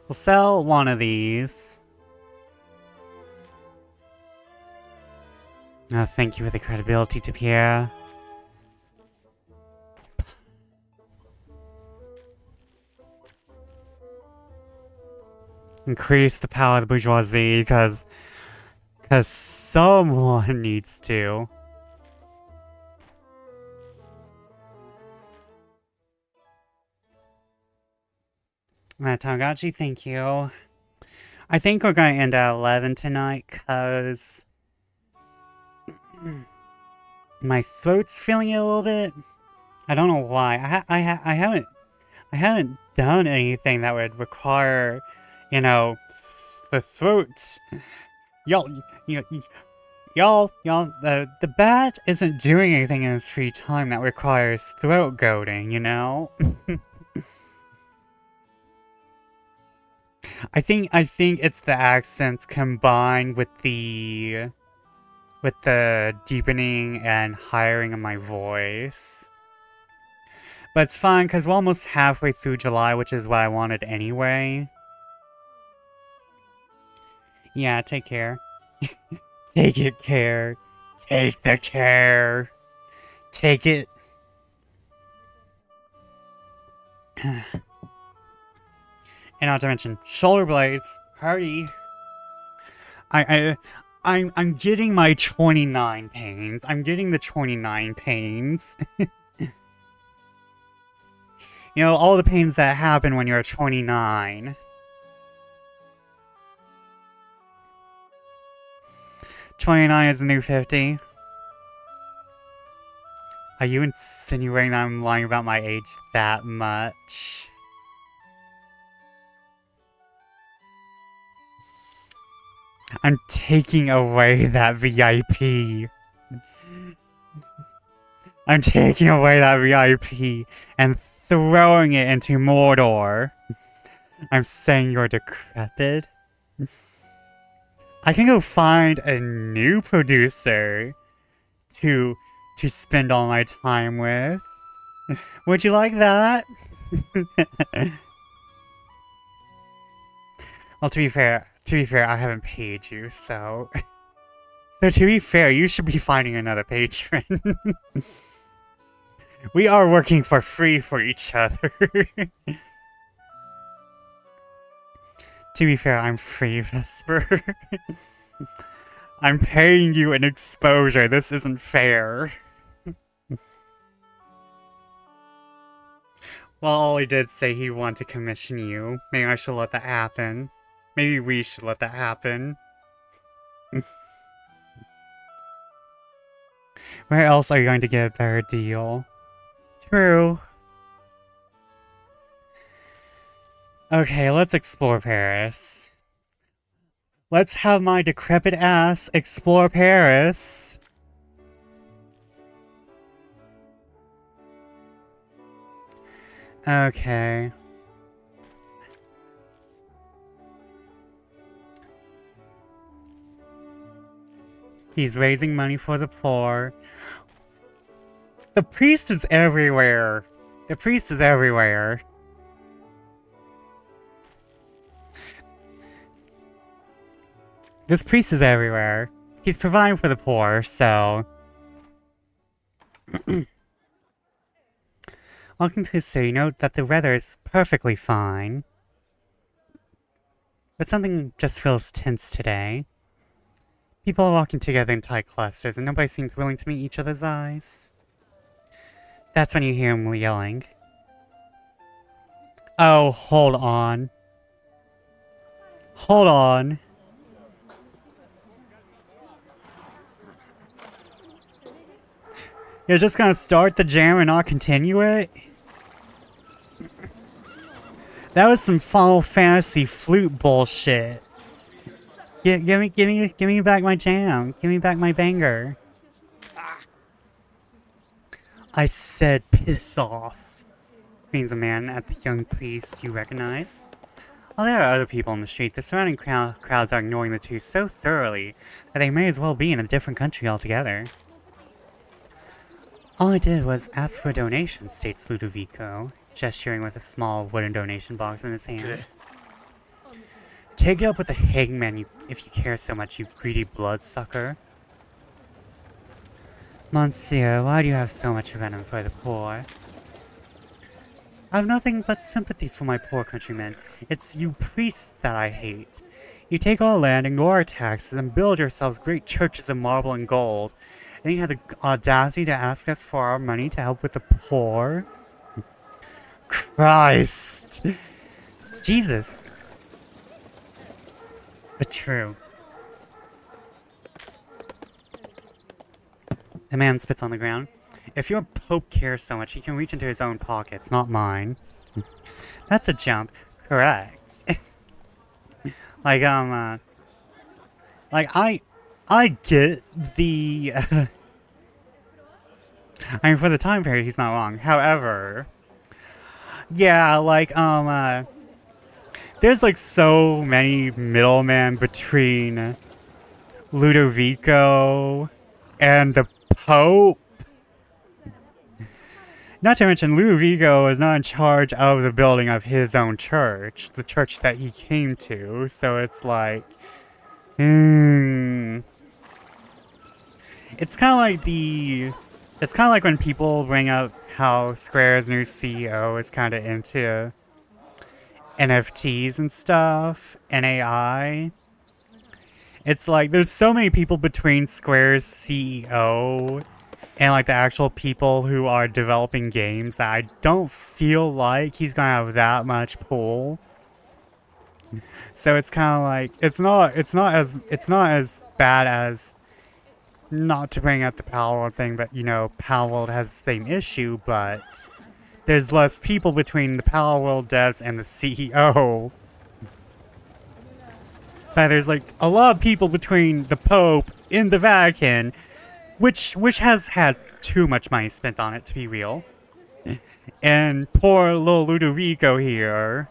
A: we'll sell one of these. Oh, thank you for the credibility to Pierre. Increase the power of the bourgeoisie, because someone needs to. Tamagotchi, thank you. I think we're going to end at 11 tonight, because my throat's feeling it a little bit. I don't know why. I haven't done anything that would require, you know, the throat. Y'all, the bat isn't doing anything in his free time that requires throat goading, you know? I think it's the accents combined with the deepening and hiring of my voice. But it's fine, because we're almost halfway through July, which is what I wanted anyway. Yeah, take care. Take it care. Take the care. Take it. And not to mention, shoulder blades. Hurry. I'm getting my 29 pains. I'm getting the 29 pains. You know, all the pains that happen when you're 29. "29 is the new 50. Are you insinuating that I'm lying about my age that much? I'm taking away that VIP. I'm taking away that VIP and throwing it into Mordor. I'm saying you're decrepit. I can go find a new producer to spend all my time with. Would you like that? Well, to be fair, I haven't paid you, so... So to be fair, you should be finding another patron. We are working for free for each other. To be fair, I'm free, Vesper. I'm paying you an exposure. This isn't fair. Well, Ollie did say he wanted to commission you. Maybe I should let that happen. Maybe we should let that happen. Where else are you going to get a better deal? True. Okay, let's explore Paris. Let's have my decrepit ass explore Paris. Okay. He's raising money for the poor. The priest is everywhere. The priest is everywhere. This priest is everywhere. He's providing for the poor, so... Walking to the city, note that the weather is perfectly fine. But something just feels tense today. People are walking together in tight clusters, and nobody seems willing to meet each other's eyes. That's when you hear him yelling. Oh, hold on. Hold on. You're just gonna start the jam and not continue it? That was some Final Fantasy flute bullshit. Give me back my jam. Give me back my banger. I said piss off. Screams a man at the young priest you recognize. While there are other people in the street, the surrounding crowds are ignoring the two so thoroughly that they may as well be in a different country altogether. All I did was ask for a donation, states Ludovico, gesturing with a small wooden donation box in his hands. Take it up with the hangman if you care so much, you greedy bloodsucker. Monsieur, why do you have so much venom for the poor? I have nothing but sympathy for my poor countrymen. It's you priests that I hate. You take our land, ignore our taxes, and build yourselves great churches of marble and gold. And you have the audacity to ask us for our money to help with the poor? Christ! Jesus. But true. The man spits on the ground. If your Pope cares so much, he can reach into his own pockets, not mine. That's a jump. Correct. like, I get the, I mean, for the time period, he's not wrong. However, yeah, like, there's, like, so many middlemen between Ludovico and the Pope. Not to mention, Ludovico is not in charge of the building of his own church, the church that he came to, so it's like... It's kind of like the... It's kind of like when people bring up how Square's new CEO is kind of into NFTs and stuff, and AI. It's like, there's so many people between Square's CEO and like the actual people who are developing games that I don't feel like he's gonna have that much pull. So it's kind of like, it's not as bad as, not to bring up the Palworld thing, but you know, Palworld has the same issue, but there's less people between the Palworld devs and the CEO. But there's like a lot of people between the Pope in the Vatican, which has had too much money spent on it, to be real. And poor little Ludovico here,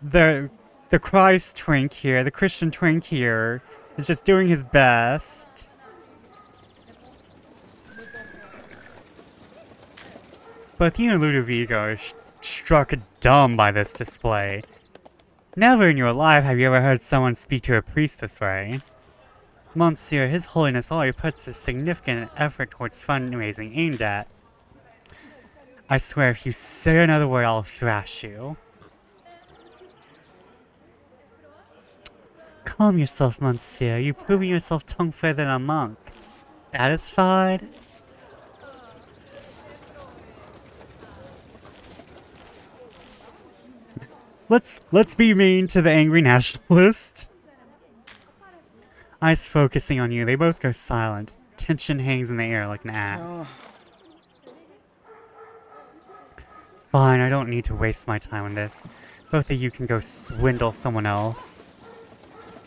A: the Christ twink here, the Christian twink here, is just doing his best. But even Ludovico is struck dumb by this display. Never in your life have you ever heard someone speak to a priest this way. Monsieur, His Holiness already puts a significant effort towards fundraising aimed at. I swear, if you say another word, I'll thrash you. Calm yourself, Monsieur. You've proven yourself tongue-fairer than a monk. Satisfied? Let's be mean to the angry nationalist. Eyes focusing on you, they both go silent. Tension hangs in the air like an axe. Fine, I don't need to waste my time on this. Both of you can go swindle someone else.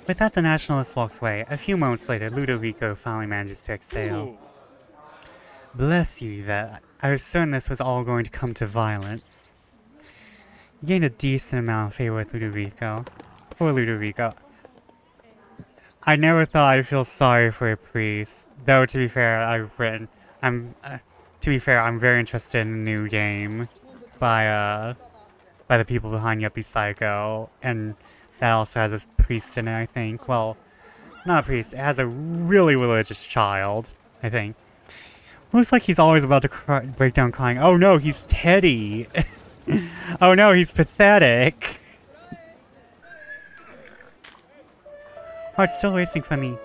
A: With that, the nationalist walks away. A few moments later, Ludovico finally manages to exhale. Bless you, Yvette. I was certain this was all going to come to violence. You gained a decent amount of favor with Ludovico. Poor Ludovico. I never thought I'd feel sorry for a priest. Though, to be fair, I'm very interested in a new game by the people behind Yuppie Psycho, and that also has this priest in it, I think. Well, not a priest, it has a really religious child, I think. Looks like he's always about to break down crying. Oh no, he's Teddy! Oh no, he's pathetic! Heart's still racing for me.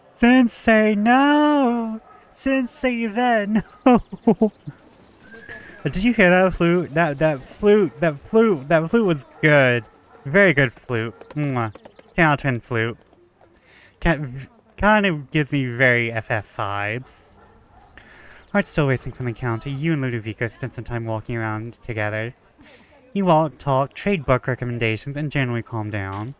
A: Sensei, no! Sensei, then, no! Did you hear that flute? That flute was good. Very good flute. Mwah. 10 out of 10 flute. Kind of gives me very FF vibes. Heart's still racing from the counter. You and Ludovico spent some time walking around together. You walk, talk, trade book recommendations, and generally calm down.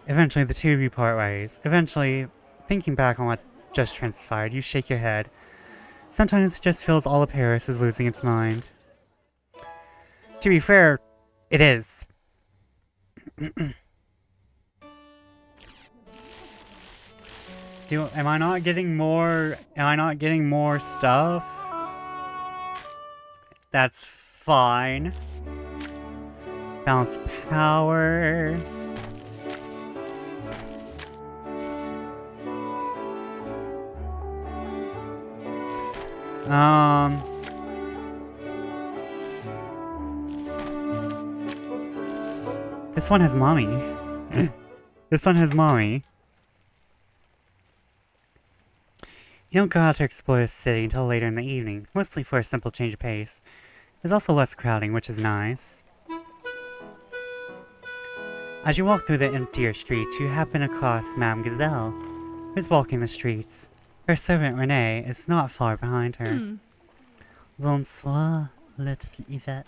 A: Eventually, the two of you part ways. Eventually, thinking back on what just transpired, you shake your head. Sometimes it just feels all of Paris is losing its mind. To be fair, it is. Am I not getting more stuff? That's fine. Balance power. This one has mommy. This one has mommy. You don't go out to explore the city until later in the evening, mostly for a simple change of pace. There's also less crowding, which is nice. As you walk through the emptier streets, you happen across Madame Gazelle, who's walking the streets. Her servant Renee is not far behind her. Bonsoir, little Yvette.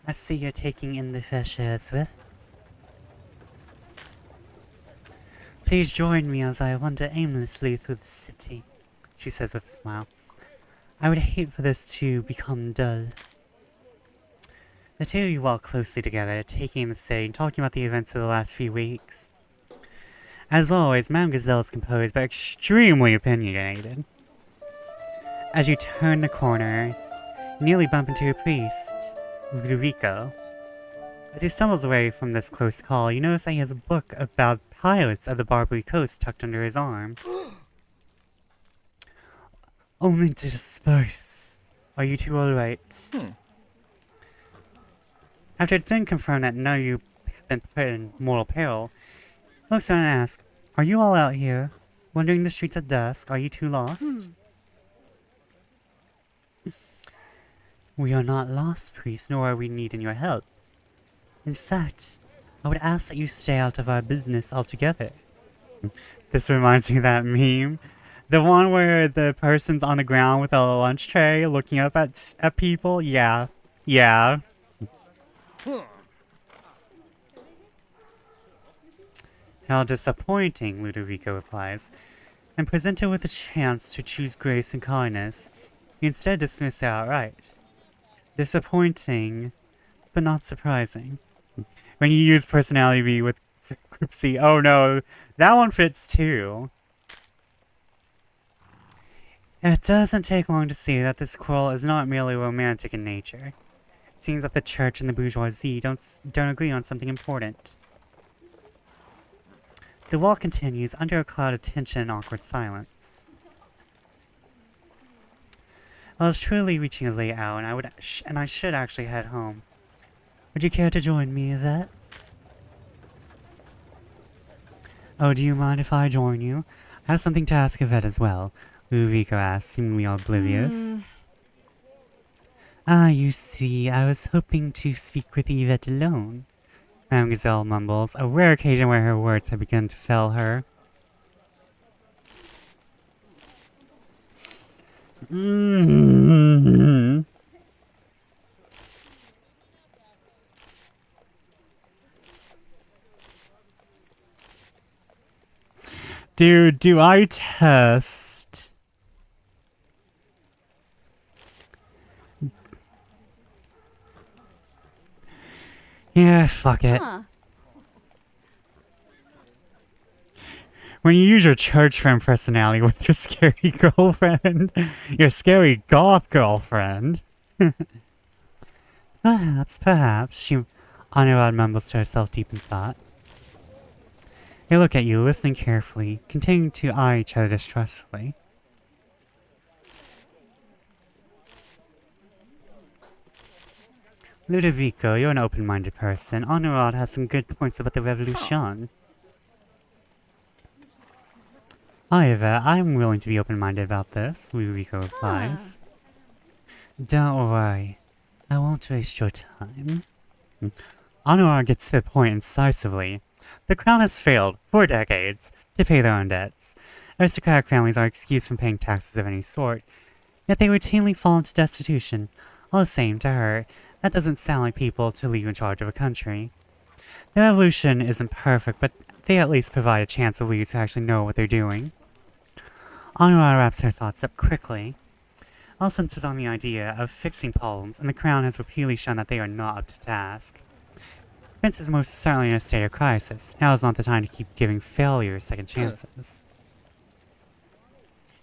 A: I see you're taking in the fresh air as well. Please join me as I wander aimlessly through the city, she says with a smile. I would hate for this to become dull. The two of you walk closely together, taking in the city and talking about the events of the last few weeks. As always, Madame Gazelle is composed but extremely opinionated. As you turn the corner, you nearly bump into a priest, Ludovico. As he stumbles away from this close call, you notice that he has a book about pirates of the Barbary Coast tucked under his arm. Only to disperse. Are you two alright? After it's been confirmed that none of you have been put in mortal peril, he looks down and asks, are you all out here? Wandering the streets at dusk? Are you two lost? We are not lost, priest, nor are we needing your help. In fact, I would ask that you stay out of our business altogether. This reminds me of that meme. The one where the person's on the ground with a lunch tray looking up at people? Yeah. Yeah. How disappointing, Ludovico replies. And presented with a chance to choose grace and kindness, you instead dismiss it outright. Disappointing, but not surprising. When you use personality B with group C, oh no, that one fits too. It doesn't take long to see that this quarrel is not merely romantic in nature. It seems that the church and the bourgeoisie don't agree on something important. The walk continues under a cloud of tension and awkward silence. Well, it's truly reaching a late hour, and I should actually head home. Would you care to join me, Yvette? Oh, do you mind if I join you? I have something to ask Yvette as well, Ludovico asks, seemingly oblivious. Ah, you see, I was hoping to speak with Yvette alone. Madame Gazelle mumbles, a rare occasion where her words have begun to fail her. Dude, do I test? Yeah, fuck it. When you use your church friend personality with your scary girlfriend, your scary goth girlfriend. Perhaps, Anirudh mumbles to herself deep in thought. They look at you, listening carefully, continuing to eye each other distrustfully. Ludovico, you're an open-minded person. Anirudh has some good points about the revolution. However, I'm willing to be open-minded about this, Ludovico replies. Don't worry. I won't waste your time. Anirudh gets to the point incisively. The crown has failed, for decades, to pay their own debts. Aristocratic families are excused from paying taxes of any sort, yet they routinely fall into destitution. All the same, to her, that doesn't sound like people to leave in charge of a country. The revolution isn't perfect, but they at least provide a chance of leaders who actually know what they're doing. Anirudh wraps her thoughts up quickly. All sense is on the idea of fixing problems, and the crown has repeatedly shown that they are not up to task. Prince is most certainly in a state of crisis. Now is not the time to keep giving failures second chances.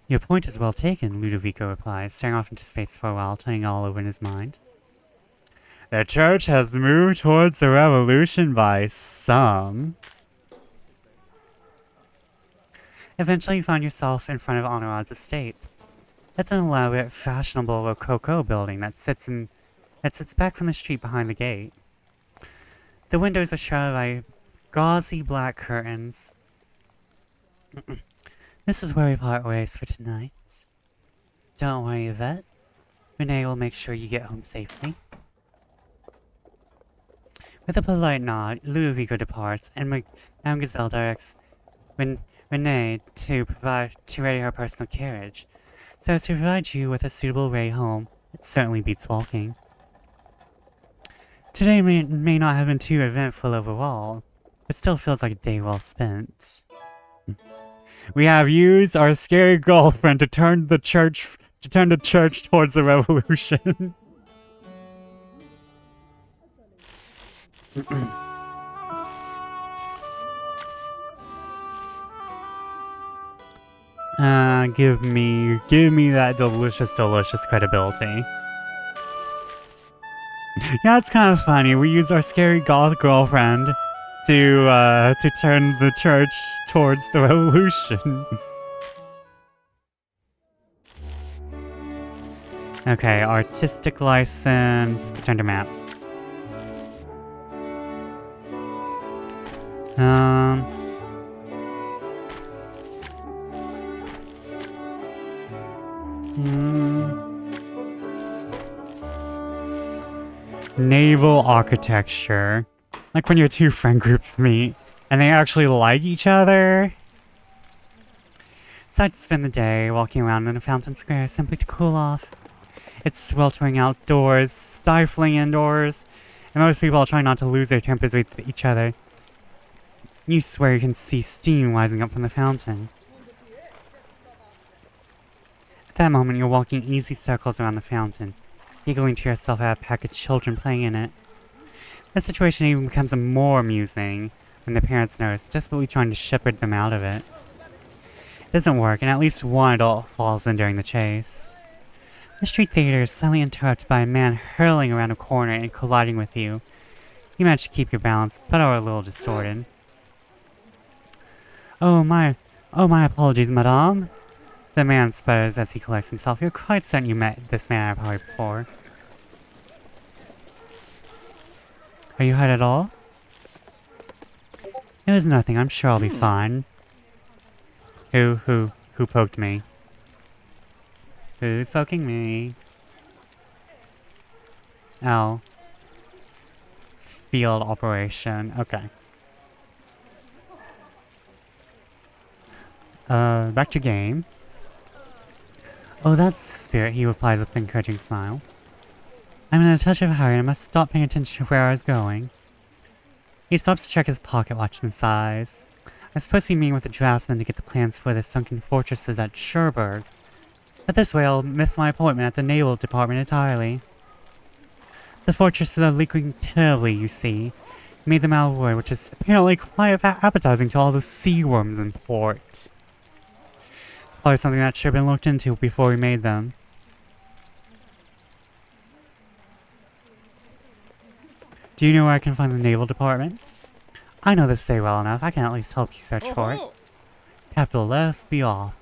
A: Your point is well taken, Ludovico replies, staring off into space for a while, turning it all over in his mind. The church has moved towards the revolution by some. Eventually you find yourself in front of Anirudh's estate. It's an elaborate, fashionable Rococo building that sits back from the street behind the gate. The windows are shrouded by gauzy black curtains. This is where we part ways for tonight. Don't worry, Yvette. Renee will make sure you get home safely. With a polite nod, Ludovico departs, and Madame Gazelle directs Renee to ready her personal carriage, so as to provide you with a suitable way home. It certainly beats walking. Today may not have been too eventful overall, but still feels like a day well spent. We have used our scary girlfriend to turn the church towards the revolution. Give me that delicious credibility. Yeah, it's kind of funny. We used our scary goth girlfriend to turn the church towards the revolution. Okay, artistic license, return to map. Naval architecture. Like when your two friend groups meet and they actually like each other. Decide to spend the day walking around in a fountain square simply to cool off. It's sweltering outdoors, stifling indoors, and most people are trying not to lose their tempers with each other. You swear you can see steam rising up from the fountain. At that moment, you're walking easy circles around the fountain, giggling to yourself at a pack of children playing in it. The situation even becomes more amusing when the parents notice, desperately trying to shepherd them out of it. It doesn't work, and at least one adult falls in during the chase. The street theater is suddenly interrupted by a man hurling around a corner and colliding with you. You manage to keep your balance, but are a little distorted. Oh my apologies, madame. The man sputters as he collects himself. You're quite certain you met this man at a party before. Are you hurt at all? It was nothing. I'm sure I'll be fine. Who poked me? Who's poking me? Oh. Field operation. Okay. Back to game. Oh, that's the spirit, he replies with an encouraging smile. I'm in a touch of a hurry and I must stop paying attention to where I was going. He stops to check his pocket watch and sighs. I'm supposed to be meeting with the draftsman to get the plans for the sunken fortresses at Cherbourg. But this way I'll miss my appointment at the Naval Department entirely. The fortresses are leaking terribly, you see. Made them out of wood, which is apparently quite appetizing to all the sea worms in port. Probably something that should have been looked into before we made them. Do you know where I can find the Naval Department? I know this state well enough. I can at least help you search for it. Capital, let us be off.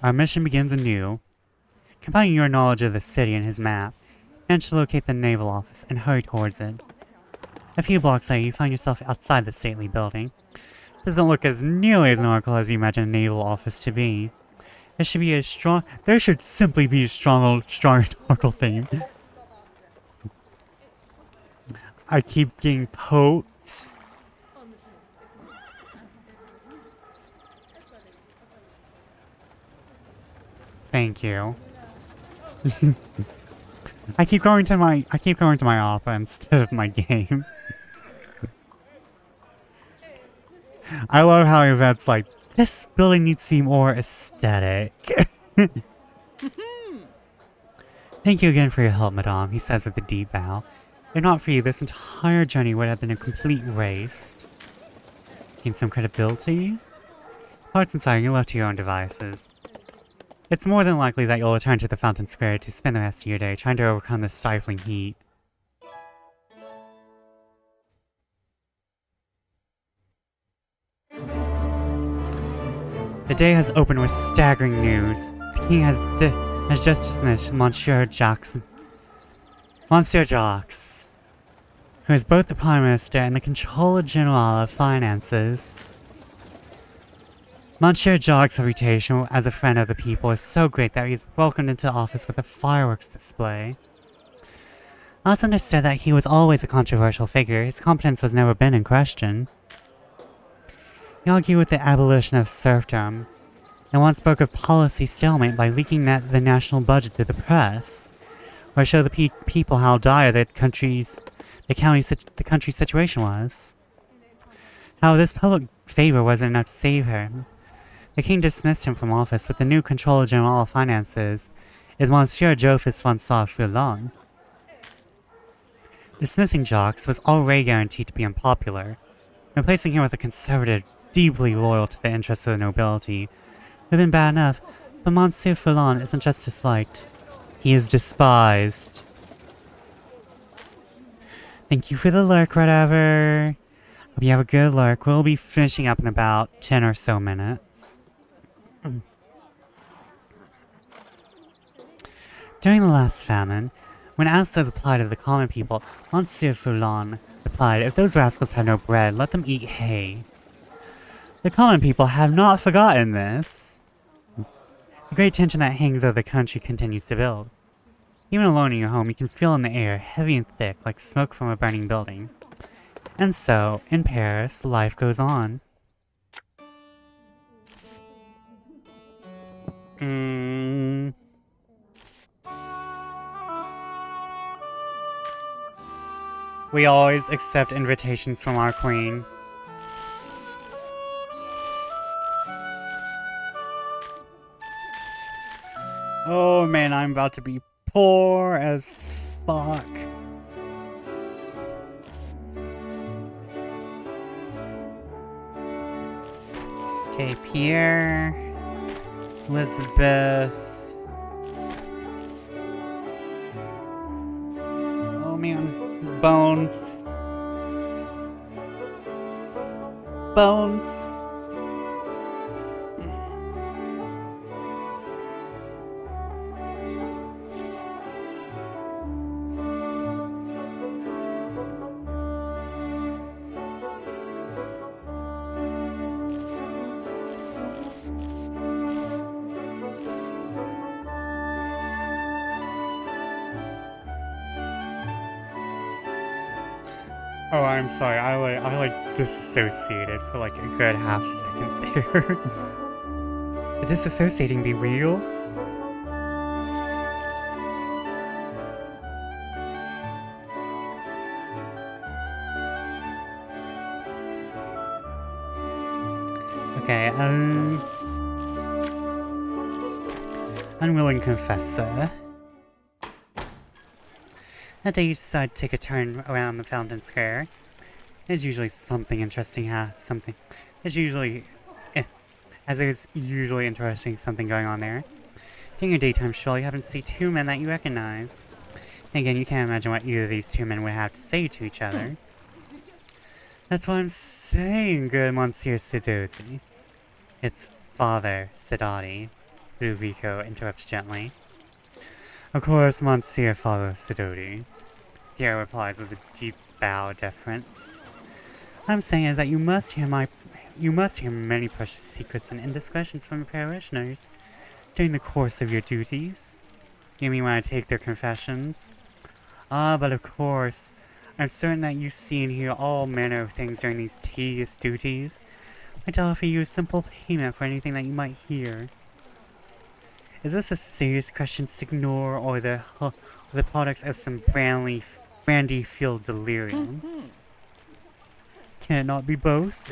A: Our mission begins anew. Combining your knowledge of the city and his map, manage to locate the naval office and hurry towards it. A few blocks later, you find yourself outside the stately building. It doesn't look as nearly as nautical as you imagine a naval office to be. There should simply be a strong nautical theme. I keep getting poked. Thank you. I keep going to my opera instead of my game. I love how Yvette's like, this building needs to be more aesthetic. Thank you again for your help, madame, he says with a deep bow. If not for you, this entire journey would have been a complete waste. Gain some credibility? Parts inside, you're left to your own devices. It's more than likely that you'll return to the Fountain Square to spend the rest of your day trying to overcome the stifling heat. The day has opened with staggering news. The king has just dismissed Monsieur Jacques, who is both the Prime Minister and the Controller General of Finances. Monsieur Jacques' reputation as a friend of the people is so great that he's welcomed into office with a fireworks display. While it's understood that he was always a controversial figure, his competence has never been in question. He argued with the abolition of serfdom, and once broke a policy stalemate by leaking the national budget to the press, or show the people how dire the country's situation was. However, this public favor wasn't enough to save him. The king dismissed him from office, with the new Controller General of Finances is Monsieur Joseph-Francois Foulon. Dismissing Jacques was already guaranteed to be unpopular. Replacing him with a conservative deeply loyal to the interests of the nobility would have been bad enough, but Monsieur Foulon isn't just disliked. He is despised. Thank you for the lurk, whatever. Hope you have a good lurk. We'll be finishing up in about 10 or so minutes. During the last famine, when asked of the plight of the common people, Monsieur Foulon replied, "If those rascals have no bread, let them eat hay." The common people have not forgotten this. The great tension that hangs over the country continues to build. Even alone in your home, you can feel in the air, heavy and thick, like smoke from a burning building. And so, in Paris, life goes on. We always accept invitations from our queen. Oh man, I'm about to be poor as fuck. Okay, Pierre, Elizabeth. Oh man, Bones. Bones. Oh, I'm sorry, I disassociated for like a good half second there. Would disassociating be real? Okay, unwilling confessor. That day you decide to take a turn around the Fountain Square. There's usually something interesting, as there's usually interesting something going on there. During your daytime stroll, you happen to see two men that you recognize. And again, you can't imagine what either of these two men would have to say to each other. That's what I'm saying, good Monsieur Sidoti. It's Father Sidoti, Ludovico interrupts gently. Of course, Monsieur Father Sidoti. Pierre replies with a deep bow of deference. What I'm saying is that you must hear many precious secrets and indiscretions from your parishioners during the course of your duties. You mean when I take their confessions? Ah, but of course, I'm certain that you see and hear all manner of things during these tedious duties. I'd offer you a simple payment for anything that you might hear. Is this a serious question, Signor, or the products of some brandy-fueled delirium? Can it not be both?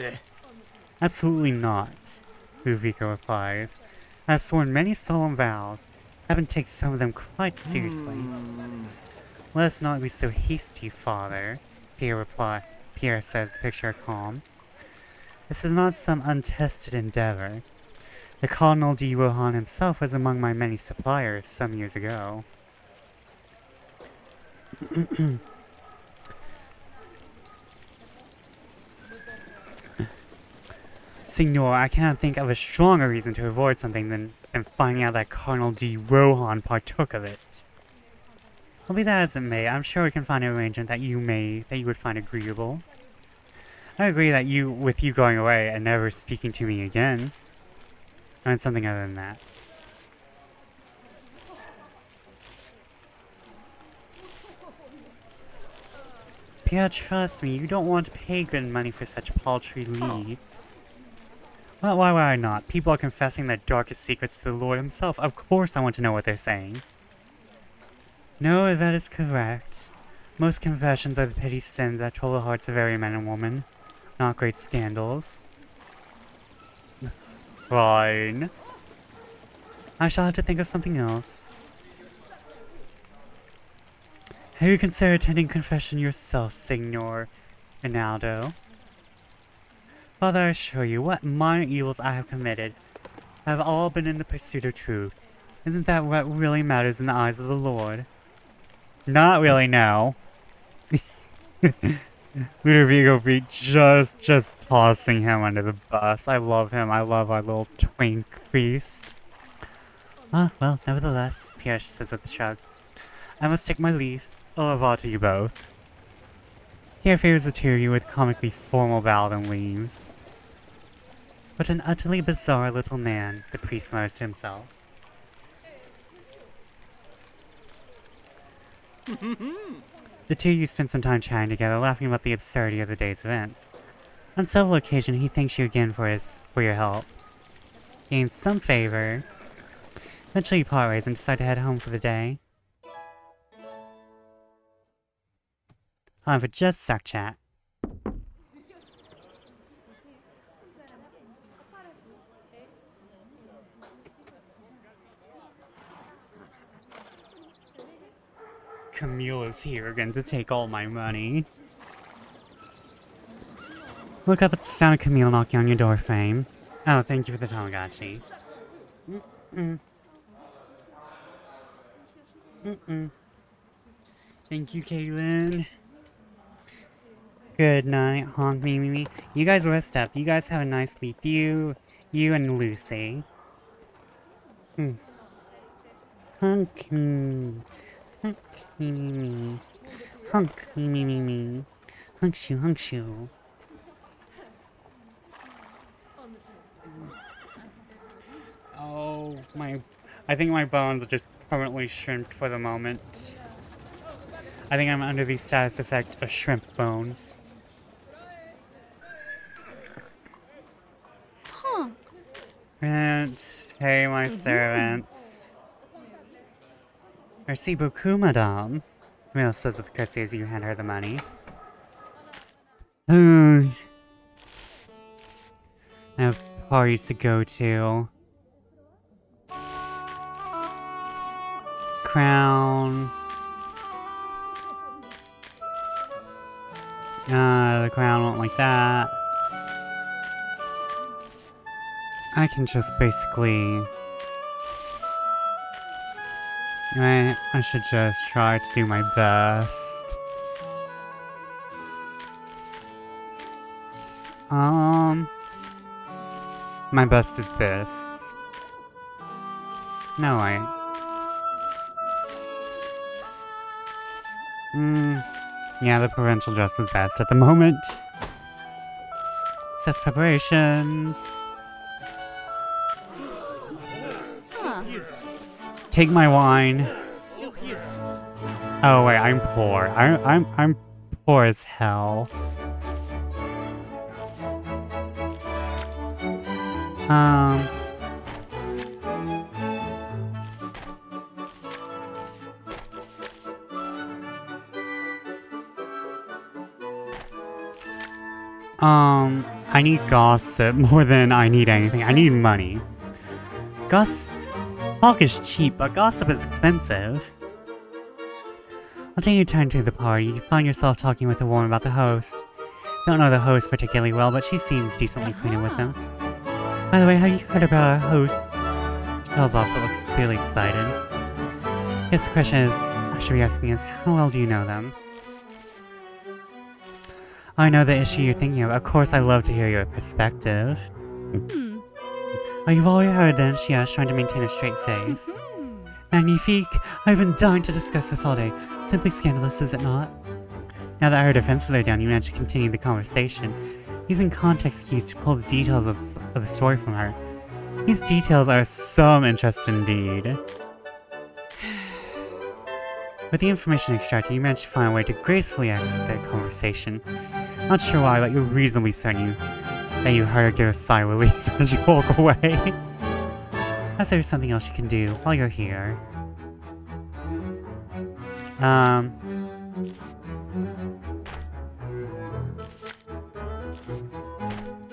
A: Absolutely not, Ludovico replies. I have sworn many solemn vows. I haven't taken some of them quite seriously. Let us not be so hasty, Father, Pierre says, the picture calm. This is not some untested endeavor. The Cardinal de Rohan himself was among my many suppliers some years ago. Signor, I cannot think of a stronger reason to avoid something than finding out that Cardinal de Rohan partook of it. Well, be that as it may, I'm sure we can find an arrangement that you would find agreeable. I agree that with you going away and never speaking to me again. I meant something other than that. Pierre, trust me, you don't want to pay good money for such paltry leads. Well, why would I not? People are confessing their darkest secrets to the Lord himself. Of course I want to know what they're saying. No, that is correct. Most confessions are the petty sins that trouble the hearts of every man and woman, not great scandals. That's fine. I shall have to think of something else. Have you considered attending confession yourself, Signor Rinaldo? Father, I assure you, what minor evils I have committed have all been in the pursuit of truth. Isn't that what really matters in the eyes of the Lord? Not really, no. Ludovico be just tossing him under the bus. I love him. I love our little twink priest. Ah, well, nevertheless, Pierre says with a shrug. I must take my leave. Au revoir to you both. Here favors the two of you with comically formal bow and leaves. What an utterly bizarre little man, the priest mutters to himself. The two of you spend some time chatting together, laughing about the absurdity of the day's events. On several occasions, he thanks you again for your help. Gains some favor. Eventually you part ways and decide to head home for the day. However, just suck chat. Camille is here again to take all my money. Look up at the sound of Camille knocking on your door frame. Oh, thank you for the Tamagotchi. Thank you, Kaylin. Good night, honk me, me, me. You guys rest up. You guys have a nice sleep. You and Lucy. Honk me. Honk me, me, me. Honk me, me, me, me. Honk shoo, honk shoo. Oh, I think my bones are just permanently shrimped for the moment. I think I'm under the status effect of shrimp bones.
B: Huh.
A: And pay my servants. Merci beaucoup, madame. Camille says with curtsy as you hand her the money. I have parties to go to. Crown. The crown won't like that. I can just basically... I should just try to do my best. My best is this. No, yeah, the provincial dress is best at the moment. Says preparations.
B: Huh.
A: Take my wine. Oh wait, I'm poor. I'm poor as hell. I need gossip more than I need anything. I need money. Talk is cheap, but gossip is expensive. I'll take your turn to the party. You find yourself talking with a woman about the host. Don't know the host particularly well, but she seems decently acquainted with him. By the way, have you heard about our hosts? She tells off but looks clearly excited. Guess the question I should be asking is, how well do you know them? I know the issue you're thinking of. Of course, I'd love to hear your perspective. Oh, you've already heard then, she asked, trying to maintain a straight face. Magnifique! I've been dying to discuss this all day. Simply scandalous, is it not? Now that her defenses are down, you manage to continue the conversation, using context cues to pull the details of the story from her. These details are some interest indeed. With the information extracted, you managed to find a way to gracefully exit the conversation. Not sure why, but you're reasonably certain that you heard her give a sigh of relief as you walk away. Unless there's something else you can do while you're here.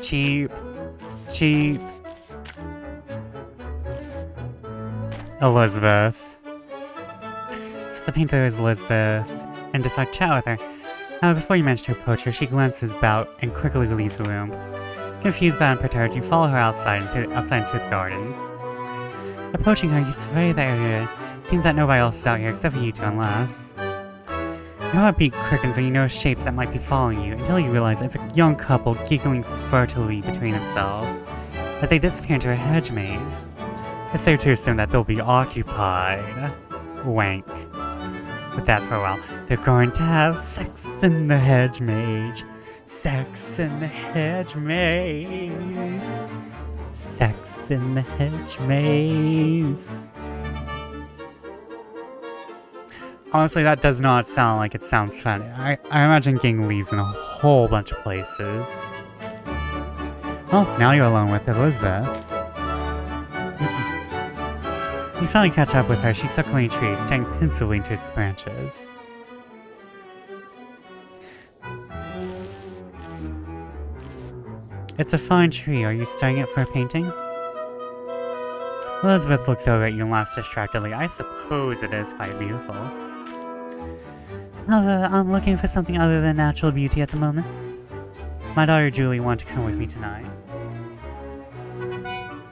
A: Cheap. Elizabeth. So the painter is Elizabeth, and decide to chat with her. However, before you manage to approach her, she glances about and quickly leaves the room. Confused but unperturbed, you follow her outside into the gardens. Approaching her, you survey the area. It seems that nobody else is out here except for you two, unless... Your heartbeat quickens when you notice shapes that might be following you, until you realize it's a young couple giggling furtively between themselves as they disappear into a hedge maze. It's safe to assume that they'll be occupied. Wank. With that for a while, they're going to have sex in the hedge maze. Sex in the hedge maze. Sex in the hedge maze. Honestly, that does not sound like it sounds funny. I imagine getting leaves in a whole bunch of places. Well, now you're alone with Elizabeth. You finally catch up with her. She's suckling a tree, staring pensively into its branches. It's a fine tree. Are you studying it for a painting? Elizabeth looks over at you and laughs distractedly. I suppose it is quite beautiful. I'm looking for something other than natural beauty at the moment. My daughter Julie wanted to come with me tonight.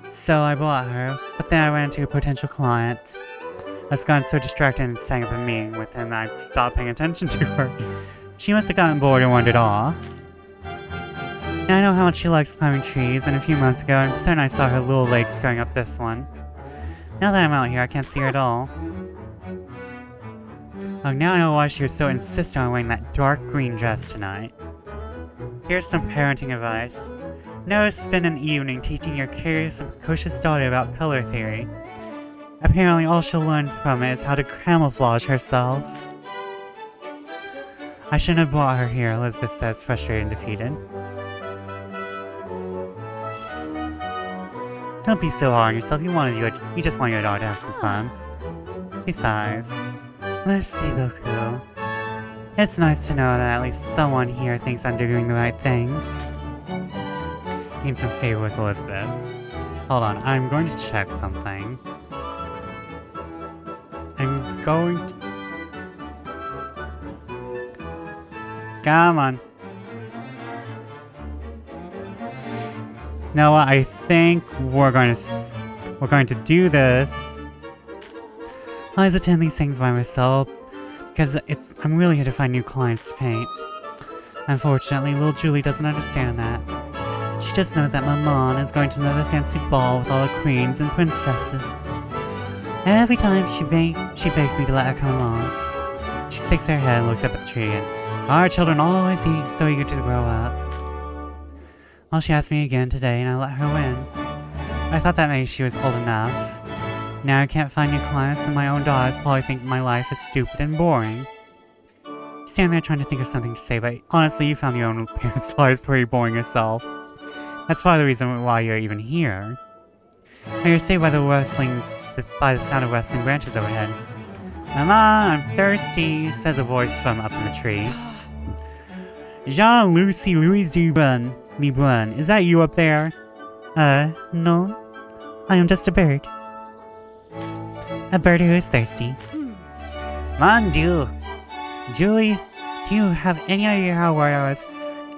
A: So I brought her, but then I ran into a potential client. I was gotten so distracted and staying up in a meeting with him that I stopped paying attention to her. She must have gotten bored and wandered off. Now I know how much she likes climbing trees, and a few months ago I'm certain I saw her little legs going up this one. Now that I'm out here, I can't see her at all. Oh, now I know why she was so insistent on wearing that dark green dress tonight. Here's some parenting advice. Never spend an evening teaching your curious and precocious daughter about color theory. Apparently all she'll learn from it is how to camouflage herself. I shouldn't have brought her here, Elizabeth says, frustrated and defeated. Don't be so hard on yourself, you just want your daughter to have some fun. She sighs. Merci beaucoup. It's nice to know that at least someone here thinks I'm doing the right thing. Need some favor with Elizabeth. Hold on, I'm going to check something. I'm going to... Come on. You know what? I think we're going to do this. I always attend these things by myself because I'm really here to find new clients to paint. Unfortunately, little Julie doesn't understand that. She just knows that Maman is going to another fancy ball with all the queens and princesses. Every time she begs me to let her come along. She sticks her head and looks up at the tree, and our children always so eager to grow up. Well, she asked me again today, and I let her win. I thought that maybe she was old enough. Now I can't find new clients, and my own daughters probably think my life is stupid and boring. You stand there trying to think of something to say, but honestly, you found your own parents' lives pretty boring yourself. That's probably the reason why you're even here. Now you're saved by the sound of rustling branches overhead. Mama, I'm thirsty, says a voice from up in the tree. Jean-Lucy Louise Lebrun, is that you up there? No. I am just a bird. A bird who is thirsty. Mon Dieu! Julie, do you have any idea how bored I was?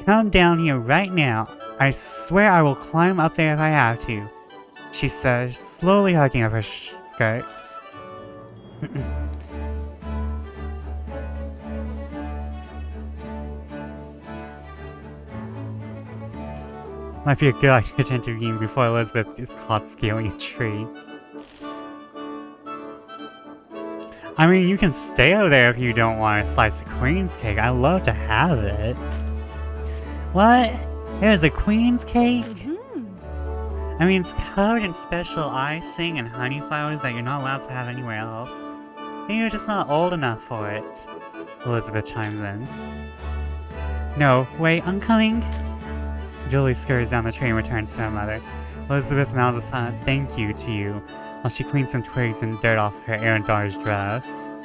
A: Come down here right now. I swear I will climb up there if I have to, she says, slowly hugging up her skirt. Might be a good idea to intervene before Elizabeth is caught scaling a tree. I mean, you can stay over there if you don't want a slice of queen's cake. I'd love to have it. What? There's a queen's cake? I mean, it's covered in special icing and honey flowers that you're not allowed to have anywhere else. Maybe you're just not old enough for it. Elizabeth chimes in. No, wait, I'm coming. Julie scurries down the tree and returns to her mother. Elizabeth mouths a silent thank you to you while she cleans some twigs and dirt off her errant daughter's dress.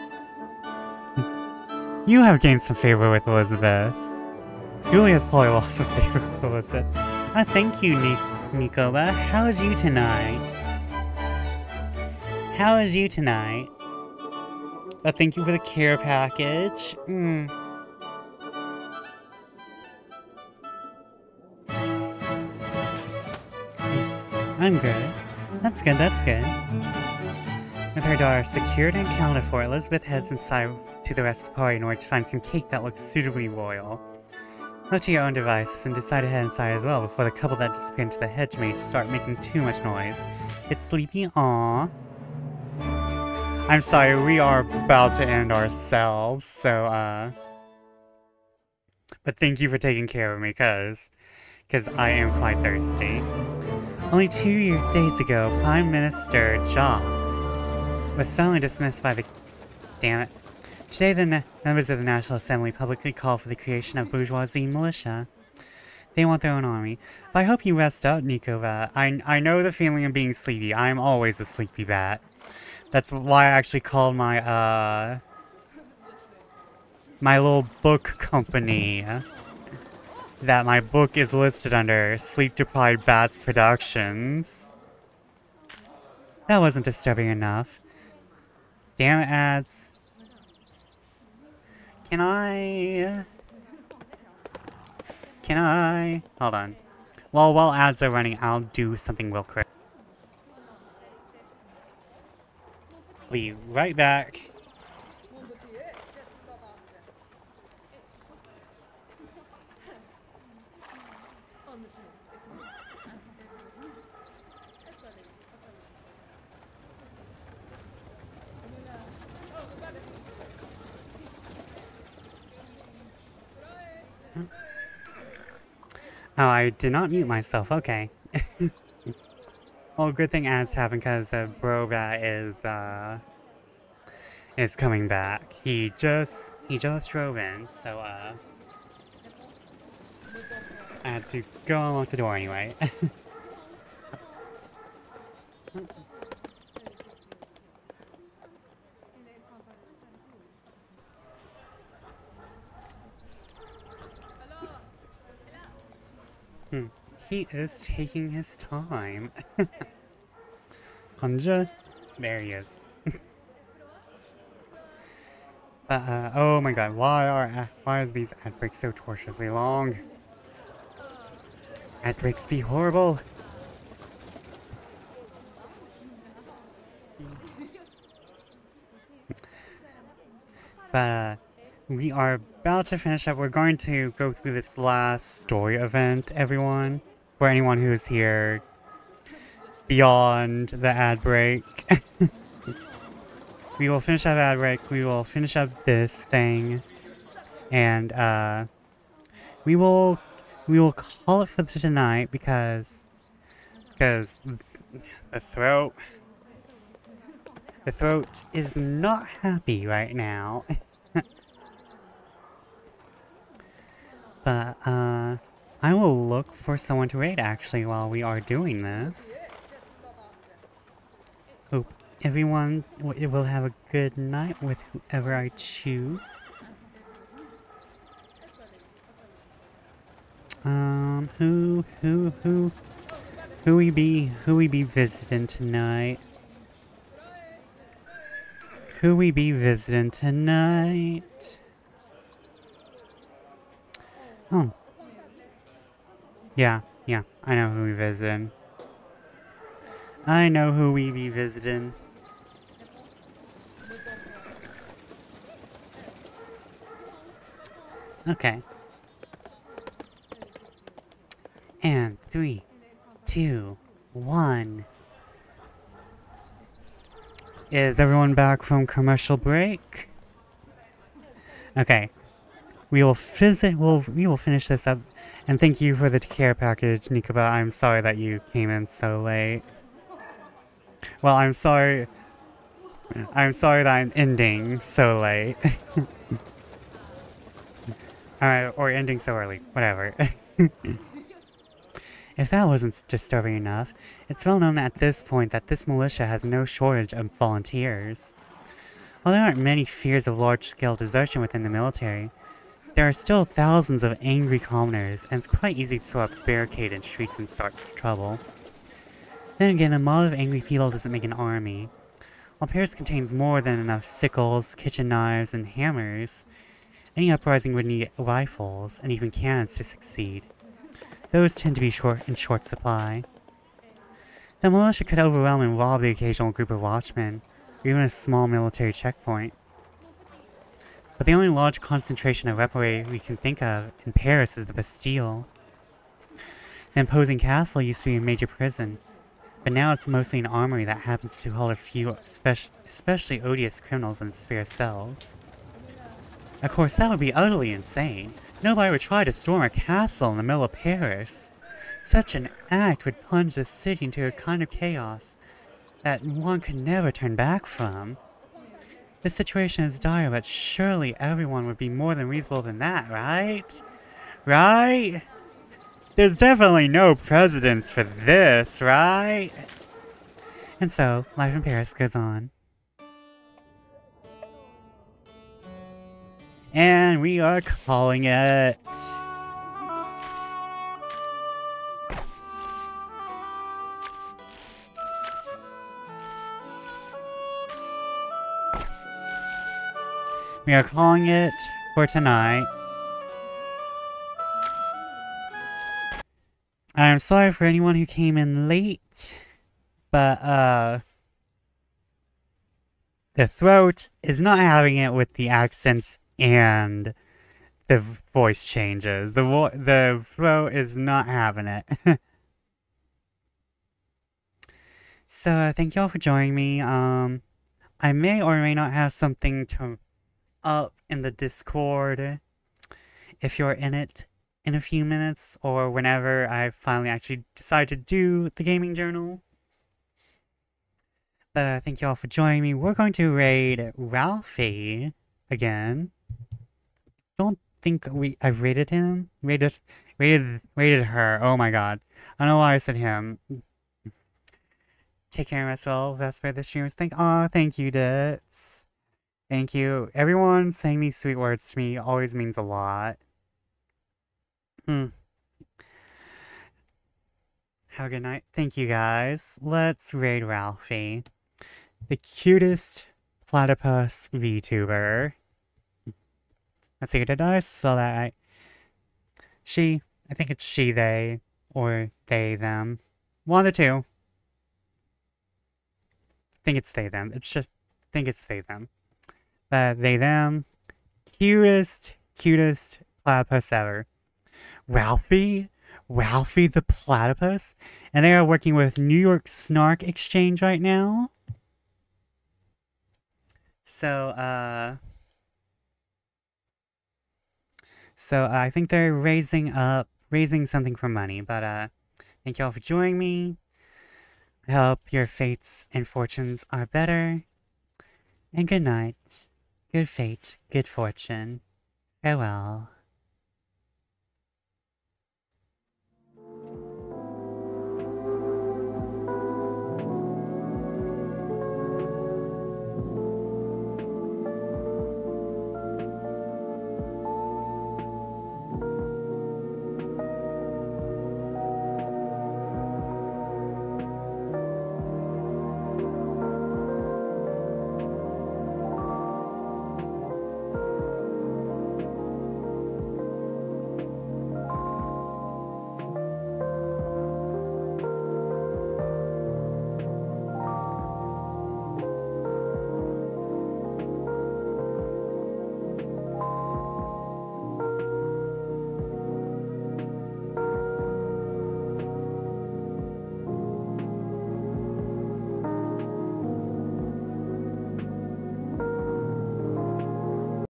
A: You have gained some favor with Elizabeth. Julie has probably lost some favor with Elizabeth. Thank you, Nikola. How is you tonight? How is you tonight? Thank you for the care package. I'm good. That's good, that's good. With her daughter secured and accounted for, Elizabeth heads inside to the rest of the party in order to find some cake that looks suitably royal. Go to your own devices and decide to head inside as well before the couple that disappeared into the hedge mage start making too much noise. It's sleepy, aww. I'm sorry, we are about to end ourselves, so, but thank you for taking care of me, cause I am quite thirsty. Only 2 days ago, Prime Minister Jocks was suddenly dismissed by the... Damn it. Today, the members of the National Assembly publicly called for the creation of bourgeoisie militia. They want their own army. But I hope you rest out, Nikola. I know the feeling of being sleepy. I'm always a sleepy bat. That's why I actually called my, my little book company that my book is listed under, Sleep Deprived Bats Productions. That wasn't disturbing enough. Damn it, ads. Can I... Hold on. Well, while ads are running, I'll do something real quick. Be right back. Oh, I did not mute myself. Okay. Well, good thing ads happen because Brobat is coming back. He just drove in, so I had to go unlock the door anyway. He is taking his time. There he is. Oh my god, why is these ad breaks so tortuously long? Ad breaks be horrible. But we are about to finish up. We're going to go through this last story event, everyone. For anyone who is here beyond the ad break. We will finish up ad break. We will finish up this thing. And we will call it for tonight because the throat is not happy right now. But I will look for someone to raid actually while we are doing this. Hope everyone will have a good night with whoever I choose. Who we be visiting tonight? Who we be visiting tonight? Oh. Yeah, I know who we visiting. I know who we be visiting. Okay. And 3, 2, 1. Is everyone back from commercial break? Okay. We will finish this up And thank you for the care package, Nikaba. I'm sorry that you came in so late. Well, I'm sorry that I'm ending so late. Alright, or ending so early. Whatever. If that wasn't disturbing enough, it's well known at this point that this militia has no shortage of volunteers. While there aren't many fears of large-scale desertion within the military, there are still thousands of angry commoners, and it's quite easy to throw up a barricade in streets and start trouble. Then again, a mob of angry people doesn't make an army. While Paris contains more than enough sickles, kitchen knives, and hammers, any uprising would need rifles, and even cannons to succeed. Those tend to be in short supply. The militia could overwhelm and rob the occasional group of watchmen, or even a small military checkpoint. But the only large concentration of weaponry we can think of in Paris is the Bastille. The imposing castle used to be a major prison, but now it's mostly an armory that happens to hold a few especially odious criminals in spare cells. Of course, that would be utterly insane. Nobody would try to storm a castle in the middle of Paris. Such an act would plunge the city into a kind of chaos that one could never turn back from. The situation is dire, but surely everyone would be more than reasonable than that, right? Right? There's definitely no precedence for this, right? And so, life in Paris goes on. And we are calling it... We are calling it for tonight. I'm sorry for anyone who came in late, but the throat is not having it with the accents and the voice changes. The throat is not having it. So thank y'all for joining me. I may or may not have something to up in the Discord if you're in it in a few minutes, or whenever I finally actually decide to do the gaming journal. But thank you all for joining me. We're going to raid Ralphie again. Don't think I've raided him. Raided her. Oh my god. I don't know why I said him. Take care of myself. That's where the streamers think. Aw, thank you, Dits. Thank you. Everyone saying these sweet words to me always means a lot. Have a good night. Thank you, guys. Let's raid Ralphie. The cutest platypus VTuber. Let's see, did I spell that right? She. I think it's she, they, or they, them. One of the two. I think it's they, them. It's just, I think it's they, them. They, them. Cutest platypus ever. Ralphie the platypus? And they are working with New York Snark Exchange right now. So I think they're raising something for money, but thank y'all for joining me. I hope your fates and fortunes are better. And good night, good fate, good fortune. Farewell.